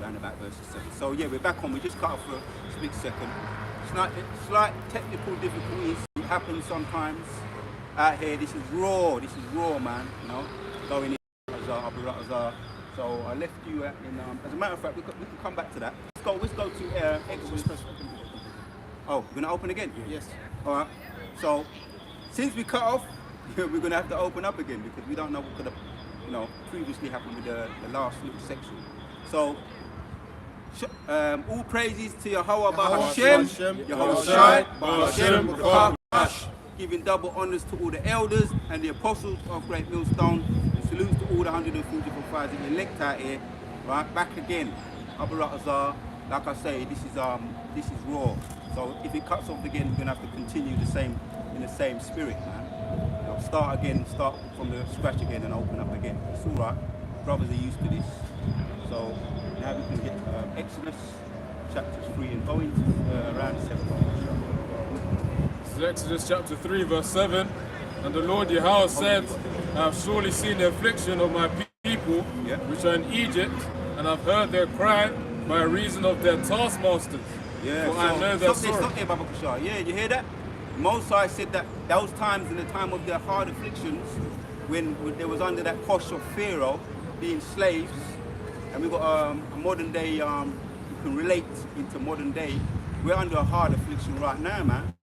around about verse 7. So yeah, we're back on. We just cut off for a split second. Slight technical difficulties happen sometimes out here. This is raw, man. You know, going in Azar. So I left you in. As a matter of fact, we can come back to that. Let's go to Exodus. Oh, we're gonna open again? Yes. All right. So since we cut off, we're gonna have to open up again because we don't know what could have, previously happened with the last little section. So all praises to Yahweh Bahashem, Yahweh Bahashem, giving double honors to all the elders and the apostles of Great Millstone, and salutes to all the 144,000 elect out here. Right, back again, Abarat Azar. Like I say, this is raw. So if it cuts off again, we're gonna have to continue in the same spirit, man. Start from the scratch again and open up again. It's all right. Brothers are used to this. So now we can get Exodus chapters 3 and go into around 7. This is Exodus chapter 3 verse 7. And the Lord Yahweh said, I have surely seen the affliction of my people which are in Egypt, and I've heard their cry by reason of their taskmasters. Yeah, for I know their sorrow. Stop there, Baba Kushar. Yeah, you hear that? Mosai said that those times in the time of their hard afflictions, when they was under that kosh of Pharaoh, being slaves, and we got a modern day, you can relate into modern day, we're under a hard affliction right now, man.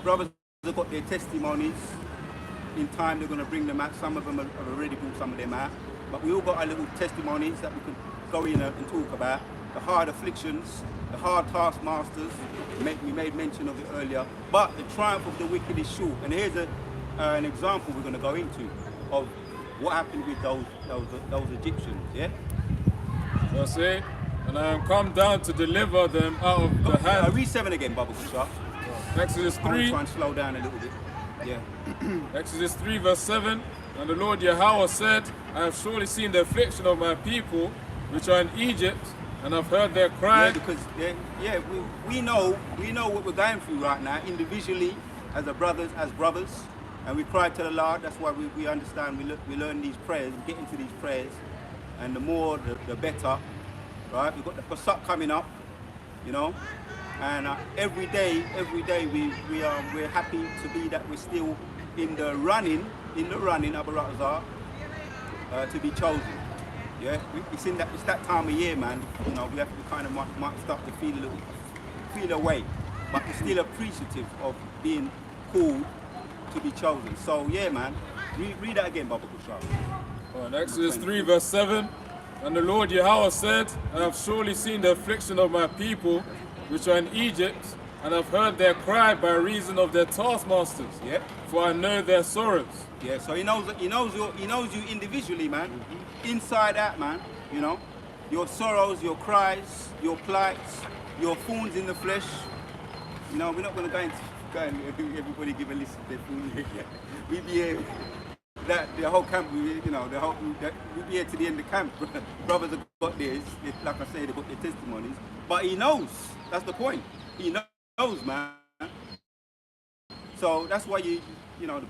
Brothers have got their testimonies. In time, they're going to bring them out. Some of them have already brought some of them out. But we all got our little testimonies that we could go in and talk about. The hard afflictions, the hard taskmasters. We made mention of it earlier. But the triumph of the wicked is short. And here's an example we're going to go into of what happened with those Egyptians. Yeah. So I say, and I am come down to deliver them out of the hand. Read 7 again, Baba Kushar. Exodus 3. I'm trying to slow down a little bit. Yeah. Exodus 3 verse 7. And the Lord Yahweh said, I have surely seen the affliction of my people which are in Egypt, and I've heard their cry. Yeah, because we know what we're going through right now individually as brothers, and we cry to the Lord. That's why we understand. We learn these prayers, we get into these prayers, and the more the better. Right? We've got the Pasuk coming up, and every day we're happy to be that we're still in the running, Abarat Azar, to be chosen. Yeah, it's that time of year, man. We have to kind of might start to feel away, but we're still appreciative of being called to be chosen. So yeah, man, read that again, Baba Kushar. On Exodus 3 verse 7, and the Lord Yahweh said, I have surely seen the affliction of my people which are in Egypt, and I've heard their cry by reason of their taskmasters. Yeah. For I know their sorrows. Yeah. So he knows you individually, man. Inside out, man. Your sorrows, your cries, your plights, your thorns in the flesh. We're not going to go and everybody give a list of their thorns. We be here. The whole camp, we'll be here to the end of the camp. Brothers have got theirs, like I say, they've got their testimonies. But he knows. That's the point. He knows, man. So that's why the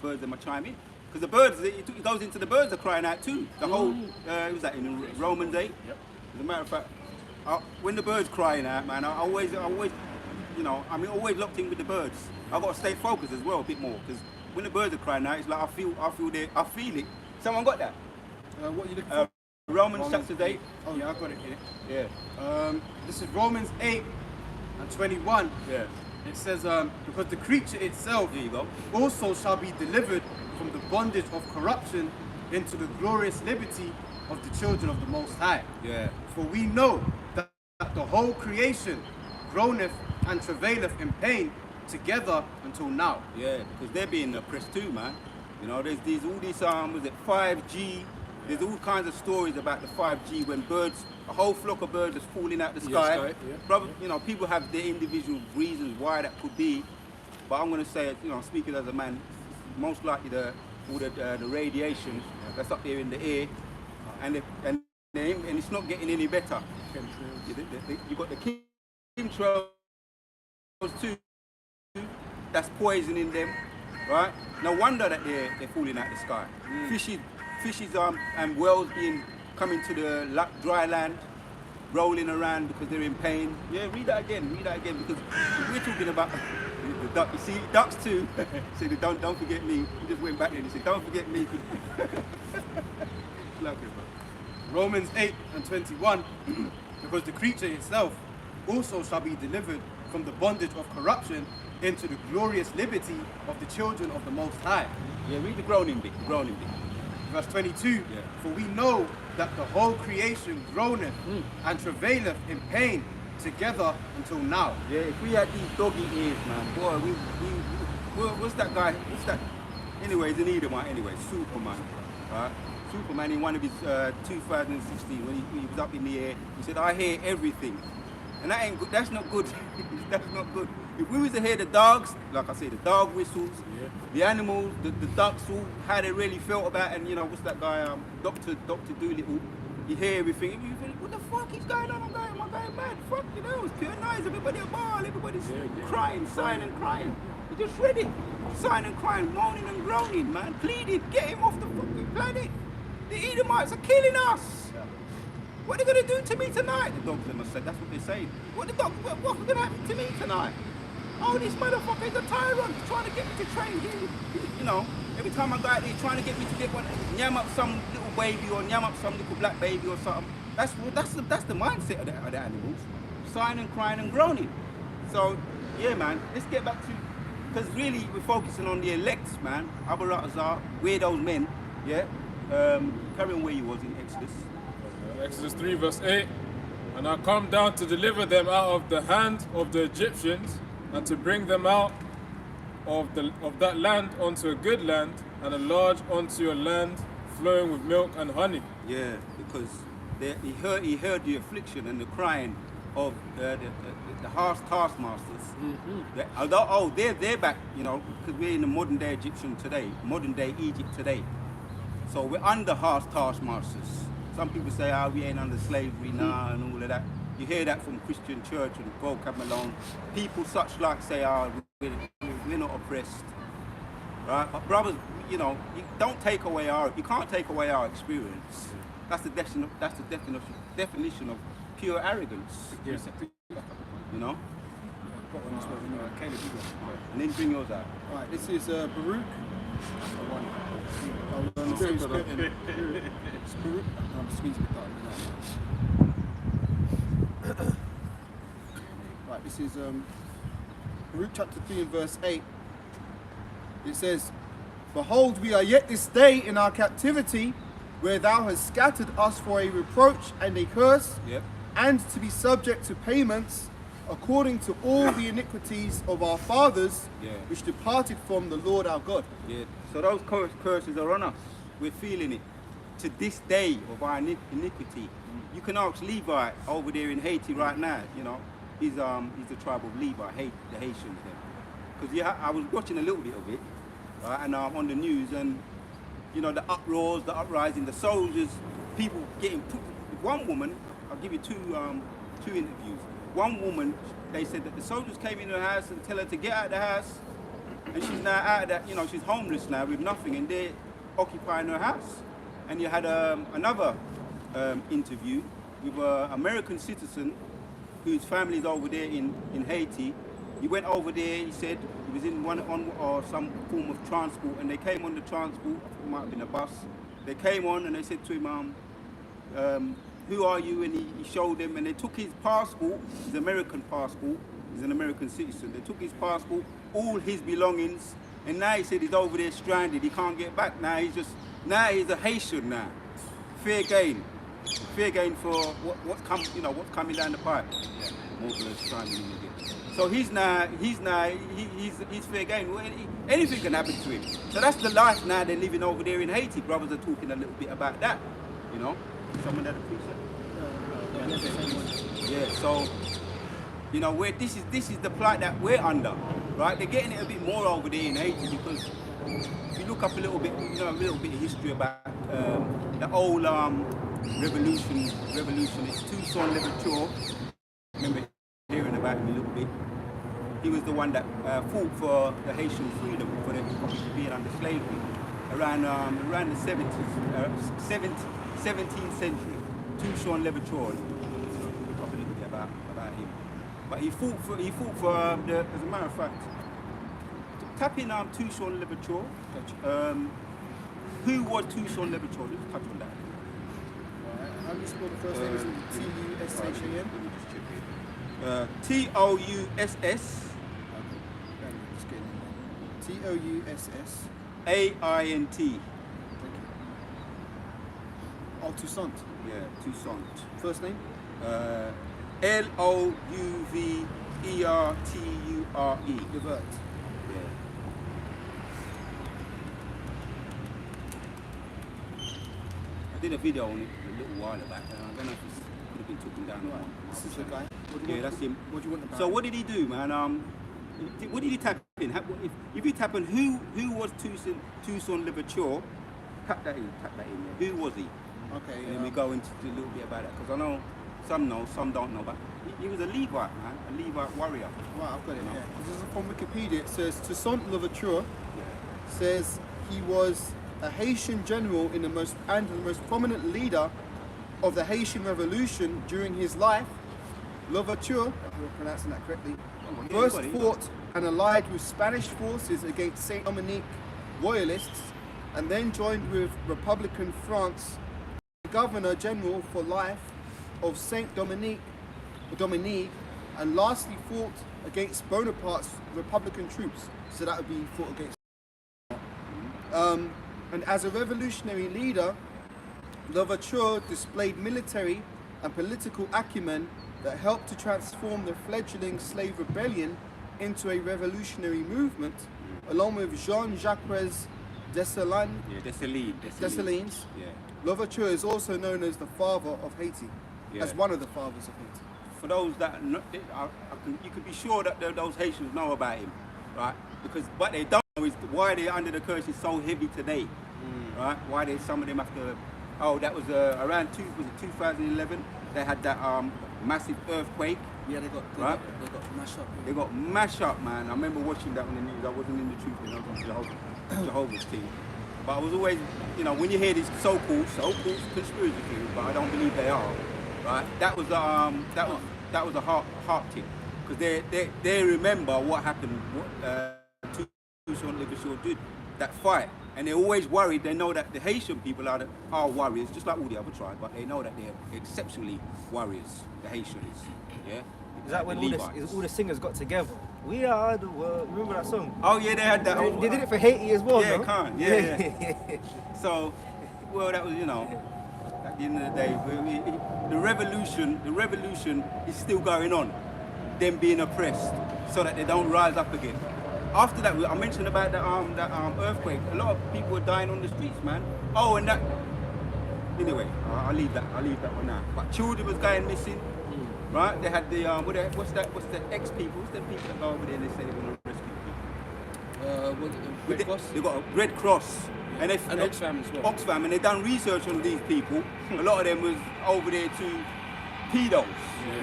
birds might chime in. Because the birds, it goes into the birds are crying out too. The whole, was that in Romans 8? Yep. As a matter of fact, when the birds crying out, man, I always, always locked in with the birds. I've got to stay focused as well a bit more. Because when the birds are crying out, it's like I feel it. Someone got that? What are you looking for? Romans chapter 8. Oh yeah, I've got it here. Yeah. This is Romans 8 and 21. Yeah. It says, because the creature itself there you go. also shall be delivered from the bondage of corruption into the glorious liberty of the children of the Most High. Yeah. For we know that the whole creation groaneth and travaileth in pain together until now. Yeah, because they're being oppressed too, man. There's all these was it 5G? There's all kinds of stories about the 5G when a whole flock of birds is falling out the sky. Brother, people have their individual reasons why that could be, but I'm going to say, speaking as a man, most likely all the radiation that's up there in the air, and it's not getting any better. You got the chemtrails too, that's poisoning them, right? No wonder that they're falling out the sky. Fishes and whales coming to the dry land, rolling around because they're in pain. Yeah, read that again, because we're talking about the duck. You see, ducks too. See, don't forget me. He just went back there and he said, don't forget me. Love you, bro. Romans 8 and 21, because the creature itself also shall be delivered from the bondage of corruption into the glorious liberty of the children of the Most High. Yeah, read the groaning bit, Verse 22, for we know that the whole creation groaneth and travaileth in pain together until now. Yeah, if we had these doggy ears, man, boy, what's that guy, anyway, he's an Edomite anyway, Superman, right? Superman in one of his 2016, when he was up in the air, he said, I hear everything. And that ain't good, that's not good, that's not good. If we was to hear the dogs, like I say, the dog whistles, the animals, the ducks, all how they really felt about, and you know, what's that guy, Dr. Doolittle, you hear everything, and you think, what the fuck is going on? Am I going mad? Fuck, you know, it's pure noise, everybody a ball, everybody's crying, sighing and crying. You just read it, sighing and crying, moaning and groaning, man, pleading, get him off the fucking planet. The Edomites are killing us. What are they going to do to me tonight? The dogs, they must say, that's what they're saying. What's going to happen to me tonight? Oh, this motherfucker is a tyrant. He's trying to get me to train him. You know, every time I go out there, he's trying to get me to get one, yam up some little baby or yam up some little black baby or something. That's the mindset of the animals. Sighing and crying and groaning. So, yeah, man, let's get back to, because really we're focusing on the elects, man. Abaratazar, we're those men, yeah? Carry on where you was in Exodus. Exodus 3 verse 8, and I come down to deliver them out of the hand of the Egyptians, and to bring them out of that land onto a good land, and a large onto a land flowing with milk and honey. Yeah, because he heard the affliction and the crying of the harsh taskmasters. Although they're back, you know, because we're in the modern day Egyptian today, modern day Egypt today. So we're under harsh taskmasters. Some people say, we ain't under slavery now and all of that. You hear that from Christian Church and Vocab Malone. People such like say, we're not oppressed. Right? But brothers, you know, you can't take away our experience. That's the definition of pure arrogance. Yeah. You know? Caleb, you go. And then bring yours out. Alright, this is Baruch. Right, this is Baruch chapter 3 and verse 8. It says, behold, we are yet this day in our captivity, where thou hast scattered us for a reproach and a curse, and to be subject to payments according to all the iniquities of our fathers, which departed from the Lord our God. Yeah. So those curses are on us. We're feeling it to this day of our iniquity. You can ask Levi over there in Haiti right now. You know, he's the tribe of Levi, the Haitians there. Because I was watching a little bit of it, right, and on the news, and you know the uproars, the uprising, the soldiers, people getting put. One woman, I'll give you two interviews. One woman, they said that the soldiers came into her house and tell her to get out of the house, and she's now out of that, you know, she's homeless now with nothing, and they're occupying her house. And you had another interview with an American citizen whose family is over there in Haiti. He went over there, he said he was in some form of transport, and they came on the transport, it might have been a bus. They came on and they said to him, who are you? And he showed them, and they took his passport, his American passport, he's an American citizen. They took his passport, all his belongings, and now he said he's over there stranded, he can't get back. Now he's a Haitian now. Fair game for what's coming down the pipe. More stranded again. So he's fair game. Anything can happen to him. So that's the life now they're living over there in Haiti. Brothers are talking a little bit about that, you know. Someone that appreciates. Yeah, so you know this is the plight that we're under, right? They're getting it a bit more over there in Haiti because if you look up a little bit of history about the old revolutionist Toussaint Louverture. Remember hearing about him a little bit. He was the one that fought for the Haitian freedom, for them being under slavery around the 17th century. Toussaint Louverture. about him. But he fought for as a matter of fact, tapping Toussaint Louverture. Who was Toussaint Louverture? Let's touch on that. Alright, how do you spell the first name? Is it T-U-S-H-A-N? Let me just check it. T-O-U-S-S. Just getting in there. T-O-U-S-S. A-I-N-T. Thank you. Oh, Toussaint. Yeah, Toussaint. First name? L-O-U-V-E-R-T-U-R-E. Levert. Yeah. I did a video on it a little while back, and I don't know if it could have been taken down or Right. not. This is the guy. What do you Yeah, want? that's him. What do you want about So him? what did he do, man? What did he tap in? If you tap in who was Toussaint Louverture, tap that in. Yeah. Who was he? Okay. And then we go into a little bit about that, because I know, some don't know, but he was a Levite, man, a Levite warrior. Right, I've got it. No. Yeah. This is from Wikipedia. It says Toussaint Louverture Yeah. says he was a Haitian general the most prominent leader of the Haitian Revolution during his life. Louverture, if we're pronouncing that correctly, first fought and allied with Spanish forces against Saint Dominique royalists, and then joined with Republican France, Governor General for life of Saint Dominique, and lastly fought against Bonaparte's Republican troops. So that would be fought against. And as a revolutionary leader, Louverture displayed military and political acumen that helped to transform the fledgling slave rebellion into a revolutionary movement, along with Jean-Jacques Dessalines. Yeah, Dessalines. Yeah. Louverture is also known as the father of Haiti, Yeah. as one of the fathers of Haiti. For those that you could be sure that those Haitians know about him, right? Because what they don't know is why they're under the curse is so heavy today, right? Why some of them have to. Oh, that was around 2011. They had that massive earthquake. Yeah, they got mashed up. They got mashed up, man. I remember watching that on the news. I wasn't in the truth, I was on Jehovah's team. But I was always, when you hear these so-called conspiracy theories, but I don't believe they are, right? That was a heart tip, because they remember what happened, what Toussaint Louverture did, that fight, and they're always worried. They know that the Haitian people are warriors, just like all the other tribes, but they know that they're exceptionally warriors, the Haitians, yeah? Is that when all the singers got together? We are the world. Remember that song? Oh yeah, they had that. They did it for Haiti as well, Yeah, no? Yeah. So, well, that was, at the end of the day, the revolution is still going on. Them being oppressed, so that they don't rise up again. After that, I mentioned about that earthquake. A lot of people were dying on the streets, man. Oh, and that. Anyway, I'll leave that one now. But children was going missing. Right? They had the what's the ex people? What's the people that go over there and they say they're going to rescue people? Red Cross? They got a Red Cross, and Oxfam as well. Oxfam, and they done research on these people. A lot of them was over there to pedos.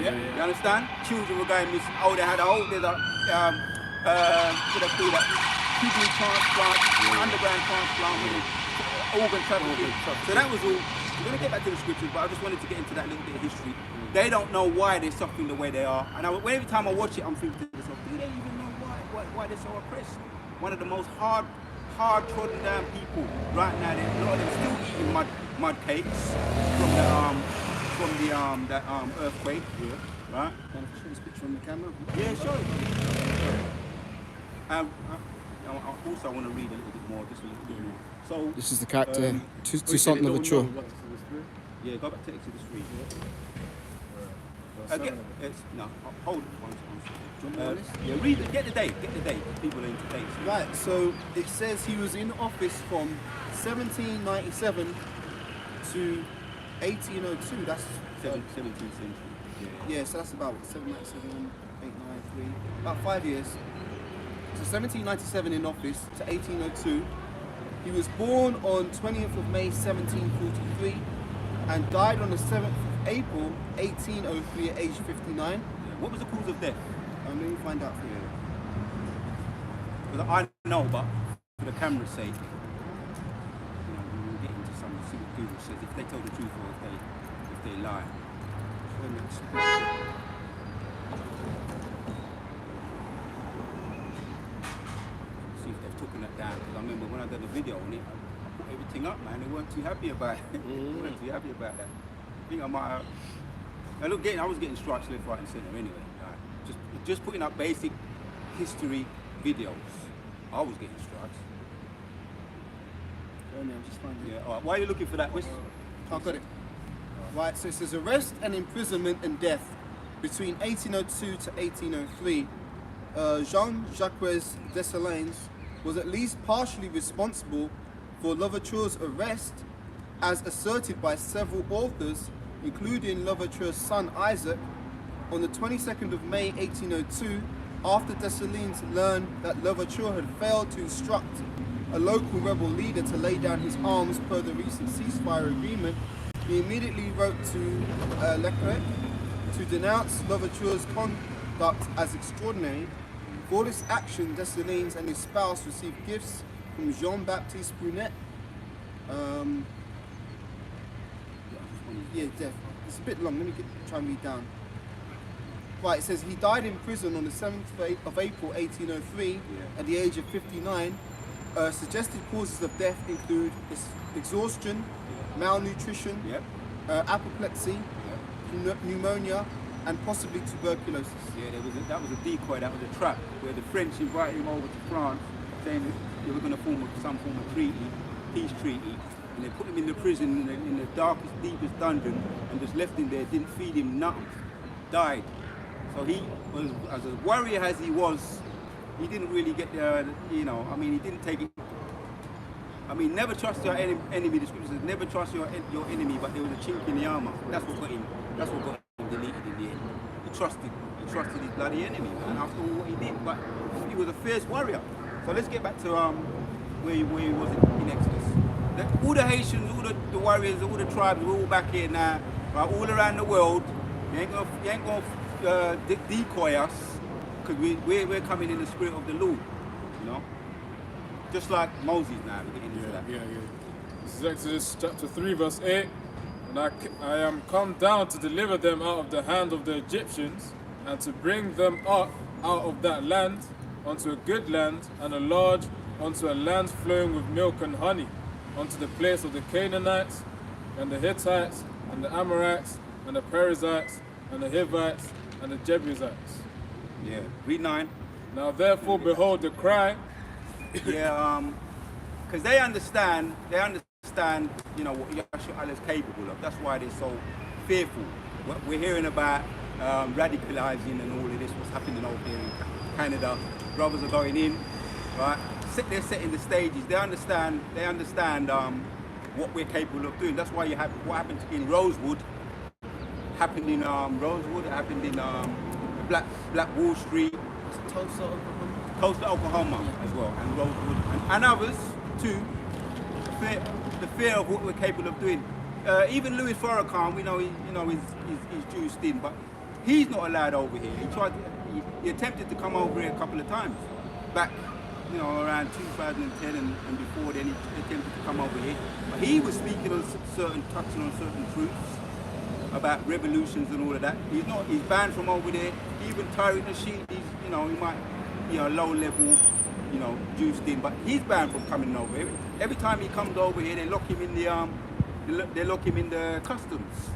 Yeah. You understand? Children were going missing. Oh, they had what they call that? Kidney transplant, underground transplant, organ trafficking. So that was all. We're going to get back to the scriptures, but I just wanted to get into that little bit of history. They don't know why they're suffering the way they are. And every time I watch it, I'm thinking to myself, do they even know why they're so oppressed? One of the most hard trodden down people right now. A lot of them still eating mud cakes from the earthquake. Yeah. Right? Can I show this picture on the camera? Yeah, sure. I also want to read a little bit more, just a little bit more. So This is the character, Toussaint Louverture. yeah, go back to Exodus 3. Again, hold it one second. Yeah, read it. Get the date. People are into dates. Right, so it says he was in office from 1797 to 1802. That's 17th century. yeah, so that's about 797, 893, about 5 years. So 1797 in office to 1802. He was born on 20th of May 1743 and died on the 7th of April 1803 at age 59. Yeah. What was the cause of death? Let me find out for you. Because I know, but for the camera's sake, we'll get into some, see what Google says, if they tell the truth or if they lie. down because I remember when I did the video on it, I put everything up, man. They weren't too happy about it. They weren't too happy about that. I think I might have. I was getting strikes left, right, and centre anyway. Just putting up basic history videos. I was getting strikes. I'm just finding it. Yeah. All right. Why are you looking for that? I've got it. Right, so it says arrest and imprisonment and death between 1802 to 1803. Jean-Jacques Dessalines was at least partially responsible for Louverture's arrest, as asserted by several authors, including Louverture's son Isaac, on the 22nd of May 1802, after Dessalines learned that Louverture had failed to instruct a local rebel leader to lay down his arms per the recent ceasefire agreement. He immediately wrote to Leclerc to denounce Louverture's conduct as extraordinary. For this action, Dessalines and his spouse received gifts from Jean-Baptiste Brunet. Yeah, death. It's a bit long. Let me try and read down. Right, it says he died in prison on the 7th of April 1803 at the age of 59. Suggested causes of death include exhaustion, malnutrition, apoplexy, pneumonia, and possibly tuberculosis. Yeah, that was a decoy, that was a trap, where the French invited him over to France, saying that they were going to form some form of treaty, peace treaty, and they put him in the prison in the darkest, deepest dungeon, and just left him there, didn't feed him nothing, died. So he was, as a warrior as he was, he didn't really get the, he didn't take it. Never trust your enemy. The scripture says, never trust your enemy, but there was a chink in the armor. That's what got him deleted in the end. He trusted his bloody enemy, and after all what he did, but he was a fierce warrior. So let's get back to where he was in Exodus. All the Haitians, all the warriors, all the tribes, we're all back here now, right, all around the world. You ain't gonna decoy us, because we're coming in the spirit of the Lord, you know? Just like Moses now, we're getting into that. Yeah. This is Exodus chapter 3, verse 8. And I am come down to deliver them out of the hand of the Egyptians, and to bring them up out of that land unto a good land, and a large, unto a land flowing with milk and honey, unto the place of the Canaanites, and the Hittites, and the Amorites, and the Perizzites, and the Hivites, and the Jebusites. Yeah, read 9. Now therefore behold the cry. Yeah, because they understand, you know, what Yahshua is capable of. That's why they're so fearful. We're hearing about radicalizing and all of this, what's happening over here in Canada. Brothers are going in, right? They're setting the stages. They understand what we're capable of doing. That's why you have what happened in Rosewood, happened in Rosewood, happened in Black Wall Street, Tulsa, Oklahoma as well, and Rosewood, and others too. The fear of what we're capable of doing. Even Louis Farrakhan, we know he's juiced in, but he's not allowed over here. He attempted to come over here a couple of times, back, you know, around 2010 and before then. He attempted to come over here, but he was speaking on touching on certain truths about revolutions and all of that. He's banned from over there. Even Tariq Nasheed, he might be a low level, juiced in, but he's banned from coming over here. Every time he comes over here, they lock him in the customs.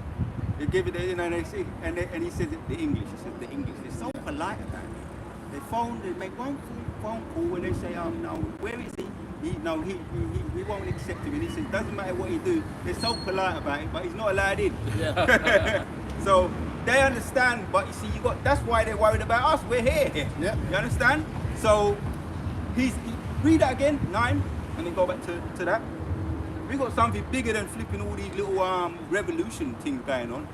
They give it, and he says it, the English. He says the English. They're so polite about it. They make one phone call and they say, no, where is he? We won't accept him. And he says, doesn't matter what he do. They're so polite about it, but he's not allowed in. Yeah. So they understand, but you see, that's why they're worried about us. We're here. Yeah. You understand? So read that again, 9, and then go back to that. We got something bigger than flipping all these little revolution things going on.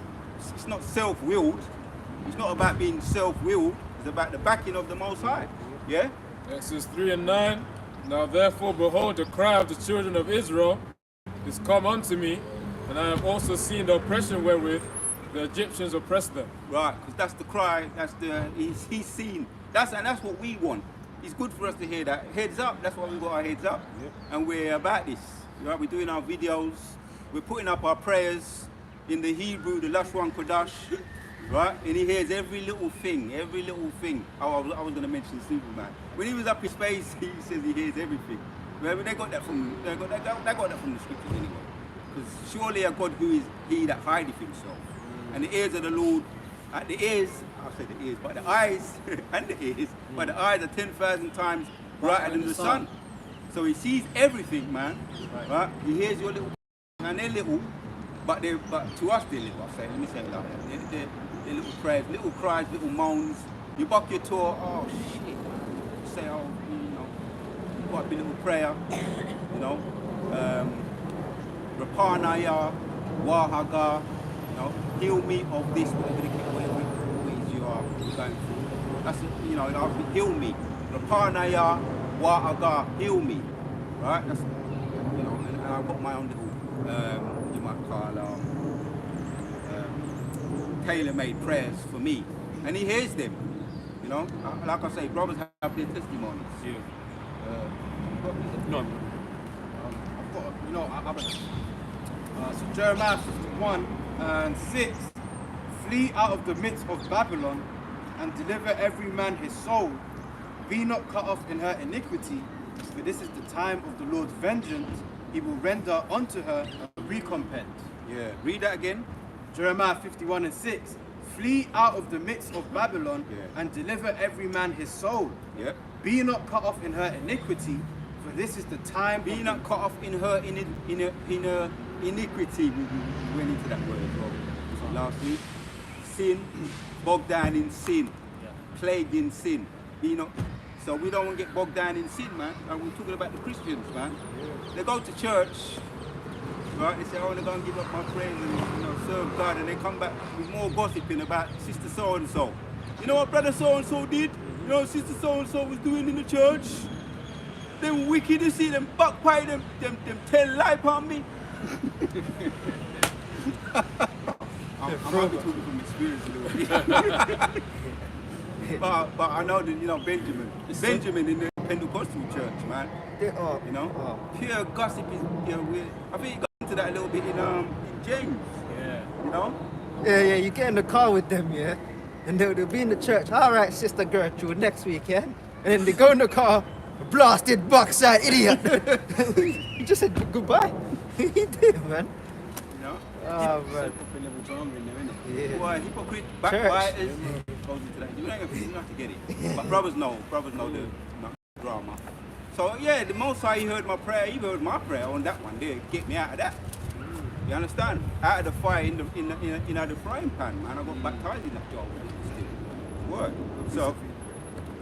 It's not self-willed. It's not about being self-willed. It's about the backing of the Most High. Yeah? Exodus 3 and 9. Now therefore behold, the cry of the children of Israel is come unto me, and I have also seen the oppression wherewith the Egyptians oppressed them. Right, because that's the cry. He's seen. That's what we want. It's good for us to hear that. Heads up. That's why we got our heads up, and we're about this. Right? We're doing our videos. We're putting up our prayers in the Hebrew, the Lashwan Kodash. right? And he hears every little thing, every little thing. Oh, I was going to mention Superman. When he was up in space, he says he hears everything. Well, they got that from they got that from the scriptures anyway. Because surely a God who is he that hideth himself, and the ears of the Lord, the ears, I'll say the ears, but the eyes and the ears, but the eyes are 10,000 times brighter than the sun. So he sees everything, man. Right? He hears your little, and they're little, but to us they're little. Let me say it like that. They're little prayers, little cries, little moans. You buck your toe, oh shit. You say, oh, you know, you got a little prayer, you know. Rapanaya, Wahaga, you know, heal me of this, whatever it is you are going through. That's it, you know, heal me. Rapanaya, Wahaga, heal me. Right? That's, you know, and I've got my own little, you might call tailor-made prayers for me. And he hears them. You know, like I say, brothers have their testimonies. Yeah. No. I've got, you know, so Jeremiah 51:6, flee out of the midst of Babylon and deliver every man his soul. Be not cut off in her iniquity, for this is the time of the Lord's vengeance. He will render unto her a recompense. Yeah. Read that again. Jeremiah 51:6, flee out of the midst of Babylon and deliver every man his soul. Yeah. Be not cut off in her iniquity, for this is the time. Be not cut off in her iniquity. We went into that word as well last week. Sin, bogged down in sin, plagued in sin. Be not. So we don't want to get bogged down in sin, man. And we're talking about the Christians, man. They go to church, right? They say, "I want to go and give up my praise and serve God," and they come back with more gossiping about sister so and so. You know what brother so and so did? You know what sister so and so was doing in the church? Them wicked, you see them backbite, them tell lie upon me. I'm happy talking from experience a little bit. but I know that, you know, Benjamin in the Pentecostal church, man. You know, pure gossip is, you know, I think he got into that a little bit in James. Yeah. You know? Yeah, you get in the car with them, yeah? And they'll be in the church, all right, Sister Gertrude, next weekend. And then they go in the car, blasted backside idiot. He just said goodbye. He did, man. You know? Oh, man. Yeah. Boy, hypocrite, backbiters, goes into that. You don't have to get it. But brothers know the drama. So yeah, the Most High, he heard my prayer. He heard my prayer on that one there. Get me out of that. You understand? Out of the fire in the frying pan, man. I got baptized in that job. Word. So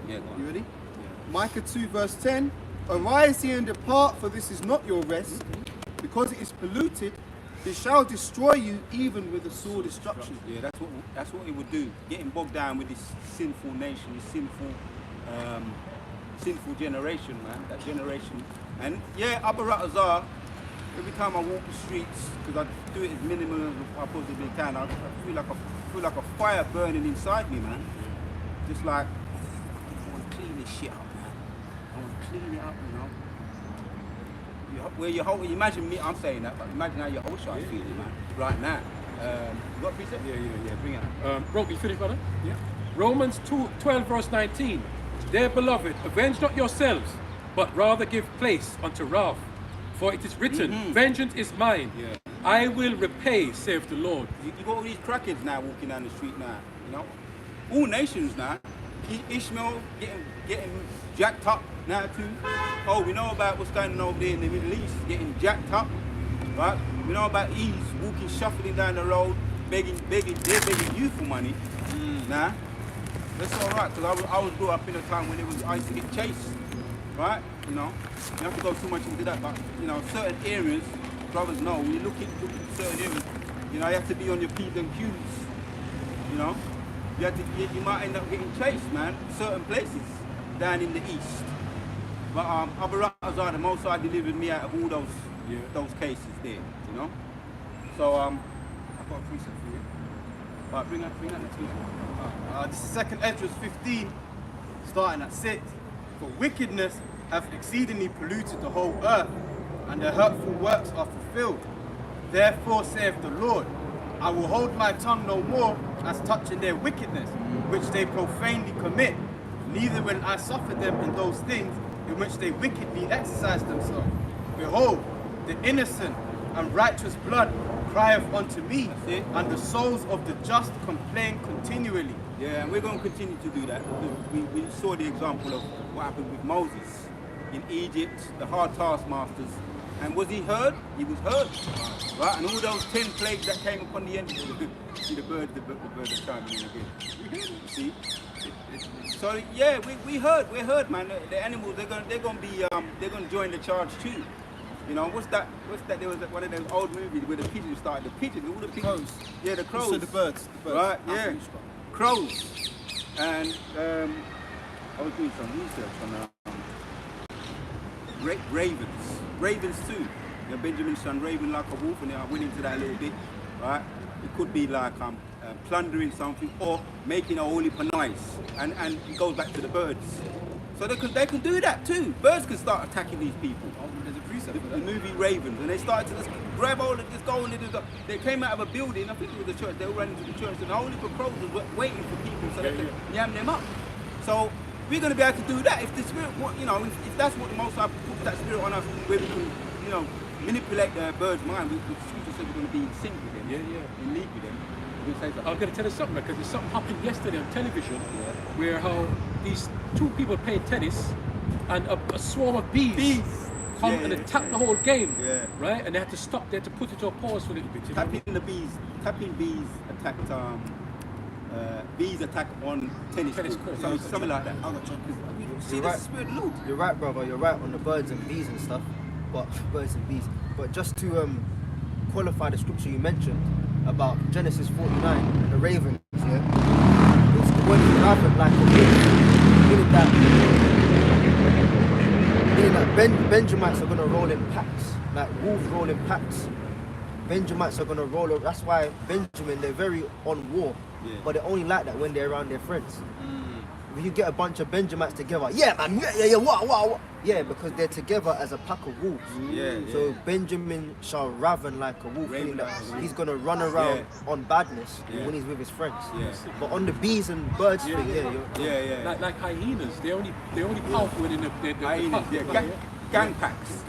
yeah, go on. You ready? Yeah. Micah 2:10, arise ye and depart, for this is not your rest, because it is polluted. It shall destroy you even with a sore destruction. Yeah, that's what it would do. Getting bogged down with this sinful nation, this sinful generation, man. That generation. And yeah, Abba Ratazar, every time I walk the streets, because I do it as minimal as I possibly can, I feel like a fire burning inside me, man. Just like, I want to clean this shit up, man. I want to clean it up, you know. Where your whole, imagine me, I'm saying that, but imagine how your whole shot is feeling, man, right now. You got a precept? Yeah, bring it up. Rob, you finished, brother? Yeah. Romans 12:19. Dear beloved, avenge not yourselves, but rather give place unto wrath. For it is written, vengeance is mine. Yeah. I will repay, saith the Lord. You got all these crackheads now walking down the street now, you know? All nations now. Ishmael getting jacked up now too. Oh, we know about what's going on over there in the Middle East, getting jacked up, right? We know about Ease walking, shuffling down the road, begging you for money. Nah, that's all right, because I was brought up in a time when I used to get chased, right? You know, you don't have to go too much into that, but you know, certain areas, brothers know, when you look at certain areas, you know, you have to be on your P's and Q's, you know? You might end up getting chased, man, certain places down in the east. But Abba Ratazar, the Most High, delivered me out of all those cases there, you know. So I've got a precept for you. Right, bring that next one. This is 2nd Ezra 15, starting at 6. For wickedness hath exceedingly polluted the whole earth, and their hurtful works are fulfilled. Therefore saith the Lord, I will hold my tongue no more as touching their wickedness, which they profanely commit. Neither will I suffer them in those things in which they wickedly exercise themselves. Behold, the innocent and righteous blood crieth unto me, and the souls of the just complain continually. Yeah, and we're going to continue to do that because we saw the example of what happened with Moses in Egypt, the hard taskmasters. And was he heard? He was heard. Right? And all those 10 plagues that came upon the end. See the bird are chiming in again. You see? So yeah, we're heard, man. The animals, they're gonna join the charge too. You know, what's that? There was one of those old movies where the pigeons started. The pigeons, all the pigeons. Crows. Yeah, the crows. So the birds. Right, yeah. Crows. And I was doing some research on ravens. Ravens too. You know, Benjamin's son, Raven like a wolf, and I went into that a little bit. Right? It could be like plundering something or making a holy nice, and it goes back to the birds. So they can do that too. Birds can start attacking these people. There's a precept for The that. movie Ravens, and they started to just grab hold of this goal. They came out of a building, I think it was the church, they all ran into the church, and the Holy Crows were waiting for people so they could yam them up. So we're going to be able to do that if the Spirit, you know, if that's what the Most High puts that Spirit on us, where we can, you know, manipulate the bird's mind. The Scripture says we're going to be in sync with them, in league with them. I'm going to tell you something, because there's something happened yesterday on television where how these two people playing tennis and a swarm of bees come and attack the whole game, right? And they had to stop, they had to put it to a pause for a little bit. You know? Tapping bees attacked, bees attack on tennis court. So something like that. See, You're the right. Spirit of the Lord. You're right, brother. You're right on the birds and bees and stuff. But just to qualify the scripture you mentioned about Genesis 49 and the ravens, it's the word raven like a wolf, meaning that Benjamites are gonna roll in packs, like wolves roll in packs. Benjamites are gonna roll. That's why Benjamin, they're very on war, but they're only like that when they're around their friends. If you get a bunch of Benjamites together, what? Yeah, because they're together as a pack of wolves. So Benjamin shall raven like a wolf, meaning that he's gonna run around on badness when he's with his friends. But on the bees and birds thing, Like hyenas, they're only powerful within the Hyenas, pack. gang packs.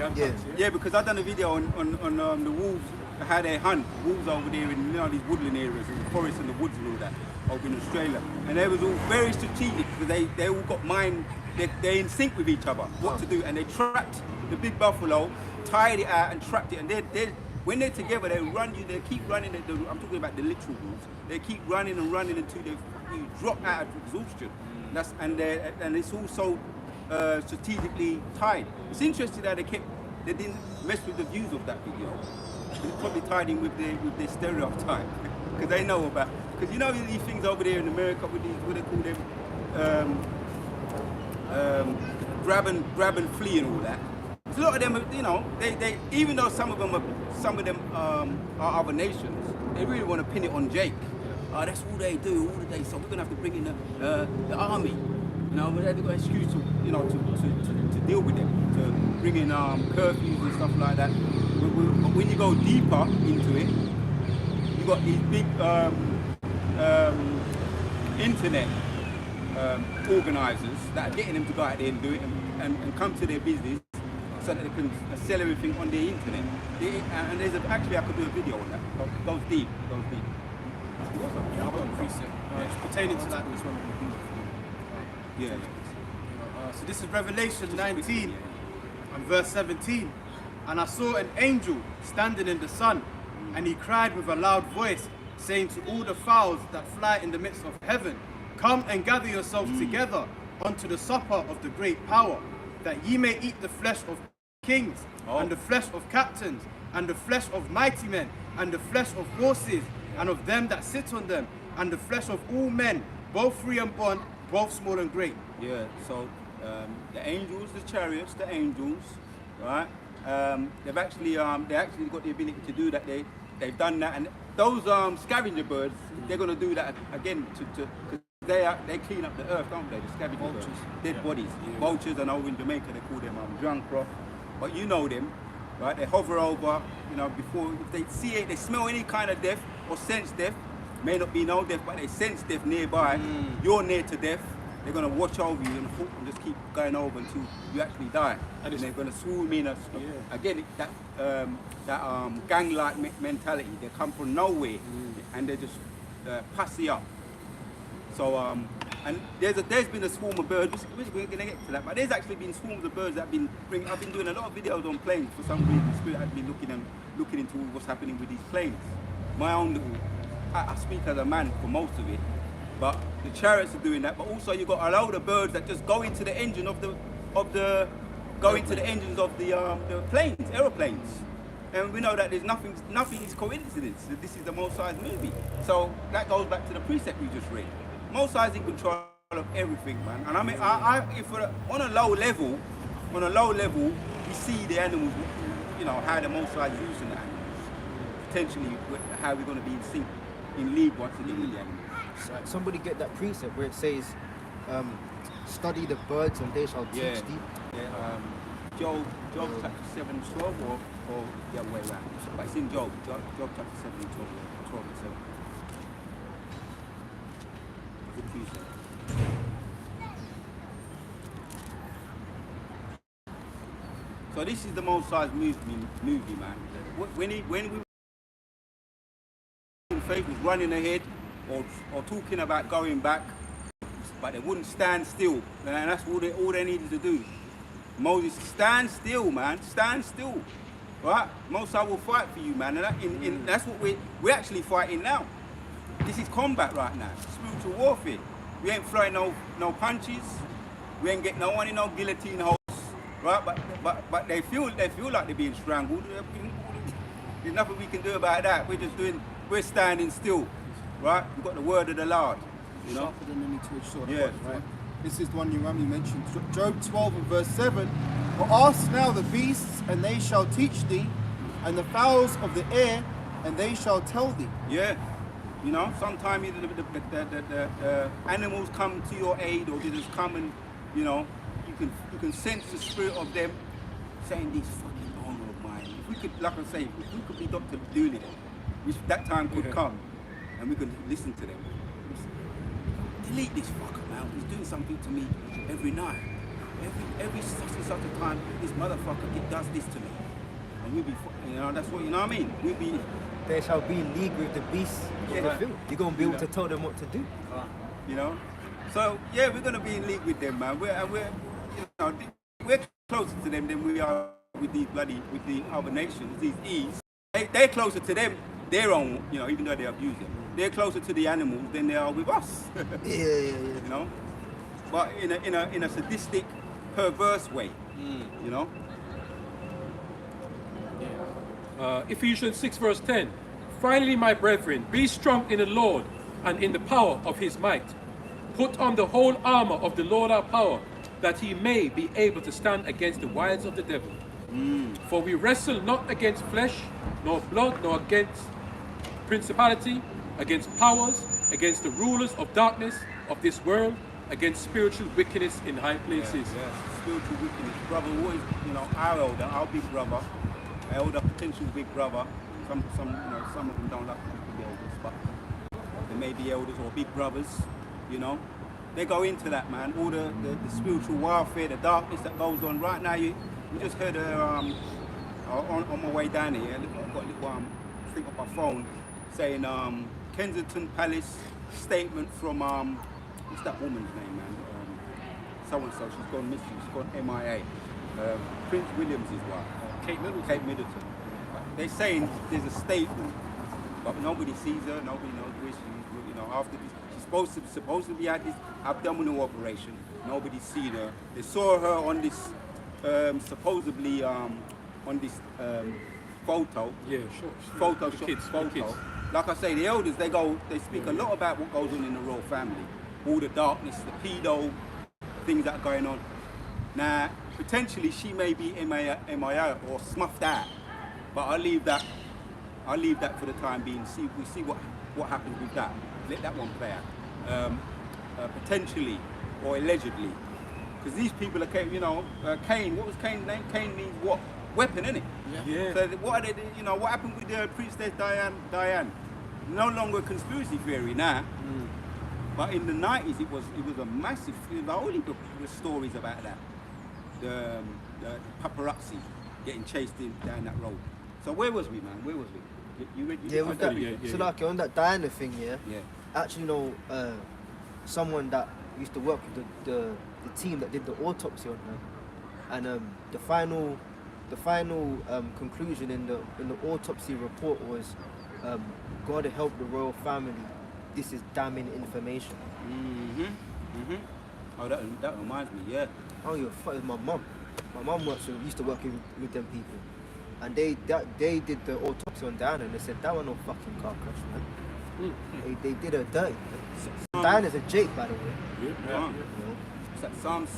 Yeah, because I've done a video on the wolves, how they hunt wolves over there in these woodland areas, in the forest and the woods and all that, over in Australia. And they was all very strategic because they all got mind, they're in sync with each other, what to do. And they trapped the big buffalo, tied it out and trapped it. And when they're together, they run you, they keep running. I'm talking about the literal wolves. They keep running and running until you drop out of exhaustion. And it's also strategically tied. It's interesting that they didn't mess with the views of that video. It's probably tied in with their stereotype because they know about. Because you know these things over there in America with these, what they call them, grab and flee and all that. There's a lot of them, you know, they even though some of them are other nations, they really want to pin it on Jake. That's all they do all the day. So we're gonna have to bring in the army. You know, they've got an excuse to, you know, to deal with them, to bring in curfews and stuff like that. But when you go deeper into it, you got these big internet organisers that are getting them to go out there and do it and come to their business so that they can sell everything on their internet. And actually I could do a video on that. It goes deep. I've got a precept. It's pertaining to that as well. So this is Revelation 19 and verse 17. And I saw an angel standing in the sun, and he cried with a loud voice, saying to all the fowls that fly in the midst of heaven, come and gather yourselves together unto the supper of the great power, that ye may eat the flesh of kings, and the flesh of captains, and the flesh of mighty men, and the flesh of horses, and of them that sit on them, and the flesh of all men, both free and bond, both small and great. So the angels, the chariots, the angels, right? They've actually got the ability to do that. They've done that, and those scavenger birds, they're going to do that again because they clean up the earth, don't they? The scavenger birds, dead bodies, vultures, and over in Jamaica they call them drunk rock. But you know them, right? They hover over, you know, before if they see it, they smell any kind of death, or sense death. May not be no death, but they sense death nearby. You're near to death. They're going to watch over you and just keep going over until you actually die. And they're going to swoon in us. Again, that gang-like mentality. They come from nowhere and they just pass you up. So, and there's been a swarm of birds. We're going to get to that, but there's actually been swarms of birds that have been I've been doing a lot of videos on planes for some reason. The Spirit has been looking into what's happening with these planes. My own little, I speak as a man for most of it, but the chariots are doing that. But also you've got a load of birds that just go into the engine of the engines of the planes, aeroplanes. And we know that there's nothing is coincidence. This is the Most High's movie. So that goes back to the precept we just read. Most High's in control of everything, man. And I mean, if we're on a low level, we see the animals, you know, how the Most High's using the animals. Potentially, how we're going to be in sync, in league once again with the animals. So somebody get that precept where it says, study the birds and they shall teach thee. Yeah. Job chapter 7:12 or the other way around. But it's in Job chapter 7:12 and 7. Good precept. So this is the Most High's movie, man. When we in faith was running ahead or talking about going back, but they wouldn't stand still, and that's all they needed to do. Moses, stand still, man. Stand still, right? Most High will fight for you, man, and that's what we're actually fighting now. This is combat right now, spiritual warfare. We ain't throwing no punches. We ain't getting no one in no guillotine holes, right? But they feel like they're being strangled. There's nothing we can do about that. We're standing still, right? We've got the word of the Lord, you know. Sharper than any two-edged sword. Yeah. Right. This is the one you mentioned. Job 12 and verse 7. For ask now the beasts, and they shall teach thee, and the fowls of the air, and they shall tell thee. Yeah. You know, sometimes the animals come to your aid, or they just come and, you know, you can sense the spirit of them saying, these fucking owner of mine. If we could, like I say, if we could be Dr. Doolittle, which that time could come, and we could listen to them. Delete this fucker, man. He's doing something to me every night. Every such and such a time, this motherfucker does this to me. And we'll be, you know, that's what, you know what I mean? We'll be... They shall be in league with the beasts of the field. You're going to be able to tell them what to do. You know? So, yeah, we're going to be in league with them, man. We're closer to them than we are with the other nations, these E's. They're closer to them, their own, you know, even though they abuse them. They're closer to the animals than they are with us. Yeah. You know? But in a sadistic, perverse way, you know? Ephesians 6 verse 10. Finally, my brethren, be strong in the Lord and in the power of his might. Put on the whole armor of the Lord our power, that he may be able to stand against the wiles of the devil. For we wrestle not against flesh, nor blood, nor against principality, against powers, against the rulers of darkness of this world, against spiritual wickedness in high places. Yes, spiritual wickedness. Brother, always, you know, our big brother, elder, potential big brother. Some of them don't like to be elders, but they may be elders or big brothers, you know. They go into that, man. All the spiritual warfare, the darkness that goes on right now. We just heard on my way down here, I've got a little thing on my phone saying Kensington Palace statement from what's that woman's name, man? So and so. She's gone missing. She's gone MIA. Prince William's wife. Kate Middleton. Kate Middleton. They're saying there's a statement, but nobody sees her. Nobody knows where she is. You know, after this, she's supposed to be at this abdominal operation. Nobody's seen her. They saw her on this supposedly on this photo. Yeah, sure. Photo The shop. kids. Like I say, the elders, they speak a lot about what goes on in the royal family. All the darkness, the pedo things that are going on. Now, potentially she may be MIA or smuffed out, but I'll leave that for the time being. We see what happens with that. Let that one play out. Potentially or allegedly, because these people are, you know, Cain. What was Cain's name? Cain means what? Weapon, innit? Yeah. So what are they? You know, what happened with the priestess Diane? no longer a conspiracy theory now. But in the 90s, it was a massive. The whole heap of stories about that. The paparazzi getting chased down that road. So where was we, man? Where was we? Yeah, with that. So like on that Diana thing, yeah. Yeah. I actually know someone that used to work with the team that did the autopsy on her, and the final conclusion in the autopsy report was, God help the royal family. This is damning information. Oh, that reminds me, yeah. Oh, you're fuck with my mum. My mum used to work with them people, and they did the autopsy on Diana, and they said that was no fucking car crash, man. They did her dirty. Diana's a Jake, by the way. Yeah. It's that Psalms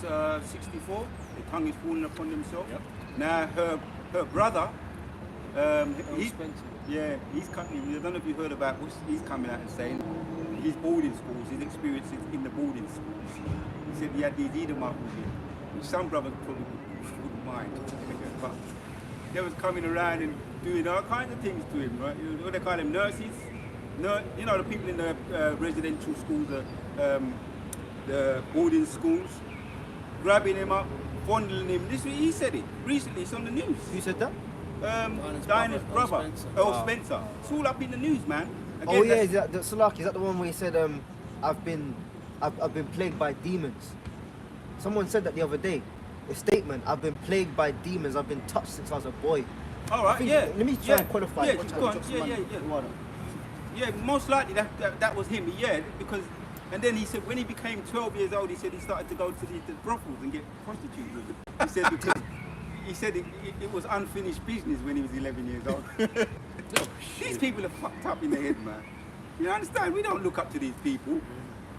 64. The tongue is falling upon himself. Yep. Now her brother, he's coming. I don't know if you heard about what he's coming out and saying. His boarding schools, his experiences in the boarding schools. He said he had these Edomite women, which some brothers probably wouldn't mind. But they was coming around and doing all kinds of things to him, right? What they call them, nurses. You know, the people in the residential schools, the boarding schools, grabbing him up, fondling him. He said it recently. It's on the news. Who said that? Diana's brother, Earl Spencer. It's all up in the news, man. Again, is that the Salaki? Is that the one where he said, I've been plagued by demons? Someone said that the other day. A statement. I've been plagued by demons. I've been touched since I was a boy. All right. Yeah. Let me try and qualify. Yeah. Go on. Yeah, most likely that was him. Yeah, because, and then he said when he became 12 years old, he said he started to go to the brothels and get prostitutes with them. He said because he said it was unfinished business when he was 11 years old. These people are fucked up in the head, man. You understand? We don't look up to these people.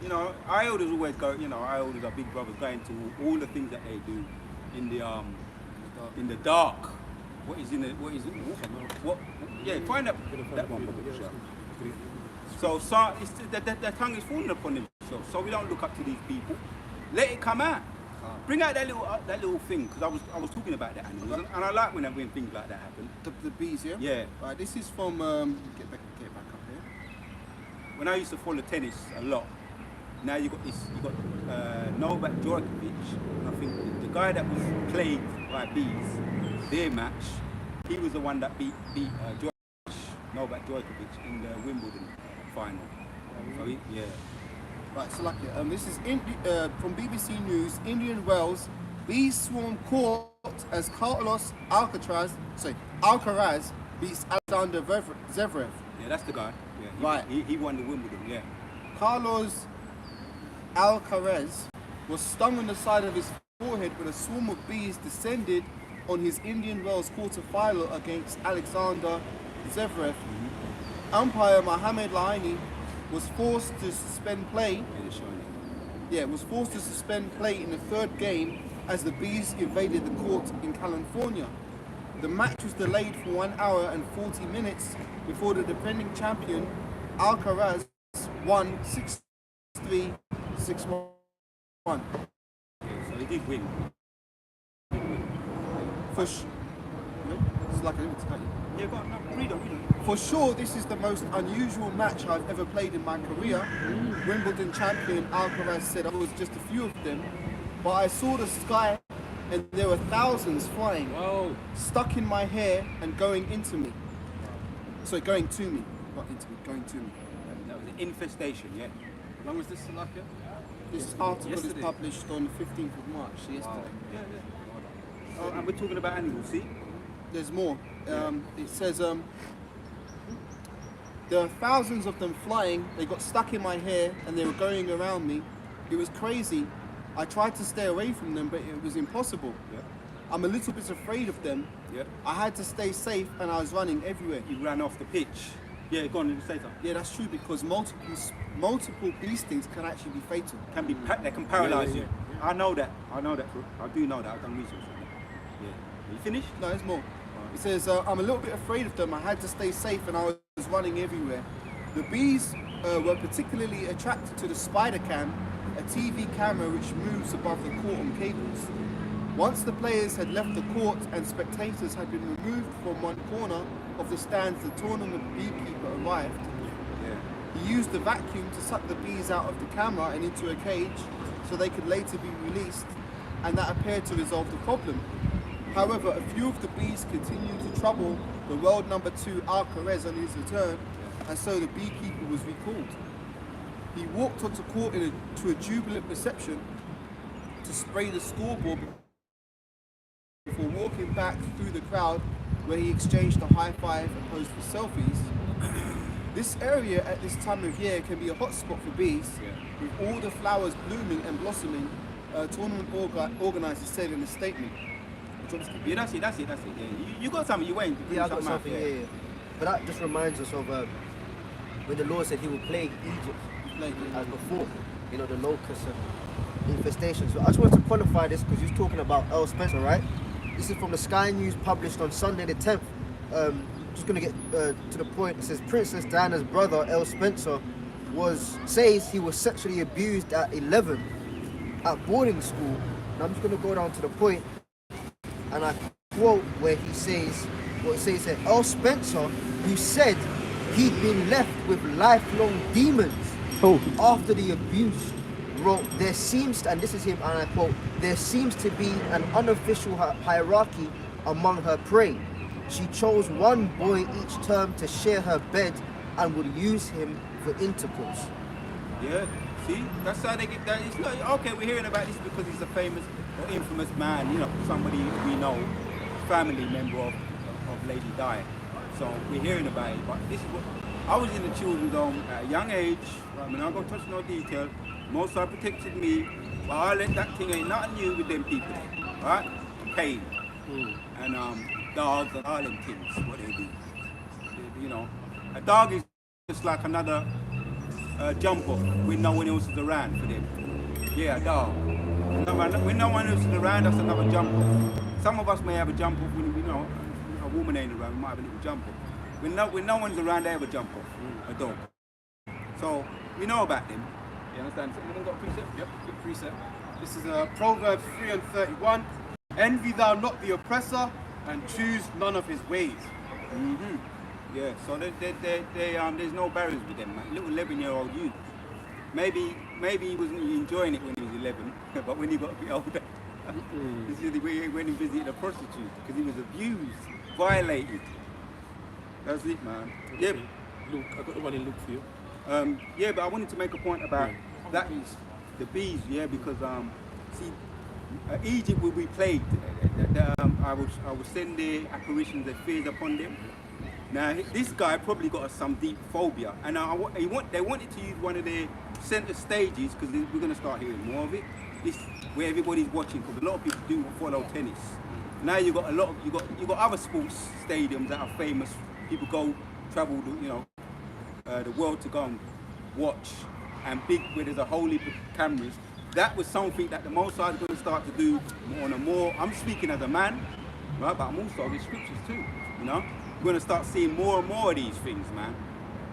You know, our elders always go. You know, our elders are big brothers going to all the things that they do in the dark. What is in the what? Yeah, find that one. So it's, the tongue is falling upon themselves. So we don't look up to these people. Let it come out. Bring out that little thing, because I was talking about the animals, and I like when things like that happen. The bees, yeah. Yeah. Right. This is from get back up here. When I used to follow tennis a lot, now you got Novak Djokovic. I think the guy that was plagued by bees, their match, he was the one that beat Novak Djokovic in the Wimbledon final. So Right, so like this is from BBC News. Indian Wells, bees swarm court as Carlos Alcaraz beats Alexander Zverev. Yeah, that's the guy. Yeah, he won the Wimbledon. Yeah. Carlos Alcaraz was stung on the side of his forehead when a swarm of bees descended on his Indian Wells quarter-final against Alexander Zverev. Umpire Mohamed Laini was forced to suspend play. Was forced to suspend play in the third game as the bees invaded the court in California. The match was delayed for 1 hour and 40 minutes before the defending champion Alcaraz won 6-3, 6-1. So he did win. It's like a yeah, go on, no, read on. For sure, this is the most unusual match I've ever played in my career. Wimbledon champion Alcaraz said there was just a few of them, but I saw the sky and there were thousands flying, stuck in my hair and going into me. So going to me, not into me, going to me. That was an infestation, yeah. How long was this, Salakia? This article is published on the 15th of March, yesterday. Wow. Yeah. Oh, and we're talking about animals, see? There's more. It says there are thousands of them flying. They got stuck in my hair and they were going around me. It was crazy. I tried to stay away from them, but it was impossible. Yeah. I'm a little bit afraid of them. Yeah. I had to stay safe and I was running everywhere. You ran off the pitch. Yeah, go on, say something. Yeah, that's true, because multiple bee stings can actually be fatal. They can paralyze you. I know that. I do know that. I've done research on that. Yeah. Are you finished? No, there's more. It says, I'm a little bit afraid of them. I had to stay safe and I was running everywhere. The bees were particularly attracted to the spider cam, a TV camera which moves above the court on cables. Once the players had left the court and spectators had been removed from one corner of the stands, the tournament beekeeper arrived. He used the vacuum to suck the bees out of the camera and into a cage so they could later be released, and that appeared to resolve the problem. However, a few of the bees continued to trouble the world number 2 Alcaraz on his return, and so the beekeeper was recalled. He walked onto court to a jubilant reception to spray the scoreboard before walking back through the crowd, where he exchanged a high five and posed for selfies. This area at this time of year can be a hotspot for bees, with all the flowers blooming and blossoming. Tournament organisers said in a statement. Yeah, that's it. Yeah. You got something, you ain't. Yeah, I got something, yeah. But that just reminds us of when the Lord said he will plague Egypt as before, you know, the locusts and infestations. So I just want to qualify this because he's talking about Earl Spencer, right? This is from the Sky News published on Sunday the 10th. Just going to get to the point. It says Princess Diana's brother, Earl Spencer, says he was sexually abused at 11 at boarding school. And I'm just going to go down to the point, and I quote where he says, that Earl Spencer, who said he'd been left with lifelong demons after the abuse, wrote, there seems, and this is him, and I quote, there seems to be an unofficial hierarchy among her prey. She chose one boy each term to share her bed and would use him for intercourse. Yeah, see, that's how they get that. It's not, okay, we're hearing about this because he's a famous or infamous man, you know, somebody we know, family member of Lady Di. So we're hearing about it, but this is what, I was in the children's home at a young age, I'm not going to touch no detail, most have protected me, but I let that thing ain't nothing new with them people, right? Pain, and dogs and all them things, what they do. You know, a dog is just like another jumper when no one else is around for them. Yeah, a dog. When no one else is around, that's another jumper. Some of us may have a jumper when, you know, a woman ain't around, we might have a little jumper. When no one's around, they have a jumper, a dog. So, we know about them. You understand? Anyone got a precept? Yep, good precept. This is Proverbs 3:31. Envy thou not the oppressor, and choose none of his ways. Yeah, so there's no barriers with them, man. Little 11-year-old youth. Maybe he wasn't enjoying it when he was 11, but when he got a bit older, this is when he visited a prostitute, because he was abused, violated. That's it, man. Yeah. Luke, I got the one in Luke for you. Yeah, but I wanted to make a point about that is the bees, yeah, because see, Egypt will be plagued. I will send their apparitions, their fears upon them. Now, this guy probably got some deep phobia, and they wanted to use one of their center stages because we're going to start hearing more of it. This where everybody's watching, because a lot of people do follow tennis. Now you got you got other sports stadiums that are famous. People travel, you know, the world to go and watch, and big where there's a whole heap of cameras. That was something that the Most High is going to start to do on a more. I'm speaking as a man, right? But I'm also with scriptures too. You know, we're going to start seeing more and more of these things, man.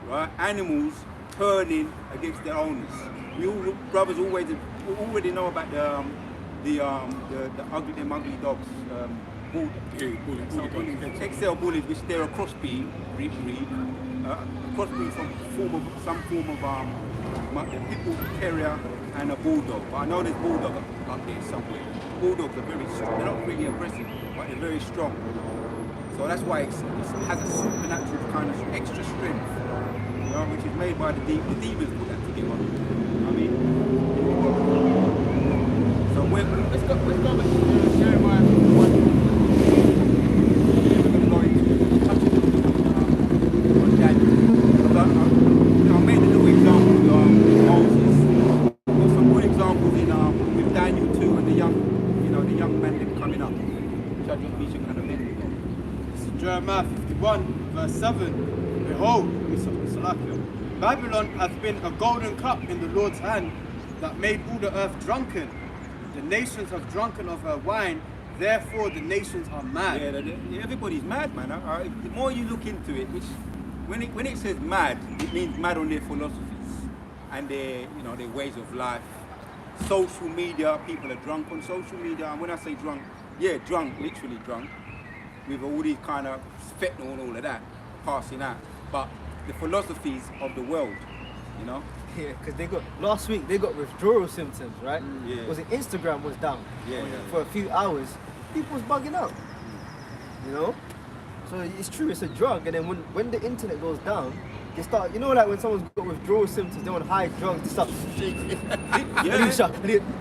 Right? Animals turning against their owners. We all brothers already know about the ugly dogs. XL bullies, which they're a crossbreed, crossbreed from some form of the pit bull terrier and a bulldog. But I know there's bulldog up there somewhere. Bulldogs are very strong. They're not really aggressive, but they're very strong. So that's why it has a supernatural kind of extra strength, you know, which is made by the demons put that together. I mean, so let's go back to Jeremiah 51. I made a little example of Moses. There's some good examples in with Daniel too, and the young men that coming up. Shadrach, Meshach, and Abednego. This is Jeremiah 51, verse 7. Behold, Babylon hath been a golden cup in the Lord's hand, that made all the earth drunken. The nations have drunken of her wine, therefore the nations are mad. Yeah, everybody's mad, man. The more you look into it, which when it says mad, it means mad on their philosophies and their ways of life. Social media, people are drunk on social media, and when I say drunk, yeah, drunk, literally drunk, with all these kind of fentanyl and all of that passing out. But the philosophies of the world, You know? Yeah, because they got last week they got withdrawal symptoms, right? Yeah. Was it Instagram was down Yeah. for a few hours? People was bugging out. You know? So it's true, it's a drug, and then when the internet goes down, they start, you know, like when someone's got withdrawal symptoms, they're on high drugs, they start shaking.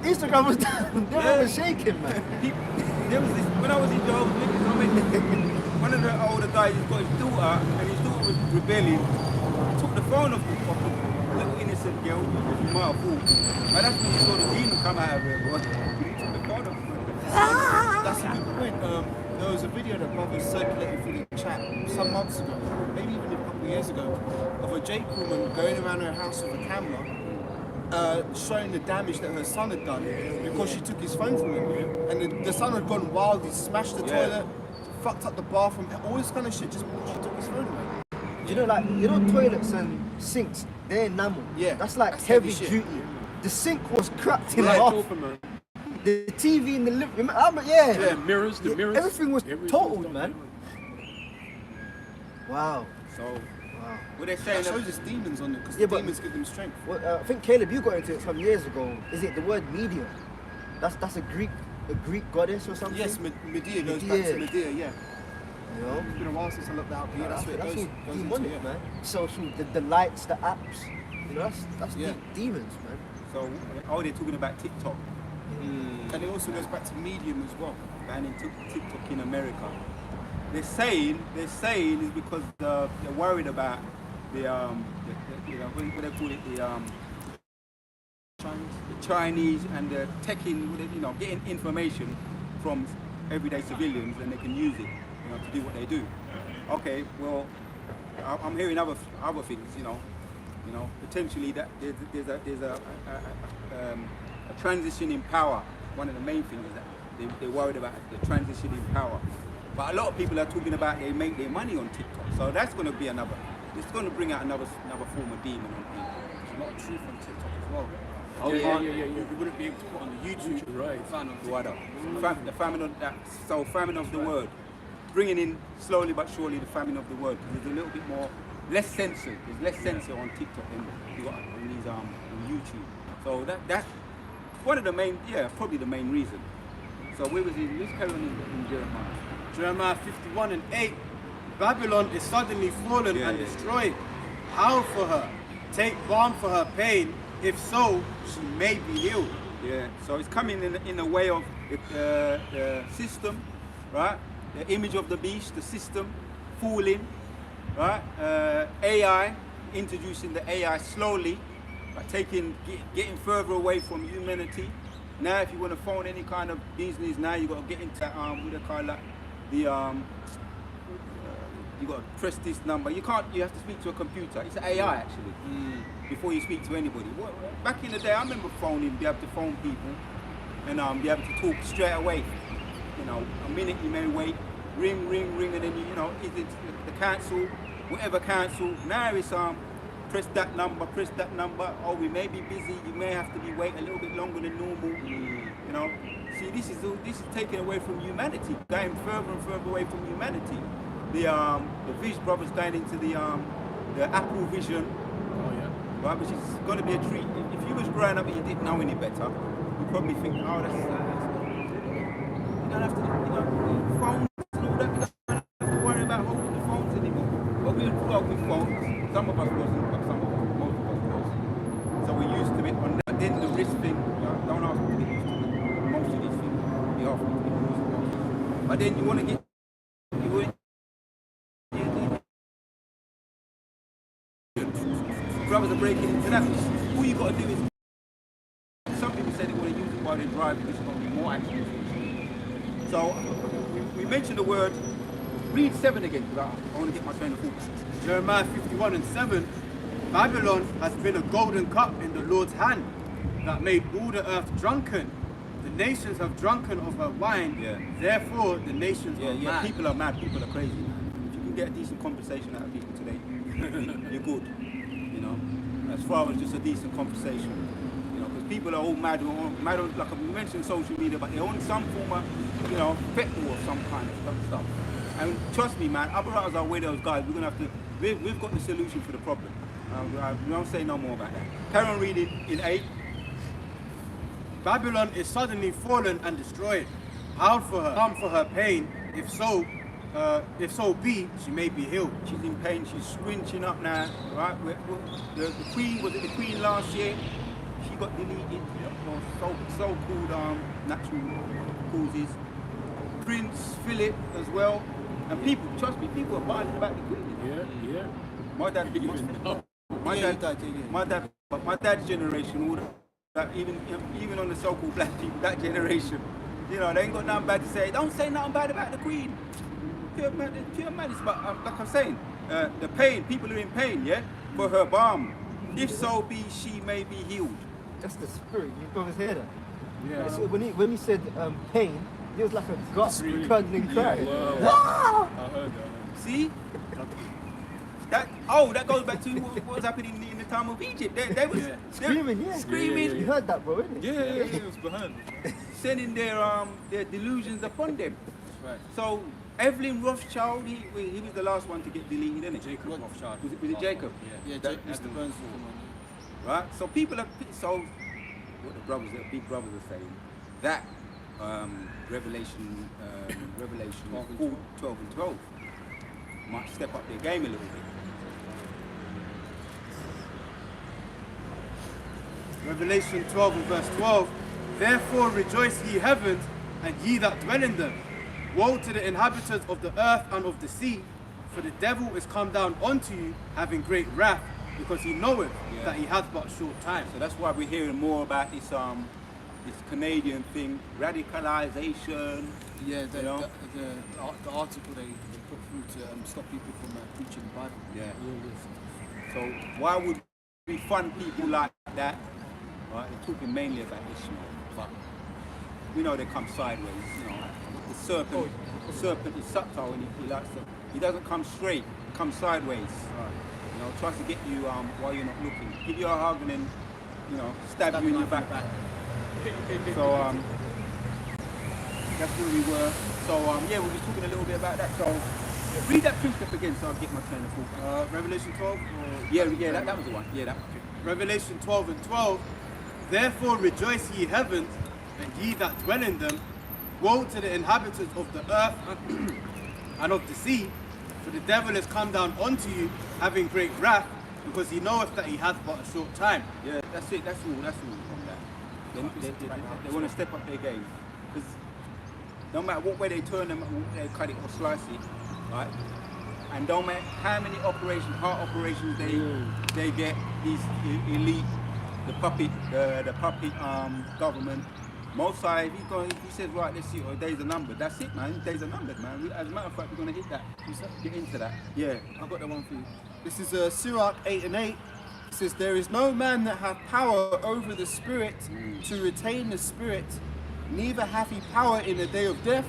Instagram was down, they were shaking, man. There was this, when I was in jail, one of the older guys, he's got his daughter, and his daughter was rebelling. He took the phone off the little innocent girl, you might have thought. And that's when you saw the demon come out of her, boy. He took the phone off. That's a good point. There was a video that brothers circulated through the chat some months ago, maybe even a couple of years ago, of a Jake woman going around her house with a camera, showing the damage that her son had done because she took his phone from him. And the son had gone wild, he smashed the toilet, fucked up the bathroom, all this kind of shit just because she took his phone away. You know, like, you know, toilets and sinks, they're enamel. Yeah, That's like that's heavy heavy shit. duty. The sink was cracked in Right, half. open, man. The TV in the living room, Yeah, mirrors, the mirrors. Everything was Everything totaled, done, man. Wow. So, Wow. what they're saying, That shows us demons on it, because Yeah, the but- demons give them strength. Well, I think Caleb, you got into it some years ago. Is it the word Medea? That's a Greek goddess or something? Yes, Medea goes back Medea. to Medea, yeah. You know? It's been a while since I looked that up, but yeah, that's what it That's goes, all goes into, demonic, yeah. man. So the lights, the apps, you know, that's Yeah. demons, man. so, they're talking about TikTok. And it also goes back to Medium as well. Banning TikTok in America. They're saying is because they're worried about the you know, what they call it, the Chinese and the taking, you know, getting information from everyday civilians, and they can use it, you know, to do what they do. Okay, well, I'm hearing other things, you know, potentially that there's a transition in power. One of the main things is that they're worried about the transition in power. But a lot of people are talking about they make their money on TikTok, so that's going to be it's going to bring out another form of demon on people. There's a lot of truth on TikTok as well. Yeah. You wouldn't be able to put on the YouTube. Right. Fan on What TikTok. up? The famine of that. So famine of the word, bringing in slowly but surely the famine of the word, because there's a little bit more, less censor. There's less censor on TikTok than you got on these on YouTube. So that's one of the main, probably the main reason. So where was it? Let's carry on in Jeremiah. Jeremiah 51:8. Babylon is suddenly fallen and destroyed. Howl for her. Take balm for her pain. If so, she may be healed. Yeah, so it's coming in the way of the system, right? The image of the beast, the system, fooling, right? AI, introducing the AI slowly, like getting further away from humanity. Now, if you want to phone any kind of business, now you got to get into what they call that, you got to press this number. You can't. You have to speak to a computer. It's an AI actually. Before you speak to anybody. Back in the day, I remember phoning, be able to phone people, and be able to talk straight away. You know, a minute you may wait, ring, and then you know, is it the council, whatever council. Now it's press that number. Oh, we may be busy. You may have to be waiting a little bit longer than normal. You know, see, this is taken away from humanity, going further and further away from humanity. The Viz brothers going into the Apple Vision. Right, which is going to be a treat. If you was growing up and you didn't know any better, you probably think, oh, that's you don't have to, phones and all that. You don't have to worry about holding the phones anymore. But we grew up with phones. Some of us wasn't, but most of us was. So we're used to it. And then the wrist thing, don't ask me to get used to it. Most of these things, you have to get used to it. But then you want to get, brothers are breaking into that. All you got to do is, some people say they want to use it while they're driving, which is going to be more accidents. So we mentioned the word, read 7 again, because I want to get my train of thought. Jeremiah 51:7. Babylon has been a golden cup in the Lord's hand that made all the earth drunken. The nations have drunken of her wine. Therefore, the nations are mad. People are mad. People are crazy. If you can get a decent conversation out of people today, you're good. You know, as far as just a decent conversation. You know, because people are all mad on, like we mentioned social media, but they're on some form of, fentanyl or some kind of stuff. And trust me, man, other brothers are with those guys. We're gonna have to. We've got the solution for the problem. We don't say no more about that. Carry on reading in 8. Babylon is suddenly fallen and destroyed. Howl for her, come for her pain. If so be, she may be healed. She's in pain, she's squinching up now, right? The Queen, was it the Queen last year? She got deleted for so-called natural causes. Prince Philip as well. And people, trust me, people are buying about the Queen. Yeah. My dad's generation, all that, even on the so-called black people, that generation, you know, they ain't got nothing bad to say. Don't say nothing bad about the Queen. Pure madness. But like I'm saying, the pain, people are in pain, yeah, for her balm. If so be, she may be healed. That's the spirit. You brothers hear that? Yeah. So when he said pain, it was like a gut-curdling cry. Wow. I heard that. See? That goes back to what was happening in the time of Egypt. They was Screaming, yeah. Screaming. You heard that, bro, innit? Yeah, it was behind. Sending their delusions upon them. Right. So Evelyn Rothschild, he was the last one to get deleted, isn't it? Jacob Rothschild. Was it Jacob? Yeah, Mr. Burns. Right. So people are what the big brothers are saying, that Revelation 12 and 12 might step up their game a little bit. Revelation 12 and verse 12. Therefore rejoice ye heavens, and ye that dwell in them. Woe to the inhabitants of the earth and of the sea, for the devil is come down unto you, having great wrath, because he knoweth that he hath but short time. So that's why we're hearing more about this Canadian thing, radicalization. Yeah, you know? the article they put through to stop people from preaching the Bible. Yeah. So why would we fund people like that? Right? They're talking mainly about Ishmael, but we know they come sideways. You know, the serpent is subtle, and he doesn't come straight, he comes sideways. You know, tries to get you while you're not looking. Give you a hug and then, you know, stab you in your back. So that's where we were. So yeah, we were just talking a little bit about that. So read that precept again, so I'll get my train of thought. Revelation 12. Yeah, that was the one. Yeah, that. Revelation 12 and 12. Therefore rejoice ye heavens, and ye that dwell in them. Woe to the inhabitants of the earth and of the sea, for the devil is come down unto you, having great wrath, because he knoweth that he hath but a short time. Yeah, that's it. That's all from that. They want to step up their game, because no matter what way they turn them, they cut it or slice it, right? And don't matter how many heart operations they get, these elite, the puppet government. Mosai, if he says, right, let's see, or days are numbered, that's it, man. Days are numbered, man. As a matter of fact, we're going to hit that. Get into that. Yeah, I've got that one for you. This is Sirach 8 and 8. It says, there is no man that hath power over the spirit to retain the spirit, neither hath he power in the day of death,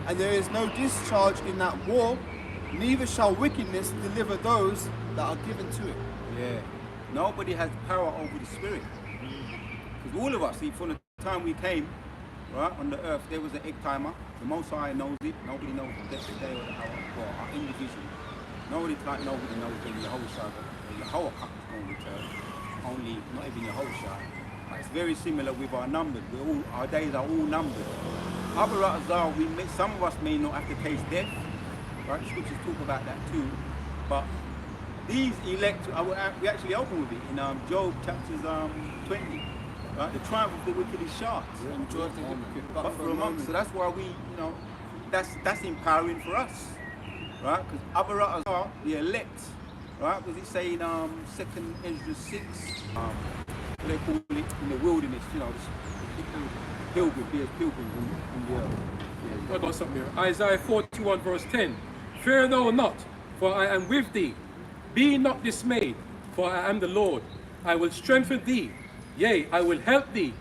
and there is no discharge in that war, neither shall wickedness deliver those that are given to it. Yeah. Nobody has power over the spirit. Because all of us, see, from the time we came, right, on the earth, there was an egg timer. The Most High knows it. Nobody knows the day or the hour, or our individual. Nobody knows when Yehoshua is going to return. Only, not even Yehoshua. It's very similar with our numbers. Our days are all numbered. Some of us may not have to taste death. Right? The scriptures talk about that too. But these elect, we actually open with it in Job chapters 20. Right? The triumph of the wicked is short. But for a moment, so that's why we, you know, that's empowering for us, right? Because Abarat are the elect, right? Was it saying 2nd Ezra 6? They call it in the wilderness, you know, pilgrims in the earth. I got something here. Isaiah 41 verse 10. Fear thou not, for I am with thee. Be not dismayed, for I am the Lord. I will strengthen thee. Yea, I will help thee.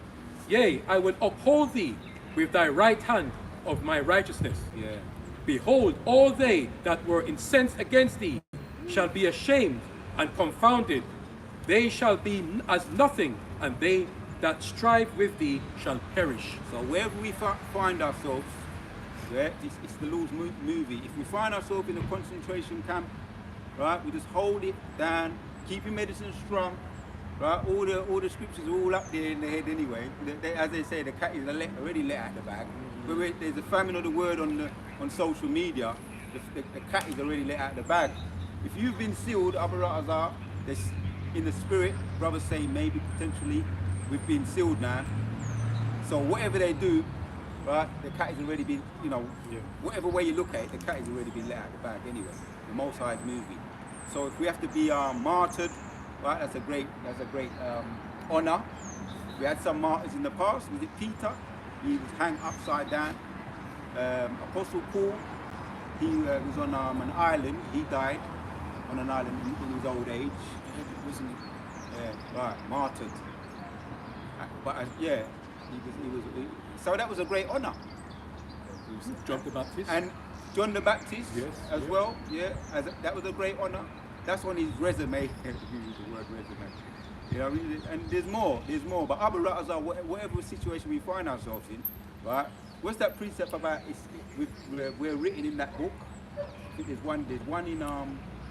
Yea, I will uphold thee with thy right hand of my righteousness. Yeah. Behold, all they that were incensed against thee shall be ashamed and confounded. They shall be as nothing, and they that strive with thee shall perish. So wherever we find ourselves, yeah, it's the Lord's movie. If we find ourselves in a concentration camp, right, we just hold it down keep your medicine strong, right? All the scriptures are all up there in the head anyway. As they say, the cat is already let out the bag. But there's a famine of the word on social media. The cat is already let out the bag. If you've been sealed, Abu Razak, in the spirit, brothers say maybe potentially we've been sealed now. So whatever they do, right, the cat has already been, whatever way you look at it, the cat has already been let out the bag anyway. The Most High is moving. So if we have to be martyred, right, that's a great honor. We had some martyrs in the past. Was it Peter? He was hanged upside down. Apostle Paul, he was on an island. He died on an island in his old age, wasn't he? Yeah, right, martyred. But yeah, he was. So that was a great honor. John the Baptist. And John the Baptist as yes. well. Yeah, that was a great honor. That's on his resume. The word resume. You know, and there's more. But Abu Razak, whatever situation we find ourselves in, right? What's that precept about? We're written in that book. I think there's one in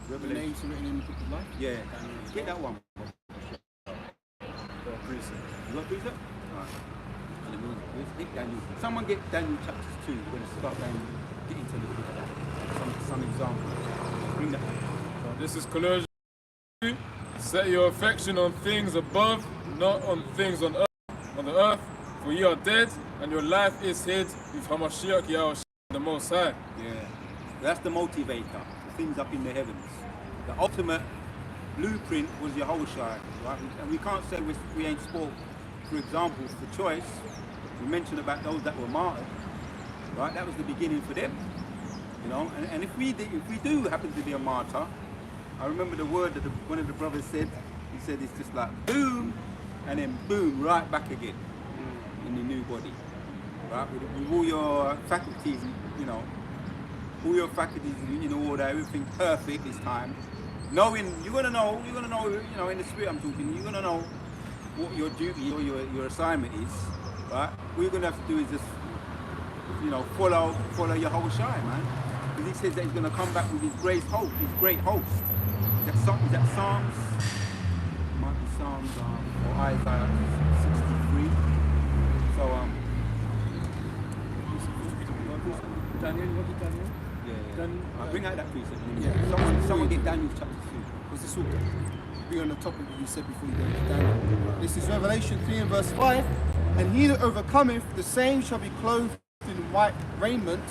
Revelation. The names are written in the book of life. Yeah, get that one. Precept. You got precept? Alright. Let's hit Daniel. Someone get Daniel chapter 2. We're going to start get into the book of that. Some examples. Bring that one. So this is Colossians 2. Set your affection on things above, not on things on the earth. For you are dead, and your life is hid with Hamashiach Yahushua, the Most High. Yeah, that's the motivator. The things up in the heavens. The ultimate blueprint was Yahushua, right? And we can't say we ain't spoke, for example, for choice. We mentioned about those that were martyred, right? That was the beginning for them, you know. And if we do happen to be a martyr, I remember the word that one of the brothers said. He said it's just like boom, and then boom, right back again in the new body, right? With all your faculties, you know, all your faculties in order, everything perfect this time. Knowing, you're gonna know, you know, in the spirit I'm talking, you're gonna know what your duty or your assignment is, right? What you're gonna have to do is just, you know, follow your whole shy, man. Because he says that he's gonna come back with his great host, Is that Psalms? It might be Psalms or Isaiah 63. So Daniel, what is Daniel? Yeah. Bring out that precept. Someone get Daniel chapter 2. Was this all be on the topic that you said before you go to Daniel? This is Revelation 3 and verse 5. And he that overcometh, the same shall be clothed in white raiment,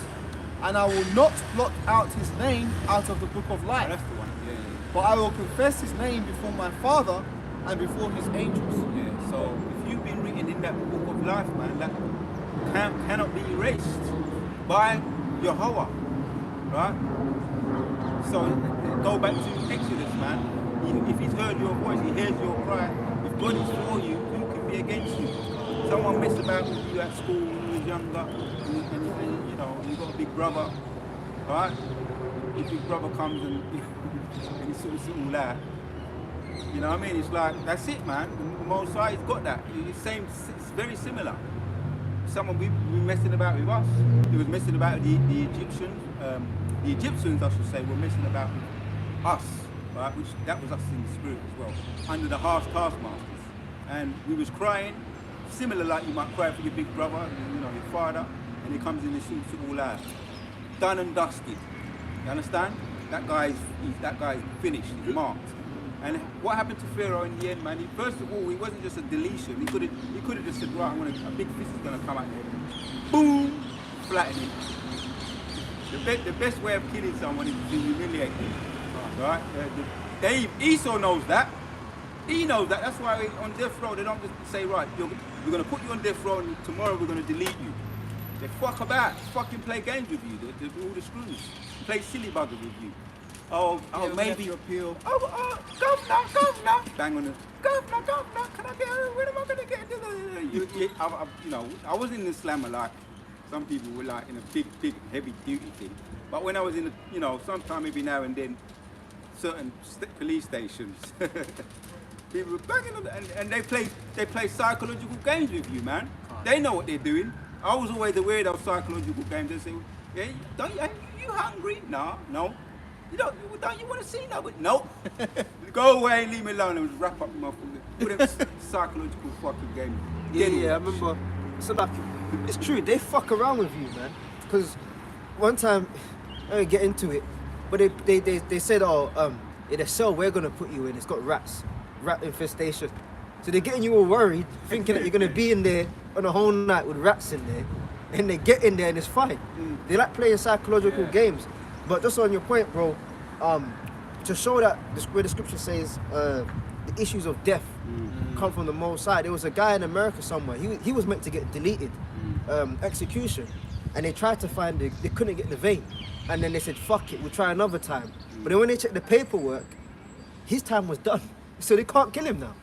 and I will not blot out his name out of the book of life. That's the one. Yeah. But I will confess his name before my Father and before his angels. Yeah. So if you've been written in that book of life, man, that cannot be erased by Yahweh, right? So go back to Exodus, man. If he's heard your voice, he hears your cry. If God is for you, who can be against you? Someone messed about with you at school when you was younger, and you know, you got a big brother, right? Your big brother comes and he sort of all that. You know what I mean? It's like, that's it, man. The Most High's got that. It's very similar. Someone we messing about with us. He was messing about the Egyptians. The Egyptians, I should say, were messing about with us, right? Which that was us in the spirit as well, under the harsh taskmasters. And we was crying, similar like you might cry for your big brother, you know, your father, and he comes in and shoots it all out. Done and dusted. You understand? That guy's finished. He's marked. And what happened to Pharaoh in the end, man? First of all, it wasn't just a deletion. He could have just said, right, a big fist is going to come out there. Boom! Flatten him. The best way of killing someone is to humiliate him. Right? Esau knows that. He knows that. That's why on death row, they don't just say, right, we're going to put you on death row and tomorrow we're going to delete you. They fuck about. Fucking play games with you. They do all the screws. Play silly buggers with you. Oh, maybe appeal. Governor. Bang on the governor. Can I get? Where am I going to get? You know, I was in the slammer like some people were like in a big, heavy duty thing. But when I was in the, you know, sometime maybe now and then, certain police stations, people were banging on, and they play psychological games with you, man. They know what they're doing. I was always aware of those psychological games. They say, yeah, you hungry? No. Don't you want to see? No, but no. Go away and leave me alone and wrap up my food. With them psychological fucking game. Yeah, I remember. So like, it's true. They fuck around with you, man. Because one time, I don't get into it, but they said, in a cell we're gonna put you in, it's got rat infestation. So they're getting you all worried, thinking that you're gonna be in there on a whole night with rats in there, and they get in there and it's fine. They like playing psychological games. But just on your point, bro, to show that where the scripture says the issues of death come from the Most High. There was a guy in America somewhere. He was meant to get deleted, execution, and they tried to find it. They couldn't get the vein, and then they said, "Fuck it, we'll try another time." But then when they checked the paperwork, his time was done, so they can't kill him now.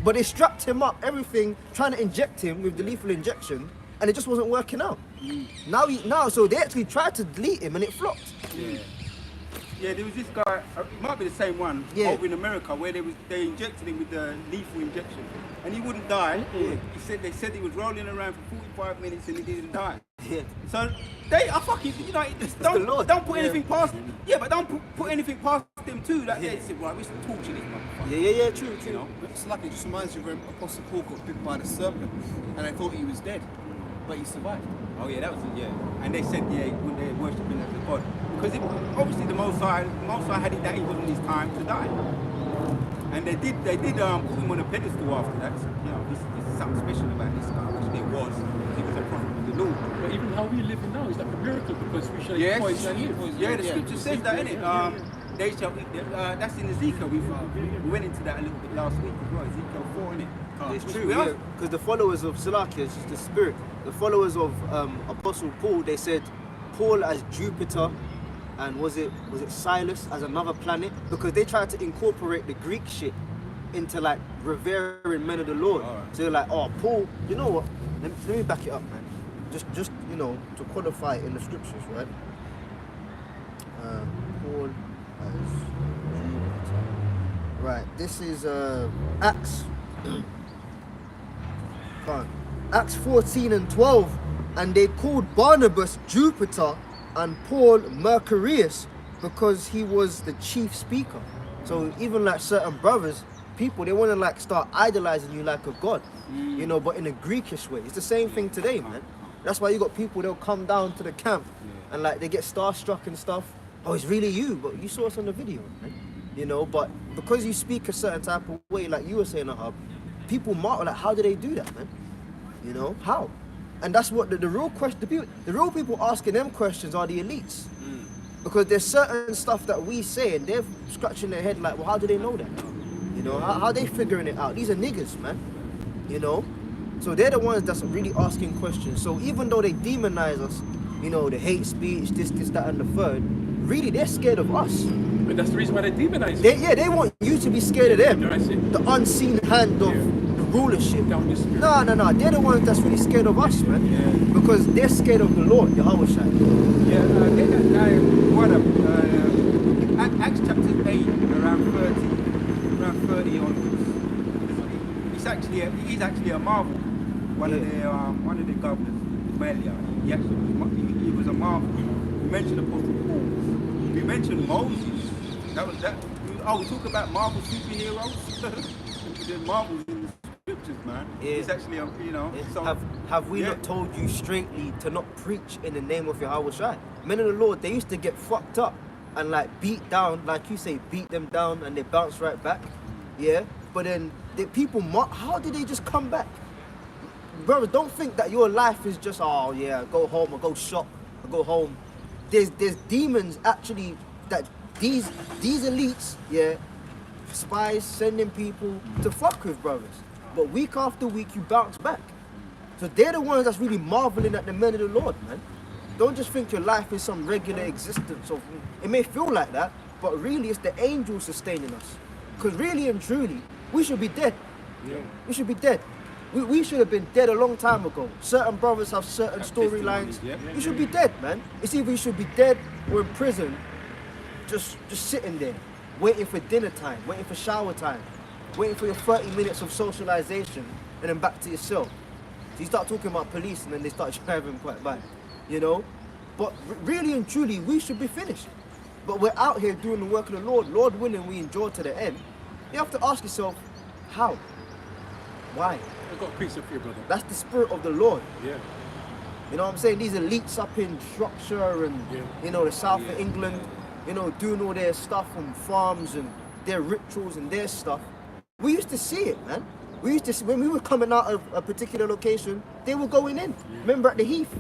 But they strapped him up, everything, trying to inject him with the lethal injection, and it just wasn't working out. Now, so they actually tried to delete him, and it flopped. Yeah, there was this guy, it might be the same one, over in America, where they injected him with the lethal injection, and he wouldn't die. They said he was rolling around for 45 minutes and he didn't die. So I fucking, don't put anything past. Yeah, but don't put anything past them too. Like they said, right, we should torture this motherfucker. Yeah, true. You know, It's like it just reminds you of when Apostle Paul got bitten by the serpent, and they thought he was dead, but he survived. oh yeah, that was it. Yeah, and they said when they worshipped him as a god, because obviously the Most High had it that it wasn't his time to die, and they did put him on a pedestal after that. So, you know, this is something special about this guy, which there was. He was a prophet of the Lord. But even how we live now is like a miracle because we shall Yes, eat poison and live. yeah, the scripture says that, innit? They shall eat. That's in Ezekiel. We went into that a little bit last week as well. Ezekiel 4, innit? It's true, because the followers of Salakia, it's just the spirit. The followers of Apostle Paul, they said Paul as Jupiter, and was it Silas as another planet, because they tried to incorporate the Greek shit into like revering men of the Lord. So they're like, oh, Paul, you know what? Let me back it up, man. Just you know, to qualify it in the scriptures, right? Paul as Jupiter. Right. This is Acts. Acts 14 and 12, and they called Barnabas Jupiter and Paul Mercurius because he was the chief speaker. So even like certain brothers, people, they want to like start idolizing you like a god, you know, but in a Greekish way. It's the same thing today, man. That's why you got people, they'll come down to the camp and like they get starstruck and stuff. Oh, it's really you, but you saw us on the video, man. You know, but because you speak a certain type of way, like you were saying, Ahab, people marvel like, how do they do that, man? You know, how? And that's what the real question, the real people asking them questions are the elites. Because there's certain stuff that we say and they're scratching their head like, well, how do they know that? You know, how they figuring it out? These are niggas, man. You know? So they're the ones that's really asking questions. So even though they demonize us, you know, the hate speech, this, that, and the third, really they're scared of us. But that's the reason why they demonize you. They want you to be scared of them. That's it. The unseen hand of the rulership. No. They're the ones that's really scared of us, man. Because they're scared of the Lord, Yahweh Shai. Acts chapter 8, around 30 onwards. He's actually a marvel. One of the governors, Melia, he was a marvel. We mentioned Apostle Paul. We mentioned Moses. That. Oh, we talk about Marvel superheroes. There's Marvels in the scriptures, man. It's actually, you know. So, have we not told you straightly to not preach in the name of Yahweh Shai? Men of the Lord, they used to get fucked up and like beat down, like you say, beat them down and they bounce right back. Yeah? But then the people, how did they just come back? Brother, don't think that your life is just, oh yeah, go home or go shop or go home. There's demons actually that these elites, spies sending people to fuck with brothers. But week after week you bounce back. So they're the ones that's really marveling at the men of the Lord, man. Don't just think your life is some regular existence. Of, it may feel like that, but really it's the angels sustaining us. Because really and truly, we should be dead. We should be dead. We should have been dead a long time ago. Certain brothers have certain storylines. You should be dead, man. It's either you should be dead or in prison, just sitting there, waiting for dinner time, waiting for shower time, waiting for your 30 minutes of socialization, and then back to your cell. So you start talking about police and then they start driving quite by, you know? But really and truly, we should be finished. But we're out here doing the work of the Lord. Lord willing, we endure to the end. You have to ask yourself, how? Why? I've got a precept for you, brother. That's the spirit of the Lord. Yeah. You know what I'm saying? These elites up in Shropshire and, you know, the south of England, you know, doing all their stuff on farms and their rituals and their stuff. We used to see it, man. We used to see, when we were coming out of a particular location, they were going in. Remember at the Heath?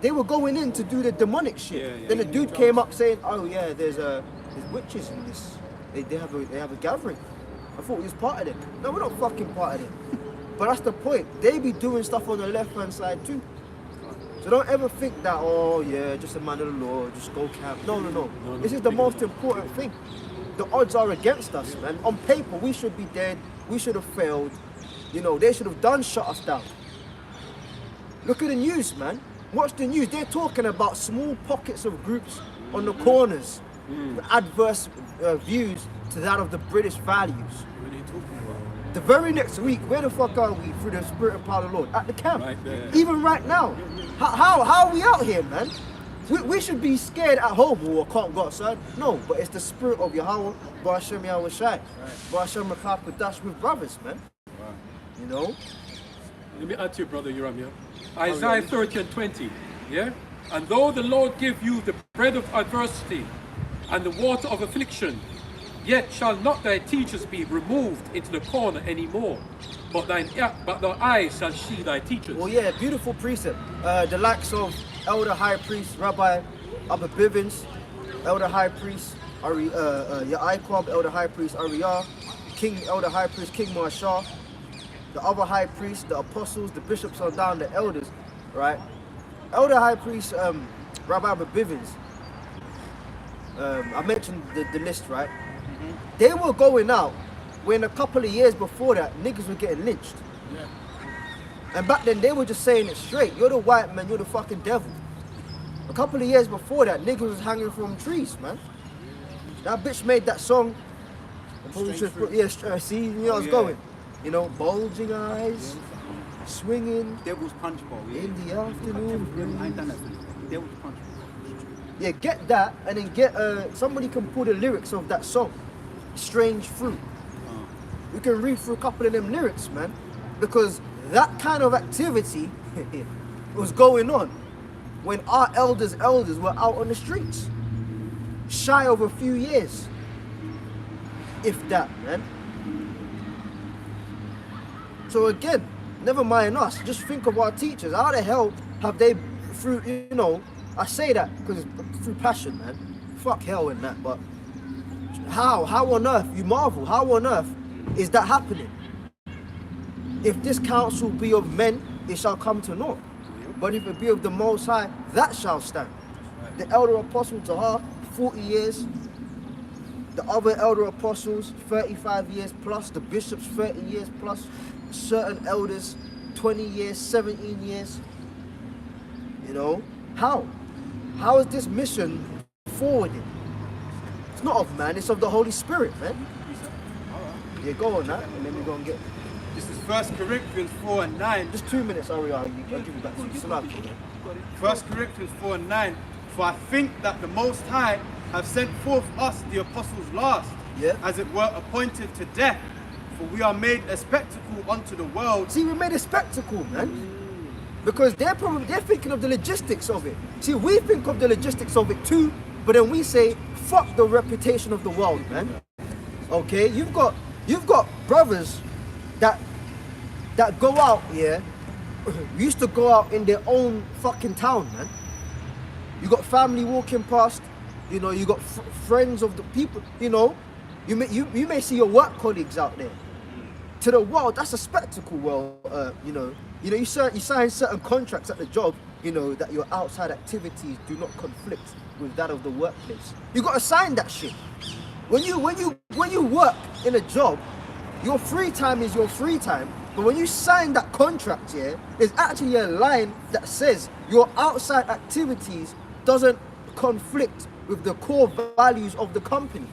They were going in to do the demonic shit. Then the dude came up saying, oh yeah, there's witches in this. They have a gathering. I thought we was part of it. No, we're not fucking part of it. But that's the point. They be doing stuff on the left-hand side too. So don't ever think that, oh yeah, just a man of the Lord, just go camp. No. This is the most important thing. The odds are against us, man. On paper, we should be dead. We should have failed. You know, they should have shut us down. Look at the news, man. Watch the news. They're talking about small pockets of groups on the corners with adverse views to that of the British values. What are you talking about? The very next week, where the fuck are we through the spirit and power of the Lord? At the camp. Right there. Even right now. How are we out here, man? We should be scared at home. Oh, I can't go outside. No, but it's the spirit of Yahweh, Ba'ashem Yahweh Shai. Ba'ashem Makak with brothers, man. Wow. You know? Let me add to your brother Yoram, yeah? Isaiah 30 and 20, yeah? And though the Lord give you the bread of adversity and the water of affliction, yet shall not thy teachers be removed into the corner anymore, but thy eyes shall see thy teachers. Well, yeah, beautiful precept. The likes of Elder High Priest Rabbi Abba Bivens, Elder High Priest Ya'iqab, Elder High Priest Ariyah, Elder High Priest King Marshall, the other High Priests, the Apostles, the Bishops on down, the Elders, right? Elder High Priest Rabbi Abba Bivens, I mentioned the list, right? They were going out when a couple of years before that, niggas were getting lynched. Yeah. And back then, they were just saying it straight. You're the white man, you're the fucking devil. A couple of years before that, niggas was hanging from trees, man. That bitch made that song. See, you know I was going. You know, bulging eyes, swinging. Devil's Punch Bowl, yeah. In the afternoon. I ain't done that for Devil's Punch Bowl. Yeah, get that, and then get, somebody can pull the lyrics of that song. Strange Fruit. We can read through a couple of them lyrics, man. Because that kind of activity was going on when our elders were out on the streets. Shy of a few years. If that, man. So again, never mind us. Just think of our teachers. How the hell have they, through, you know, I say that because it's through passion, man. Fuck hell in that, but how on earth, you marvel, how on earth is that happening? If this counsel be of men, it shall come to naught. But if it be of the Most High, that shall stand. The elder apostle Tahar, 40 years. The other elder apostles, 35 years plus. The bishops, 30 years plus. Certain elders, 20 years, 17 years. You know, how? How is this mission forwarded? It's not of man, it's of the Holy Spirit, man. Yeah, go on that, and then we're going to get... This is 1 Corinthians 4 and 9. Just 2 minutes, Ariana. You can give me back some salam. 1 Corinthians 4 and 9. For I think that the Most High have sent forth us, the apostles last, as it were appointed to death. For we are made a spectacle unto the world. See, we made a spectacle, man. Because they're thinking of the logistics of it. See, we think of the logistics of it too, but then we say, fuck the reputation of the world, man. Okay, you've got brothers that go out, used to go out in their own fucking town, man. You got family walking past, you know, you got friends of the people, you know. You may see your work colleagues out there. To the world, that's a spectacle. Well, you know, you sign certain contracts at the job, you know, that your outside activities do not conflict with that of the workplace. You got to sign that shit. When you work in a job, your free time is your free time. But when you sign that contract, there's actually a line that says your outside activities doesn't conflict with the core values of the company.